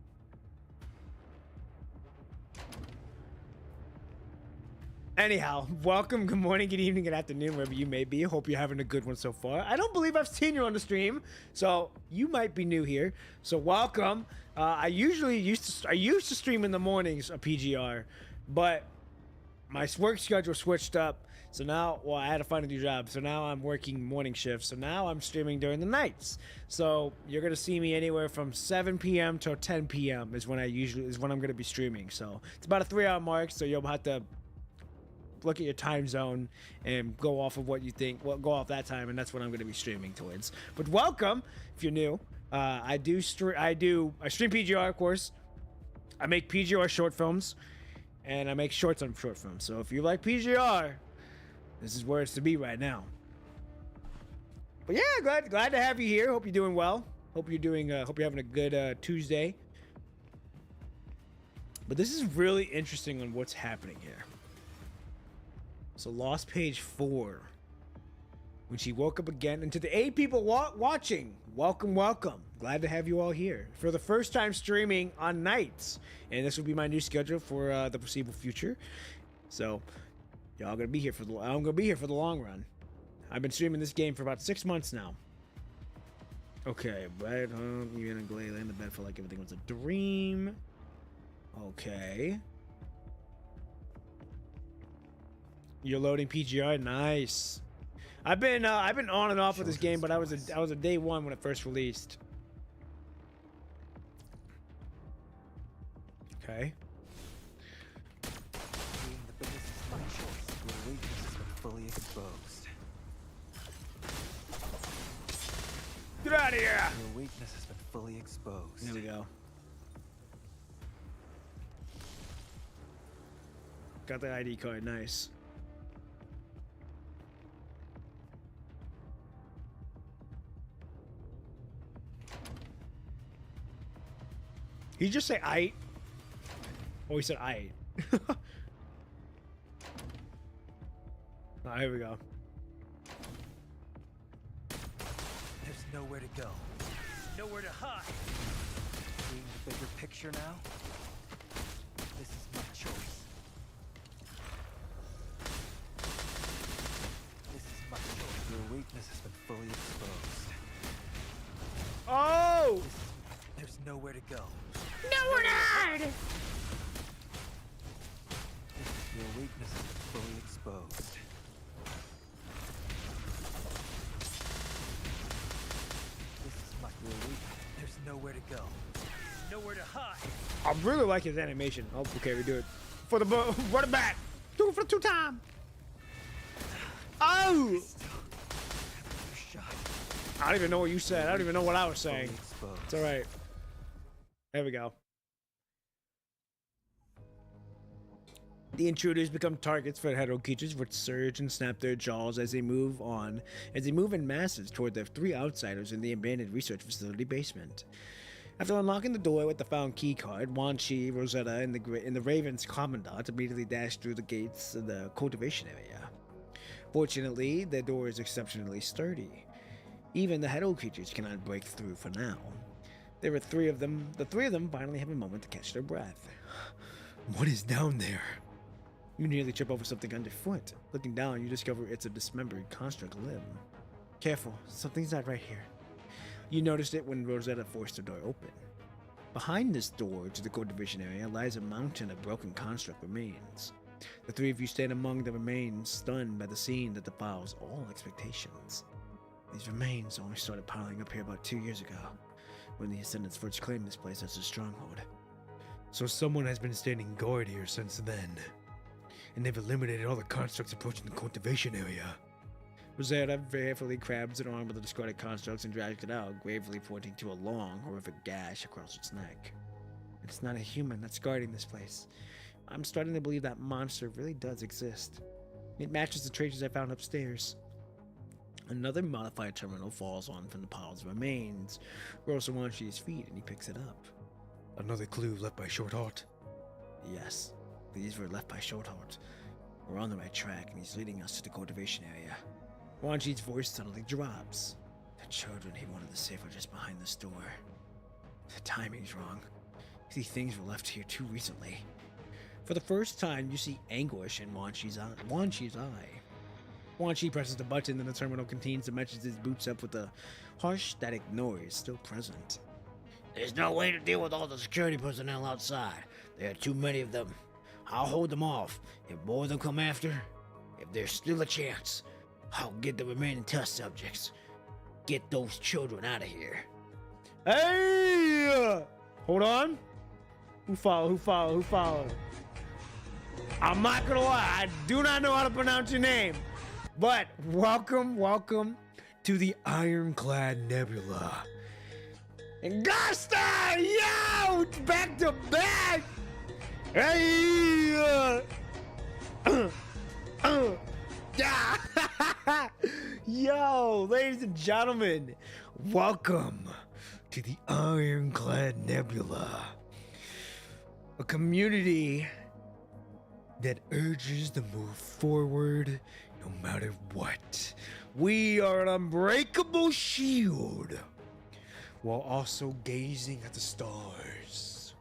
Anyhow, welcome, good morning, good evening, good afternoon, wherever you may be. Hope you're having a good one so far. I don't believe I've seen you on the stream, so you might be new here. So welcome. I used to stream in the mornings of PGR, but my work schedule switched up. So now, well, I had to find a new job. So now I'm working morning shifts. So now I'm streaming during the nights. So you're gonna see me anywhere from 7 p.m. to 10 p.m. is when I'm gonna be streaming. So it's about a 3-hour mark. So you'll have to look at your time zone and go off of what you think. Well, go off that time, and that's what I'm going to be streaming towards. But welcome if you're new. I stream PGR, of course. I make PGR short films, and I make shorts on short films. So if you like PGR, this is where it's to be right now. But yeah, glad to have you here. Hope you're doing well. Hope you're having a good Tuesday. But this is really interesting on what's happening here. So lost page 4. When she woke up again, and to the 8 people watching, welcome, welcome. Glad to have you all here for the first time streaming on nights. And this will be my new schedule for the foreseeable future. So y'all gonna be here for I'm gonna be here for the long run. I've been streaming this game for about 6 months now. Okay, right home, you in a glade, lay in the bed, felt like everything was a dream. Okay. You're loading PGR, nice. I've been on and off with this game, but I was a day one when it first released. Okay. Being the biggest is my choice. Your weakness has been fully exposed. Get out of here! Your weakness has been fully exposed. There we go. Got the ID card, nice. He just say I. Oh, he said I. Oh, here we go. There's nowhere to go. Nowhere to hide. Seeing the bigger picture now, this is my choice. This is my choice. Your weakness has been fully exposed. Oh! There's nowhere to go. Nowhere to hide! Your weakness has been fully exposed. This is my weakness. There's nowhere to go. Nowhere to hide. I really like his animation. Oh, okay, we do it. For the run it back. Do it for the 2 time. Oh! I don't even know what you said. I don't even know what I was saying. It's all right. There we go. The intruders become targets for hetero creatures, which surge and snap their jaws as they move in masses toward the 3 outsiders in the abandoned research facility basement. After unlocking the door with the found key card, Wan Chi, Rosetta, and the Raven's commandant immediately dash through the gates of the cultivation area. Fortunately, the door is exceptionally sturdy. Even the hetero creatures cannot break through for now. There are 3 of them. The 3 of them finally have a moment to catch their breath. What is down there? You nearly trip over something underfoot. Looking down, you discover it's a dismembered construct limb. Careful, something's not right here. You noticed it when Rosetta forced the door open. Behind this door to the cultivation area lies a mountain of broken construct remains. The 3 of you stand among the remains, stunned by the scene that defiles all expectations. These remains only started piling up here about 2 years ago, when the Ascendants first claimed this place as a stronghold. So someone has been standing guard here since then. And they've eliminated all the constructs approaching the cultivation area. Rosetta carefully grabs an arm of the discarded constructs and drags it out, gravely pointing to a long, horrific gash across its neck. It's not a human that's guarding this place. I'm starting to believe that monster really does exist. It matches the traces I found upstairs. Another modified terminal falls on from the piles of remains, rolls to Wan Chi's feet, and he picks it up. Another clue left by Shortheart? Yes, these were left by Shortheart. We're on the right track, and he's leading us to the cultivation area. Wan Chi's voice suddenly drops. The children he wanted to save are just behind this door. The timing's wrong. These things were left here too recently. For the first time, you see anguish in Wan Chi's eye. Wan Chi presses the button, and the terminal contains the messages boots up with a harsh static noise still present. There's no way to deal with all the security personnel outside. There are too many of them. I'll hold them off. If more of them come after, if there's still a chance, I'll get the remaining test subjects. Get those children out of here. Hey! Hold on. Who followed? I'm not gonna lie, I do not know how to pronounce your name. But welcome To the Ironclad Nebula. and Gusta! Yo! It's back to back! Hey! Yeah! Yo, ladies and gentlemen, Welcome to the Ironclad Nebula. A community that urges to move forward no matter what. We are an unbreakable shield while also gazing at the stars.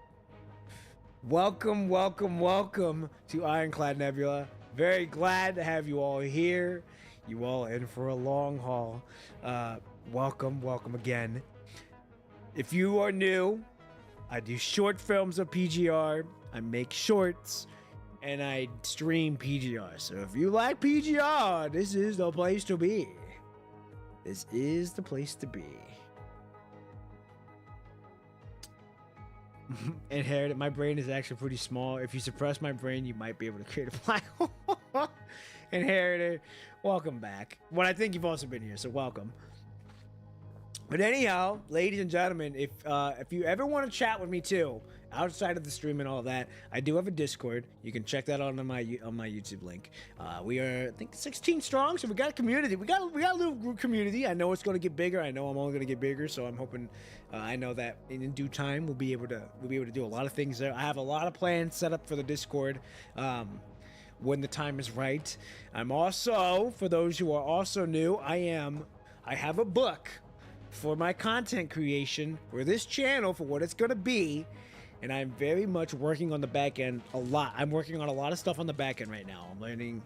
Welcome, welcome, welcome to Ironclad Nebula. Very glad to have you all here. You all in for a long haul. Welcome, welcome again. If you are new, I do short films of PGR. I make shorts. And I stream PGR. So if you like PGR, this is the place to be. This is the place to be. Inherited. My brain is actually pretty small. If you suppress my brain, you might be able to create a black hole. Inherited. Welcome back. Well, I think you've also been here, so welcome. But anyhow, ladies and gentlemen, if you ever want to chat with me too, outside of the stream and all that, I do have a Discord. You can check that out on my YouTube link. We are, I think, 16 strong, so we got a community. We got a little group community. I know it's going to get bigger. I know I'm only going to get bigger, so I'm hoping. I know that in due time we'll be able to do a lot of things there. I have a lot of plans set up for the Discord. When the time is right. I'm also, for those who are also new, I have a book for my content creation for this channel, for what it's going to be, and I'm very much working on the back end a lot. I'm working on a lot of stuff on the back end right now.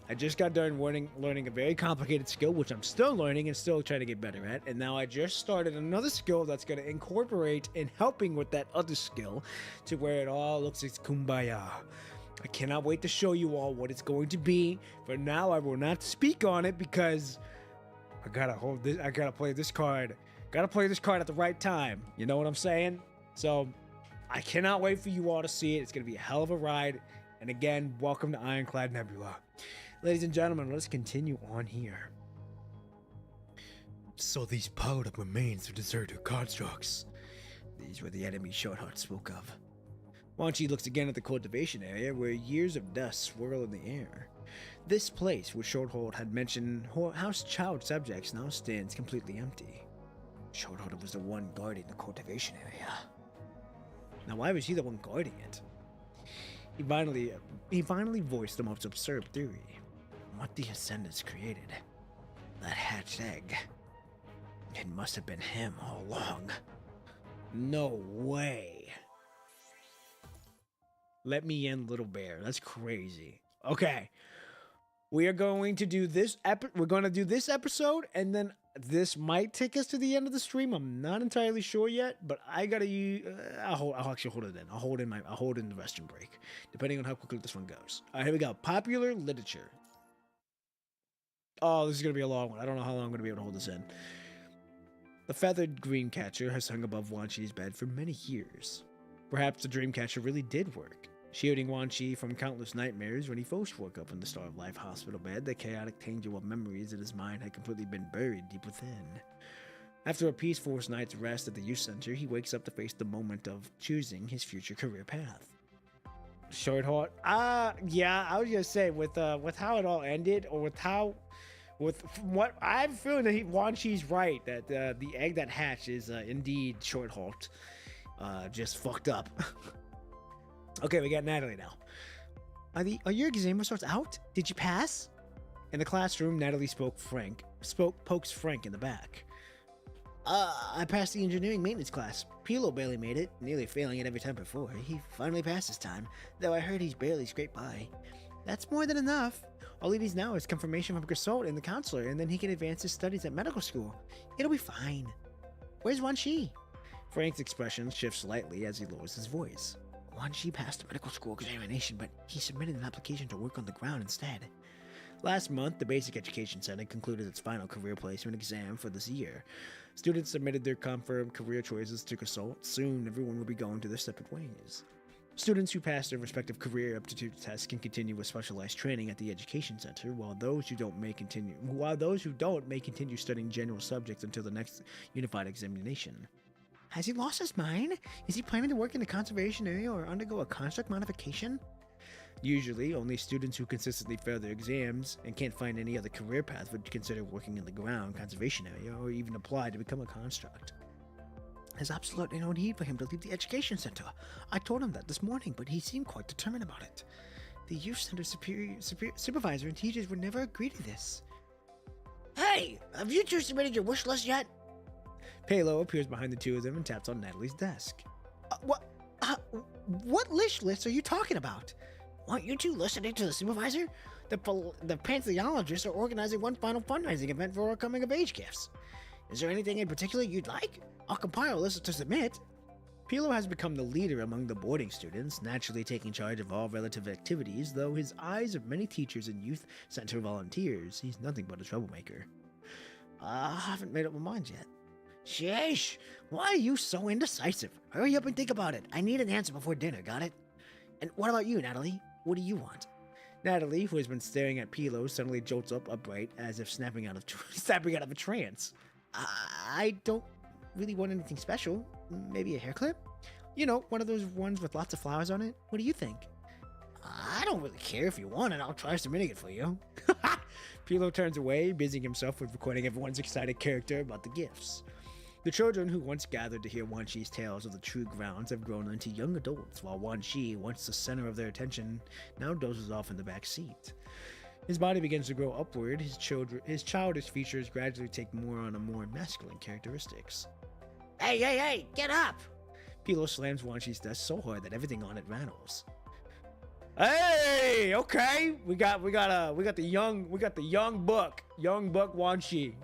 I just got done learning a very complicated skill, which I'm still learning and still trying to get better at, and now I just started another skill that's going to incorporate in helping with that other skill to where it all looks like kumbaya. I cannot wait to show you all what it's going to be. For now, I will not speak on it because I gotta hold this. I gotta play this card. Gotta play this card at the right time. You know what I'm saying? So I cannot wait for you all to see it. It's gonna be a hell of a ride. And again, welcome to Ironclad Nebula. Ladies and gentlemen, let's continue on here. So these piled up remains of deserted constructs. These were the enemy Short spoke of. Wan Chi looks again at the cultivation area where years of dust swirl in the air. This place, which Shorthold had mentioned housed child subjects, now stands completely empty. Shorthold was the one guarding the cultivation area. Now, why was he the one guarding it? He finally voiced the most absurd theory. What the Ascendants created. That hatched egg. It must have been him all along. No way. Let me in, little bear. That's crazy. Okay. We are going to do this we're going to do this episode, and then this might take us to the end of the stream. I'm not entirely sure yet, but I gotta use. I'll actually hold it in. I'll hold in the restroom break, depending on how quickly this one goes. All right, here we go. Popular literature. Oh, this is gonna be a long one. I don't know how long I'm gonna be able to hold this in. The feathered dreamcatcher has hung above Wan Chi's bed for many years. Perhaps the dreamcatcher really did work, shielding Wan Chi from countless nightmares. When he first woke up in the Star of Life hospital bed, the chaotic tangle of memories in his mind had completely been buried deep within. After a peaceful night's rest at the youth center, he wakes up to face the moment of choosing his future career path. Short Heart? Yeah, I was gonna say, with how it all ended, or with what I'm feeling that Wan Chi's right, that the egg that hatched is indeed Short Halt. Just fucked up. Okay, we got Natalie now. Are your exam results out? Did you pass? In the classroom, Natalie pokes Frank in the back. I passed the engineering maintenance class. Pilo barely made it, nearly failing it every time before. He finally passed this time, though I heard he's barely scraped by. That's more than enough. All he needs now is confirmation from Gasol and the counselor, and then he can advance his studies at medical school. It'll be fine. Where's Wan Chi? Frank's expression shifts slightly as he lowers his voice. Wan Chi passed the medical school examination, but he submitted an application to work on the ground instead. Last month, the Basic Education Center concluded its final career placement exam for this year. Students submitted their confirmed career choices to consult. Soon, everyone will be going to their separate ways. Students who pass their respective career aptitude tests can continue with specialized training at the Education Center, while those who don't may continue studying general subjects until the next unified examination. Has he lost his mind? Is he planning to work in the conservation area or undergo a construct modification? Usually, only students who consistently fail their exams and can't find any other career path would consider working in the ground conservation area or even apply to become a construct. There's absolutely no need for him to leave the education center. I told him that this morning, but he seemed quite determined about it. The youth center supervisor and teachers would never agree to this. Hey, have you two submitted your wish list yet? Palo appears behind the two of them and taps on Natalie's desk. What wish list are you talking about? Aren't you two listening to the supervisor? The pantheologists are organizing one final fundraising event for our coming of age gifts. Is there anything in particular you'd like? I'll compile a list to submit. Pilo has become the leader among the boarding students, naturally taking charge of all relative activities, though his eyes of many teachers and youth center volunteers, he's nothing but a troublemaker. I haven't made up my mind yet. Sheesh, why are you so indecisive? Hurry up and think about it. I need an answer before dinner, got it? And what about you, Natalie? What do you want? Natalie, who has been staring at Pilo, suddenly jolts up upright as if snapping out of a trance. I don't really want anything special. Maybe a hair clip? You know, one of those ones with lots of flowers on it. What do you think? I don't really care. If you want it, I'll try submitting it for you. Pilo turns away, busying himself with recording everyone's excited character about the gifts. The children who once gathered to hear Wan Shi's tales of the true grounds have grown into young adults, while Wan Shi, once the center of their attention, now dozes off in the back seat. His body begins to grow upward, his childish features gradually take more masculine characteristics. Hey, get up! Pilo slams Wan Shi's desk so hard that everything on it rattles. Hey, okay, we got the young buck Wan Shi.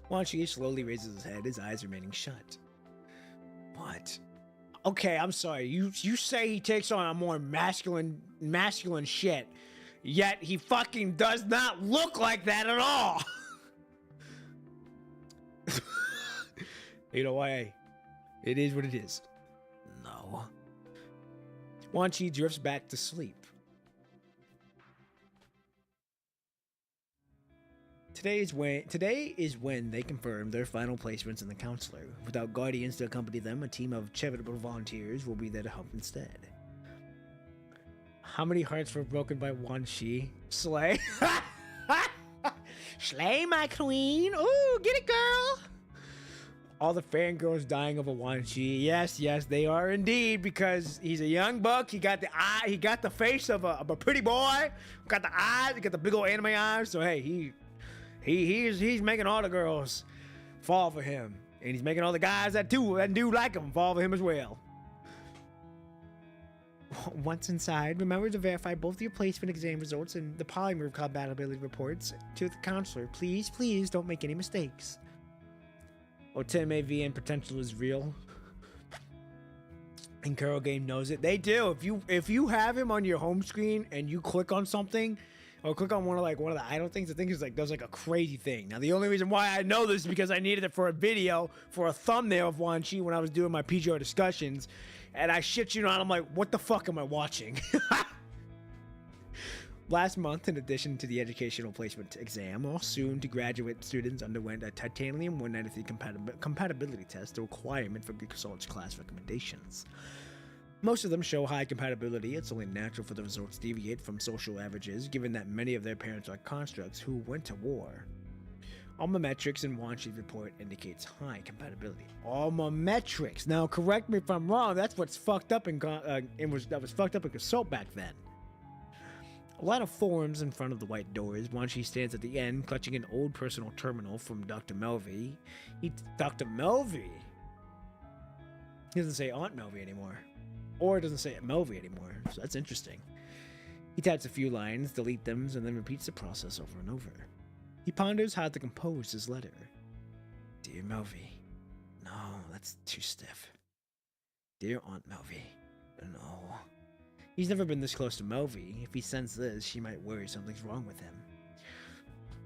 Wan Shi slowly raises his head, his eyes remaining shut. What? Okay, I'm sorry. You say he takes on a more masculine shit, yet he fucking does not look like that at all. You know why? It is what it is. No. Wan Shi drifts back to sleep. Today is when they confirm their final placements in the counselor. Without guardians to accompany them, a team of charitable volunteers will be there to help instead. How many hearts were broken by Wan Shi? Slay. Slay, my queen. Ooh, get it, girl. All the fangirls dying over Wan Shi. Yes, they are indeed, because he's a young buck. He got the eye. He got the face of a pretty boy. Got the eyes. He got the big old anime eyes. So hey, he's making all the girls fall for him, and he's making all the guys that do like him fall for him as well. Once inside, remember to verify both your placement exam results and the polymorph compatibility reports to the counselor. Please don't make any mistakes. Oteme VN potential is real, and Carol Game knows it. They do. If you have him on your home screen and you click on something, or click on one of the idle things, the thing is does a crazy thing. Now the only reason why I know this is because I needed it for a video, for a thumbnail of Wan Shi when I was doing my PGR discussions, and I shit you not, I'm like, what the fuck am I watching? Last month, in addition to the educational placement exam, all soon-to-graduate students underwent a titanium 193 compatibility test, a requirement for Greek College class recommendations. Most of them show high compatibility. It's only natural for the results to deviate from social averages, given that many of their parents are constructs who went to war. Alma Metrics in Wan Shi's report indicates high compatibility. Alma Metrics. Now, correct me if I'm wrong. That's what's fucked up that was fucked up in Consult back then. A lot of forms in front of the white doors. Wan Shi stands at the end, clutching an old personal terminal from Dr. Melvey. Dr. Melvey? He doesn't say Aunt Melvey anymore. Or it doesn't say Melvey anymore, so that's interesting. He types a few lines, deletes them, and then repeats the process over and over. He ponders how to compose his letter. Dear Melvey. No, that's too stiff. Dear Aunt Melvey. No. He's never been this close to Melvey. If he sends this, she might worry something's wrong with him.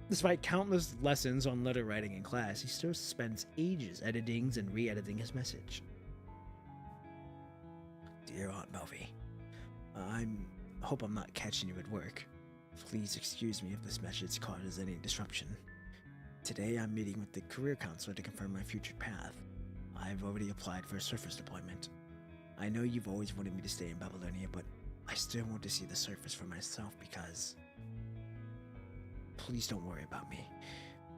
Despite countless lessons on letter writing in class, he still spends ages editing and re-editing his message. Dear Aunt Melvey, I hope I'm not catching you at work. Please excuse me if this message causes any disruption. Today I'm meeting with the career counselor to confirm my future path. I've already applied for a surface deployment. I know you've always wanted me to stay in Babylonia, but I still want to see the surface for myself because... Please don't worry about me.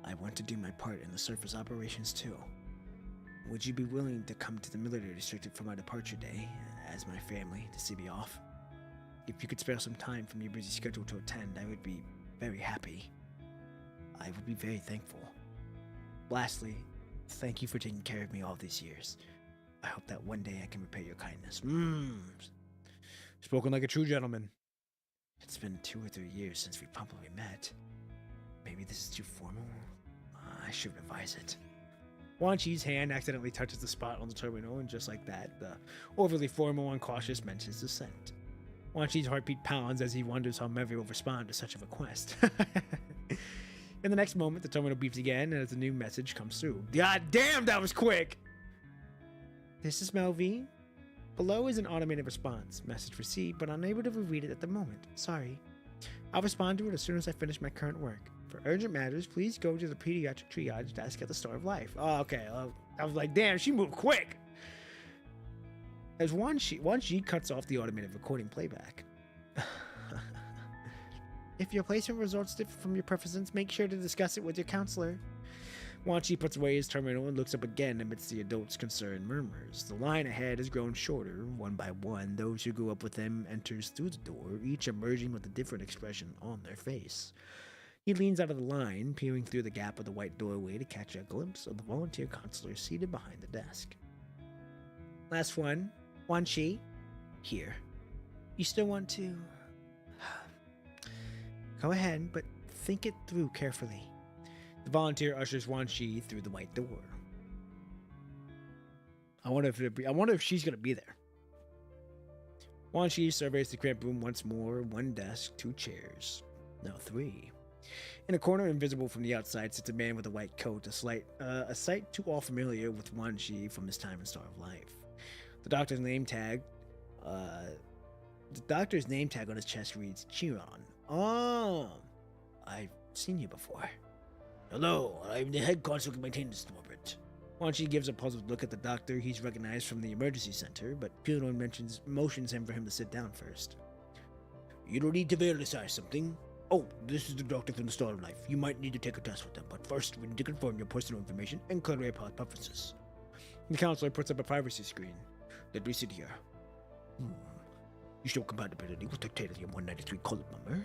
I want to do my part in the surface operations too. Would you be willing to come to the military district for my departure day, as my family, to see me off? If you could spare some time from your busy schedule to attend, I would be very happy. I would be very thankful. Lastly, thank you for taking care of me all these years. I hope that one day I can repay your kindness. Spoken like a true gentleman. It's been 2 or 3 years since we probably met. Maybe this is too formal. I should revise it. Wan Chi's hand accidentally touches the spot on the terminal, and just like that, the overly formal and cautious mentions dissent. Wan Chi's heartbeat pounds as he wonders how Mevi will respond to such a request. In the next moment, the terminal beeps again, and as a new message comes through. God damn, that was quick! This is Melvi. Below is an automated response. Message received, but unable to read it at the moment. Sorry. I'll respond to it as soon as I finish my current work. For urgent matters, please go to the pediatric triage desk at the Star of Life. Oh, okay. I was like, damn, she moved quick. As Wan Chi cuts off the automated recording playback. If your placement results differ from your preferences, make sure to discuss it with your counselor. Wan Chi puts away his terminal and looks up again amidst the adult's concerned murmurs. The line ahead has grown shorter. One by one, those who grew up with him enters through the door, each emerging with a different expression on their face. He leans out of the line, peering through the gap of the white doorway to catch a glimpse of the volunteer counselor seated behind the desk. Last one. Wan Chi. Here. You still want to... Go ahead, but think it through carefully. The volunteer ushers Wan Chi through the white door. I wonder if she's gonna be there. Wan Chi surveys the cramped room once more. 1 desk, 2 chairs. No, 3. In a corner, invisible from the outside, sits a man with a white coat, a sight too all familiar with Wan Chi from his time in Star of Life. The doctor's name tag on his chest reads Chiron. Oh, I've seen you before. Hello, I'm the head consul of maintenance department. Wan Chi gives a puzzled look at the doctor he's recognized from the emergency center, but Chiron motions him for him to sit down first. You don't need to verify something. Oh, this is the doctor from the Star of Life. You might need to take a test with them, but first we need to confirm your personal information and career path preferences. The counselor puts up a privacy screen. Let me sit here. You show compatibility with the Titanium-193 colored number.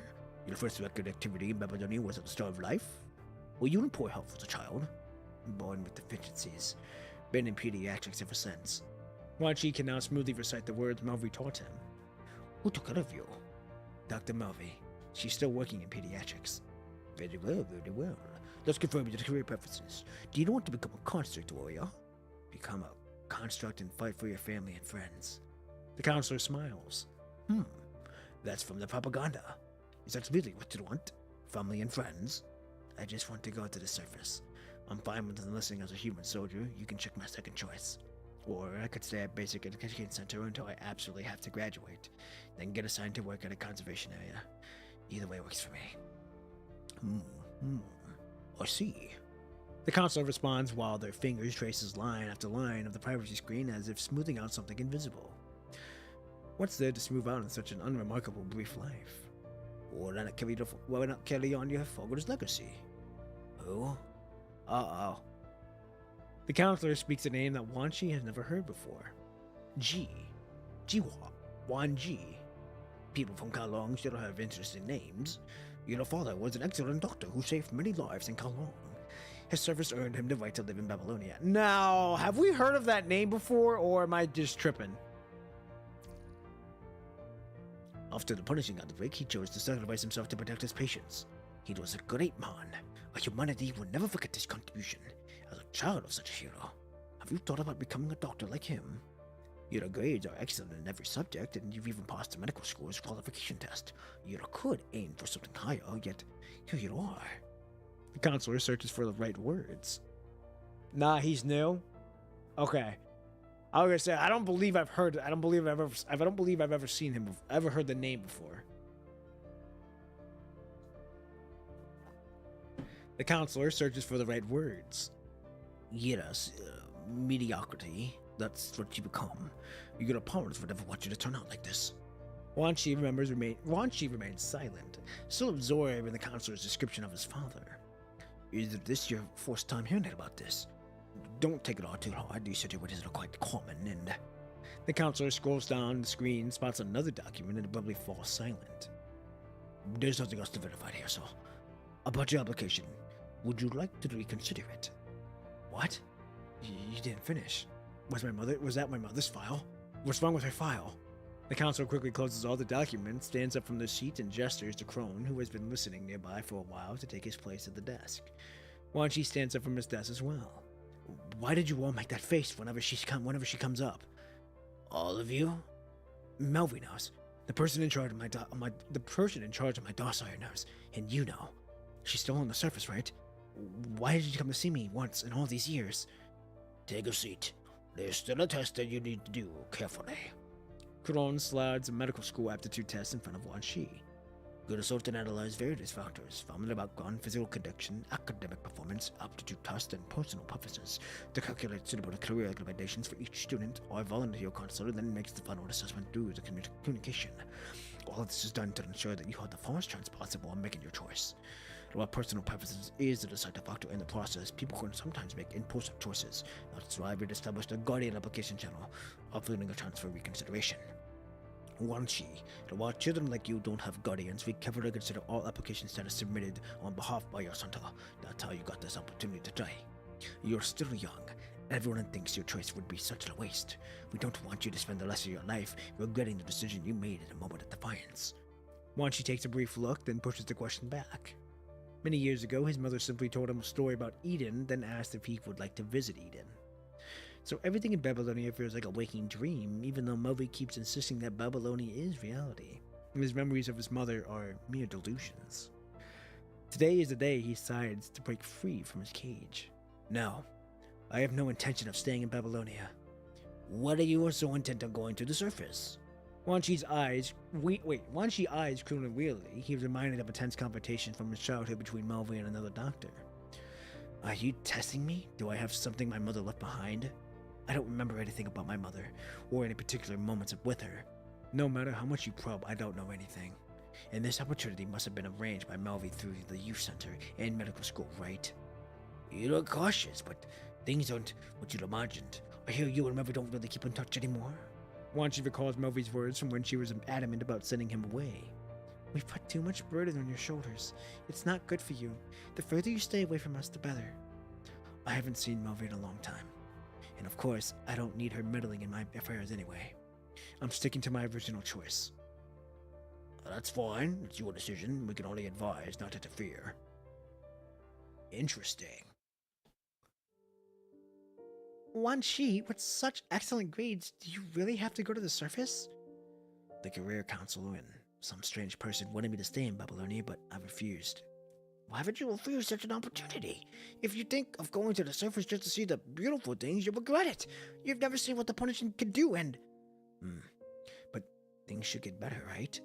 Your first record activity in Babylonia was at the Star of Life. Were you in poor health as a child? Born with deficiencies. Been in pediatrics ever since. Wan Chi can now smoothly recite the words Melvi taught him. Who took care of you? Dr. Melvi. She's still working in pediatrics. Very well, very well. Let's confirm your career preferences. Do you want to become a construct warrior? Become a construct and fight for your family and friends. The counselor smiles. That's from the propaganda. Is that really what you want? Family and friends? I just want to go to the surface. I'm fine with enlisting as a human soldier. You can check my second choice. Or I could stay at Basic Education Center until I absolutely have to graduate, then get assigned to work at a conservation area. Either way works for me. I see. The counselor responds while their fingers traces line after line of the privacy screen as if smoothing out something invisible. What's there to smooth out in such an unremarkable brief life? Why not carry on your father's legacy? Who? Uh-oh. The counselor speaks a name that Wan Chi has never heard before. Jiwa. Wan Ji. People from Kowloon still have interesting names. Your father was an excellent doctor who saved many lives in Kowloon. His service earned him the right to live in Babylonia. Now, have we heard of that name before, or am I just tripping? After the punishing outbreak, he chose to sacrifice himself to protect his patients. He was a great man. Our humanity will never forget his contribution. As a child of such a hero, have you thought about becoming a doctor like him? Your grades are excellent in every subject, and you've even passed the medical school's qualification test. You could aim for something higher, yet here you are. The counselor searches for the right words. Nah, he's new. Okay. I was gonna say I don't believe I've heard. I don't believe I've ever seen him. Ever heard the name before. The counselor searches for the right words. Yes, mediocrity. That's what you become. Your opponents would never want you to turn out like this. Wan Chi remains silent, still absorbed in the counselor's description of his father. Is this your first time hearing about this? Don't take it all too hard. These situations are quite common, and The counselor scrolls down the screen, spots another document, and abruptly falls silent. there's nothing else to verify here, so. About your application, would you like to reconsider it? What? You didn't finish. Was that my mother's file? What's wrong with her file? The counselor quickly closes all the documents, stands up from the seat, and gestures to Crone, who has been listening nearby for a while, to take his place at the desk. Wan Shi stands up from his desk as well. Why did you all make that face whenever she comes up? All of you? Melvi knows. The person in charge of my dossier knows, and you know. She's still on the surface, right? Why did you come to see me once in all these years? Take a seat. There's still a test that you need to do carefully. Crone slides a medical school aptitude test in front of Wan Shi. Good assault and analyze various factors, family background, physical condition, academic performance, aptitude test, and personal preferences to calculate suitable career recommendations for each student or volunteer counselor, then makes the final assessment through the communication. All of this is done to ensure that you have the fastest chance possible in making your choice. While personal preferences is the decisive factor in the process, people can sometimes make impulsive choices. That's why we've established a guardian application channel, offering a chance for reconsideration. Wan Shi, while children like you don't have guardians, we carefully consider all applications that are submitted on behalf by your center. That's how you got this opportunity to try. You're still young. Everyone thinks your choice would be such a waste. We don't want you to spend the rest of your life regretting the decision you made at a moment of defiance. Wan Shi takes a brief look, then pushes the question back. Many years ago, his mother simply told him a story about Eden, then asked if he would like to visit Eden. So everything in Babylonia feels like a waking dream, even though Melvi keeps insisting that Babylonia is reality. His memories of his mother are mere delusions. Today is the day he decides to break free from his cage. No, I have no intention of staying in Babylonia. What are you so intent on going to the surface? Wan Shi's eyes crooning weirdly. He was reminded of a tense confrontation from his childhood between Melvi and another doctor. Are you testing me? Do I have something my mother left behind? I don't remember anything about my mother, or any particular moments with her. No matter how much you probe, I don't know anything. And this opportunity must have been arranged by Melvi through the youth center and medical school, right? You look cautious, but things aren't what you'd imagined. I hear you and Melvi don't really keep in touch anymore. Wan Shi recalls Melvi's words from when she was adamant about sending him away. We've put too much burden on your shoulders. It's not good for you. The further you stay away from us, the better. I haven't seen Melvi in a long time. And of course, I don't need her meddling in my affairs anyway. I'm sticking to my original choice. That's fine. It's your decision. We can only advise, not interfere. Interesting. Wan Shi, with such excellent grades, do you really have to go to the surface? The career counselor and some strange person wanted me to stay in Babylonia, but I refused. Why would you refuse such an opportunity? If you think of going to the surface just to see the beautiful things, you'll regret it. You've never seen what the punishing can do, and... But things should get better, right?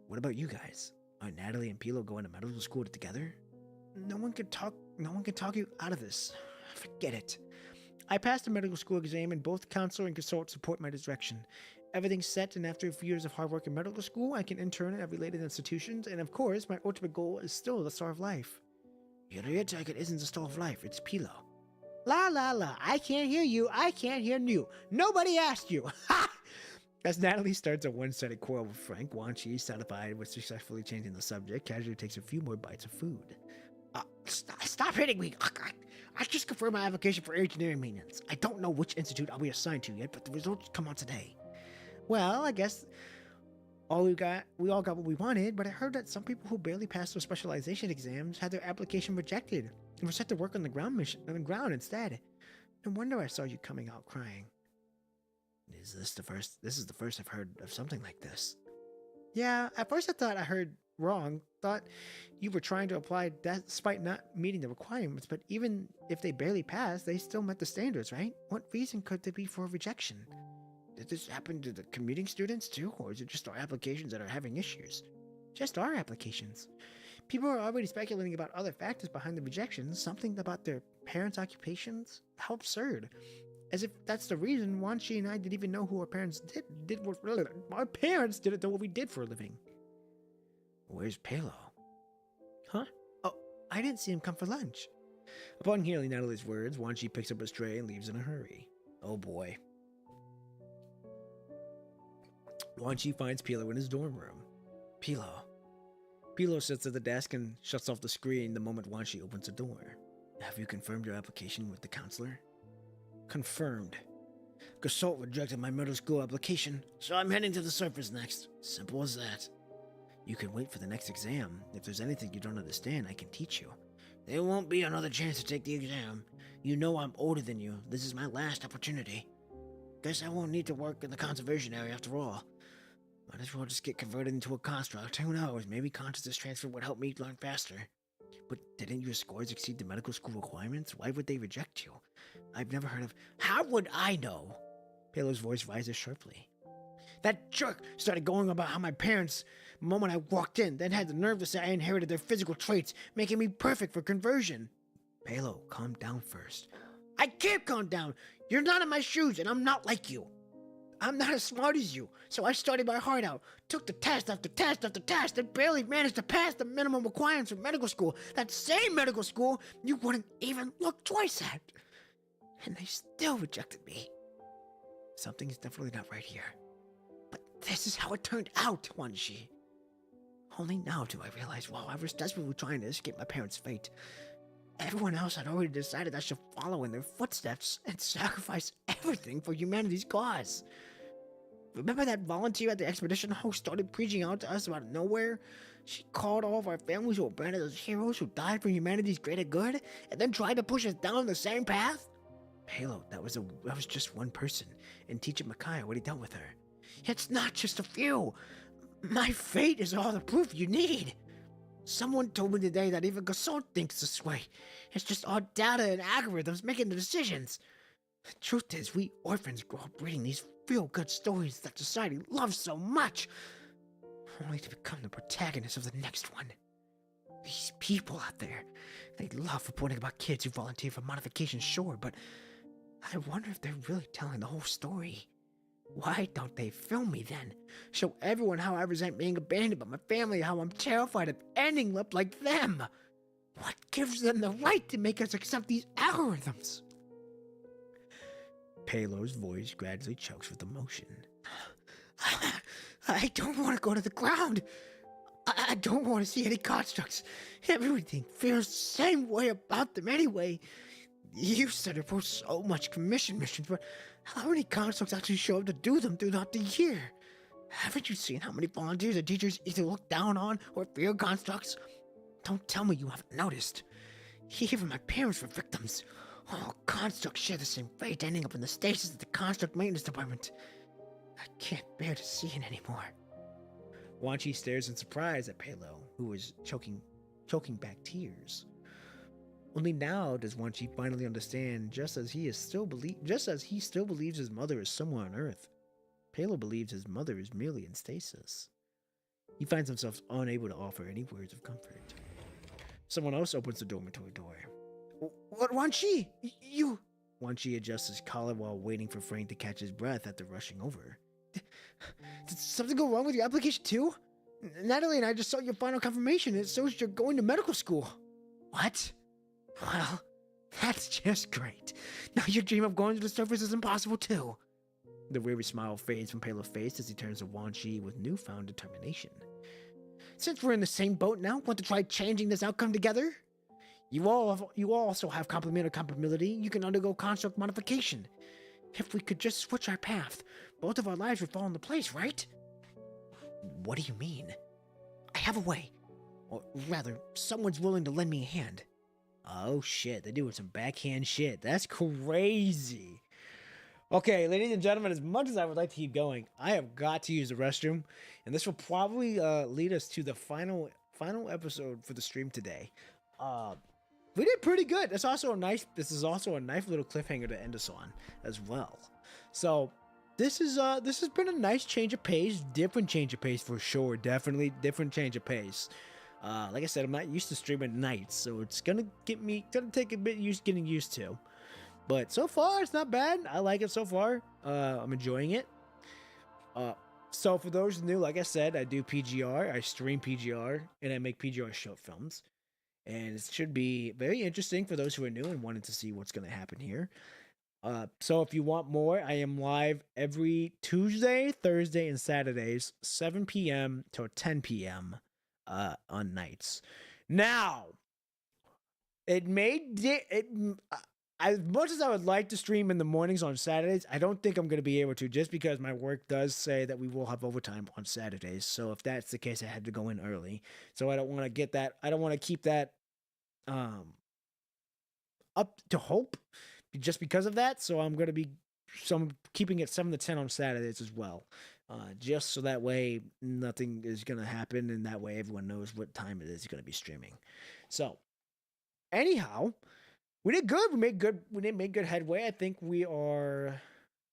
What about you guys? Are Natalie and Pilo going to medical school together? No one can talk you out of this. Forget it. I passed the medical school exam, and both counselor and consultant support my direction. Everything's set, and after a few years of hard work in medical school, I can intern at related institutions, and of course, my ultimate goal is still the Star of Life. Your real target isn't the Star of Life, it's Pilo. La la la, I can't hear you, I can't hear you. Nobody asked you! Ha! As Natalie starts a one-sided quarrel with Frank, Wan Shi, satisfied with successfully changing the subject, casually takes a few more bites of food. Stop hitting me! I just confirmed my application for engineering maintenance. I don't know which institute I'll be assigned to yet, but the results come out today. Well, I guess we all got what we wanted, but I heard that some people who barely passed their specialization exams had their application rejected and were set to work on the ground instead. No wonder I saw you coming out crying. This is the first I've heard of something like this. Yeah, at first I thought I heard wrong. Thought you were trying to apply despite not meeting the requirements, but even if they barely passed, they still met the standards, right? What reason could there be for a rejection? Did this happen to the commuting students too, or is it just our applications that are having issues? Just our applications. People are already speculating about other factors behind the rejections, something about their parents' occupations. How absurd. As if that's the reason Wan Shi and I didn't even know who our parents did. Our parents didn't know what we did for a living. Where's Palo? Huh? I didn't see him come for lunch. Upon hearing Natalie's words, Wan Shi picks up his tray and leaves in a hurry. Oh boy. Wan Shi finds Pilo in his dorm room. Pilo. Pilo sits at the desk and shuts off the screen the moment Wan Shi opens the door. Have you confirmed your application with the counselor? Confirmed. Gasol rejected my middle school application, so I'm heading to the surface next. Simple as that. You can wait for the next exam. If there's anything you don't understand, I can teach you. There won't be another chance to take the exam. You know I'm older than you. This is my last opportunity. Guess I won't need to work in the conservation area after all. Might as well just get converted into a construct. Who knows? Maybe consciousness transfer would help me learn faster. But didn't your scores exceed the medical school requirements? Why would they reject you? I've never heard of... How would I know? Pilo's voice rises sharply. That jerk started going about how my parents, the moment I walked in, then had the nerve to say I inherited their physical traits, making me perfect for conversion. Palo, calm down first. I can't calm down. You're not in my shoes, and I'm not like you. I'm not as smart as you, so I studied my heart out, took the test after test after test, and barely managed to pass the minimum requirements for medical school. That same medical school you wouldn't even look twice at. And they still rejected me. Something's definitely not right here. But this is how it turned out, Wan Shi. Only now do I realize while I was desperately trying to escape my parents' fate, everyone else had already decided I should follow in their footsteps and sacrifice everything for humanity's cause. Remember that volunteer at the expedition who started preaching out to us about nowhere? She called all of our families who were branded as heroes who died for humanity's greater good, and then tried to push us down the same path? Halo, that was just one person, and Teacher Micaiah already dealt with her. It's not just a few. My fate is all the proof you need. Someone told me today that even Gasol thinks this way. It's just our data and algorithms making the decisions. The truth is, we orphans grow up reading these feel-good stories that society loves so much, only to become the protagonists of the next one. These people out there, they love reporting about kids who volunteer for modification, sure, but I wonder if they're really telling the whole story. Why don't they film me then? Show everyone how I resent being abandoned by my family, how I'm terrified of ending up like them. What gives them the right to make us accept these algorithms? Palo's voice gradually chokes with emotion. I don't want to go to the ground. I don't want to see any constructs. Everything feels the same way about them anyway. You said there were so much commission missions, but how many constructs actually show up to do them throughout the year? Haven't you seen how many volunteers and teachers either look down on or fear constructs? Don't tell me you haven't noticed. Even my parents were victims. All constructs share the same fate, ending up in the stasis of the construct maintenance department. I can't bear to see it anymore. Wan Shi stares in surprise at Palo, who is choking back tears. Only now does Wan Shi finally understand, just as he still believes his mother is somewhere on Earth. Palo believes his mother is merely in stasis. He finds himself unable to offer any words of comfort. Someone else opens the dormitory door. What, Wan Shi? You... Wan Shi adjusts his collar while waiting for Frank to catch his breath after rushing over. Did something go wrong with your application too? Natalie and I just saw your final confirmation. It shows you're going to medical school. What? Well, that's just great. Now your dream of going to the surface is impossible too. The weary smile fades from Palo's face as he turns to Wan Shi with newfound determination. Since we're in the same boat now, want to try changing this outcome together? You also have complementary compatibility. You can undergo construct modification. If we could just switch our path, both of our lives would fall into place, right? What do you mean? I have a way. Or rather, someone's willing to lend me a hand. Oh shit, they're doing some backhand shit. That's crazy. Okay, ladies and gentlemen, as much as I would like to keep going, I have got to use the restroom, and this will probably lead us to the final episode for the stream today. We did pretty good. This is also a nice little cliffhanger to end us on as well. So this has been a nice change of pace, different change of pace for sure. Definitely different change of pace. Like I said, I'm not used to streaming at night, so it's gonna take a bit getting used to. But so far, it's not bad. I like it so far. I'm enjoying it. So for those new, like I said, I do PGR. I stream PGR, and I make PGR short films. and it should be very interesting for those who are new and wanted to see what's going to happen here. So if you want more, I am live every Tuesday, Thursday, and Saturdays, 7 p.m. to 10 p.m. On nights. Now, it may as much as I would like to stream in the mornings on Saturdays, I don't think I'm going to be able to, just because my work does say that we will have overtime on Saturdays. So if that's the case, I had to go in early. So I don't want to get that. I don't want to keep that up to hope just because of that. So I'm keeping it 7 to 10 on Saturdays as well. Just so that way nothing is going to happen, and that way everyone knows what time it is going to be streaming. So anyhow, we did good. We didn't make good headway. I think we're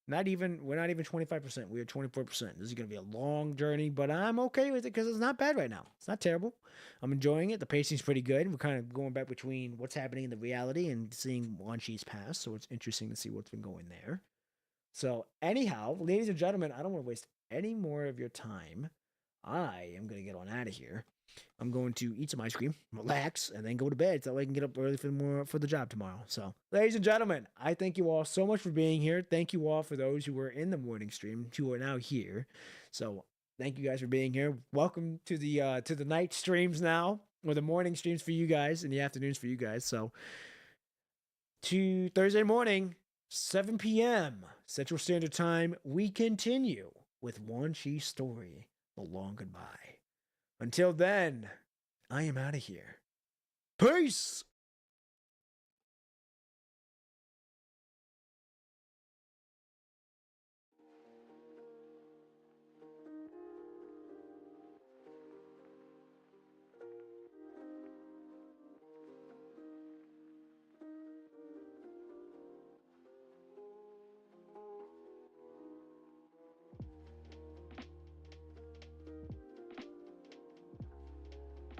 not even 25%. We are 24%. This is going to be a long journey, but I'm okay with it because it's not bad right now. It's not terrible. I'm enjoying it. The pacing's pretty good. We're kind of going back between what's happening in the reality and seeing Wan Chi's past, so it's interesting to see what's been going there. So anyhow, ladies and gentlemen, I don't want to waste any more of your time. I am going to get on out of here. I'm going to eat some ice cream, relax, and then go to bed so I can get up early for the job tomorrow. So, ladies and gentlemen, I thank you all so much for being here. Thank you all for those who were in the morning stream, who are now here. So, thank you guys for being here. Welcome to the night streams now, or the morning streams for you guys, and the afternoons for you guys. So, to Thursday morning, 7 p.m. Central Standard Time, we continue with Wan Chi's story, The Long Goodbye. Until then, I am out of here. Peace!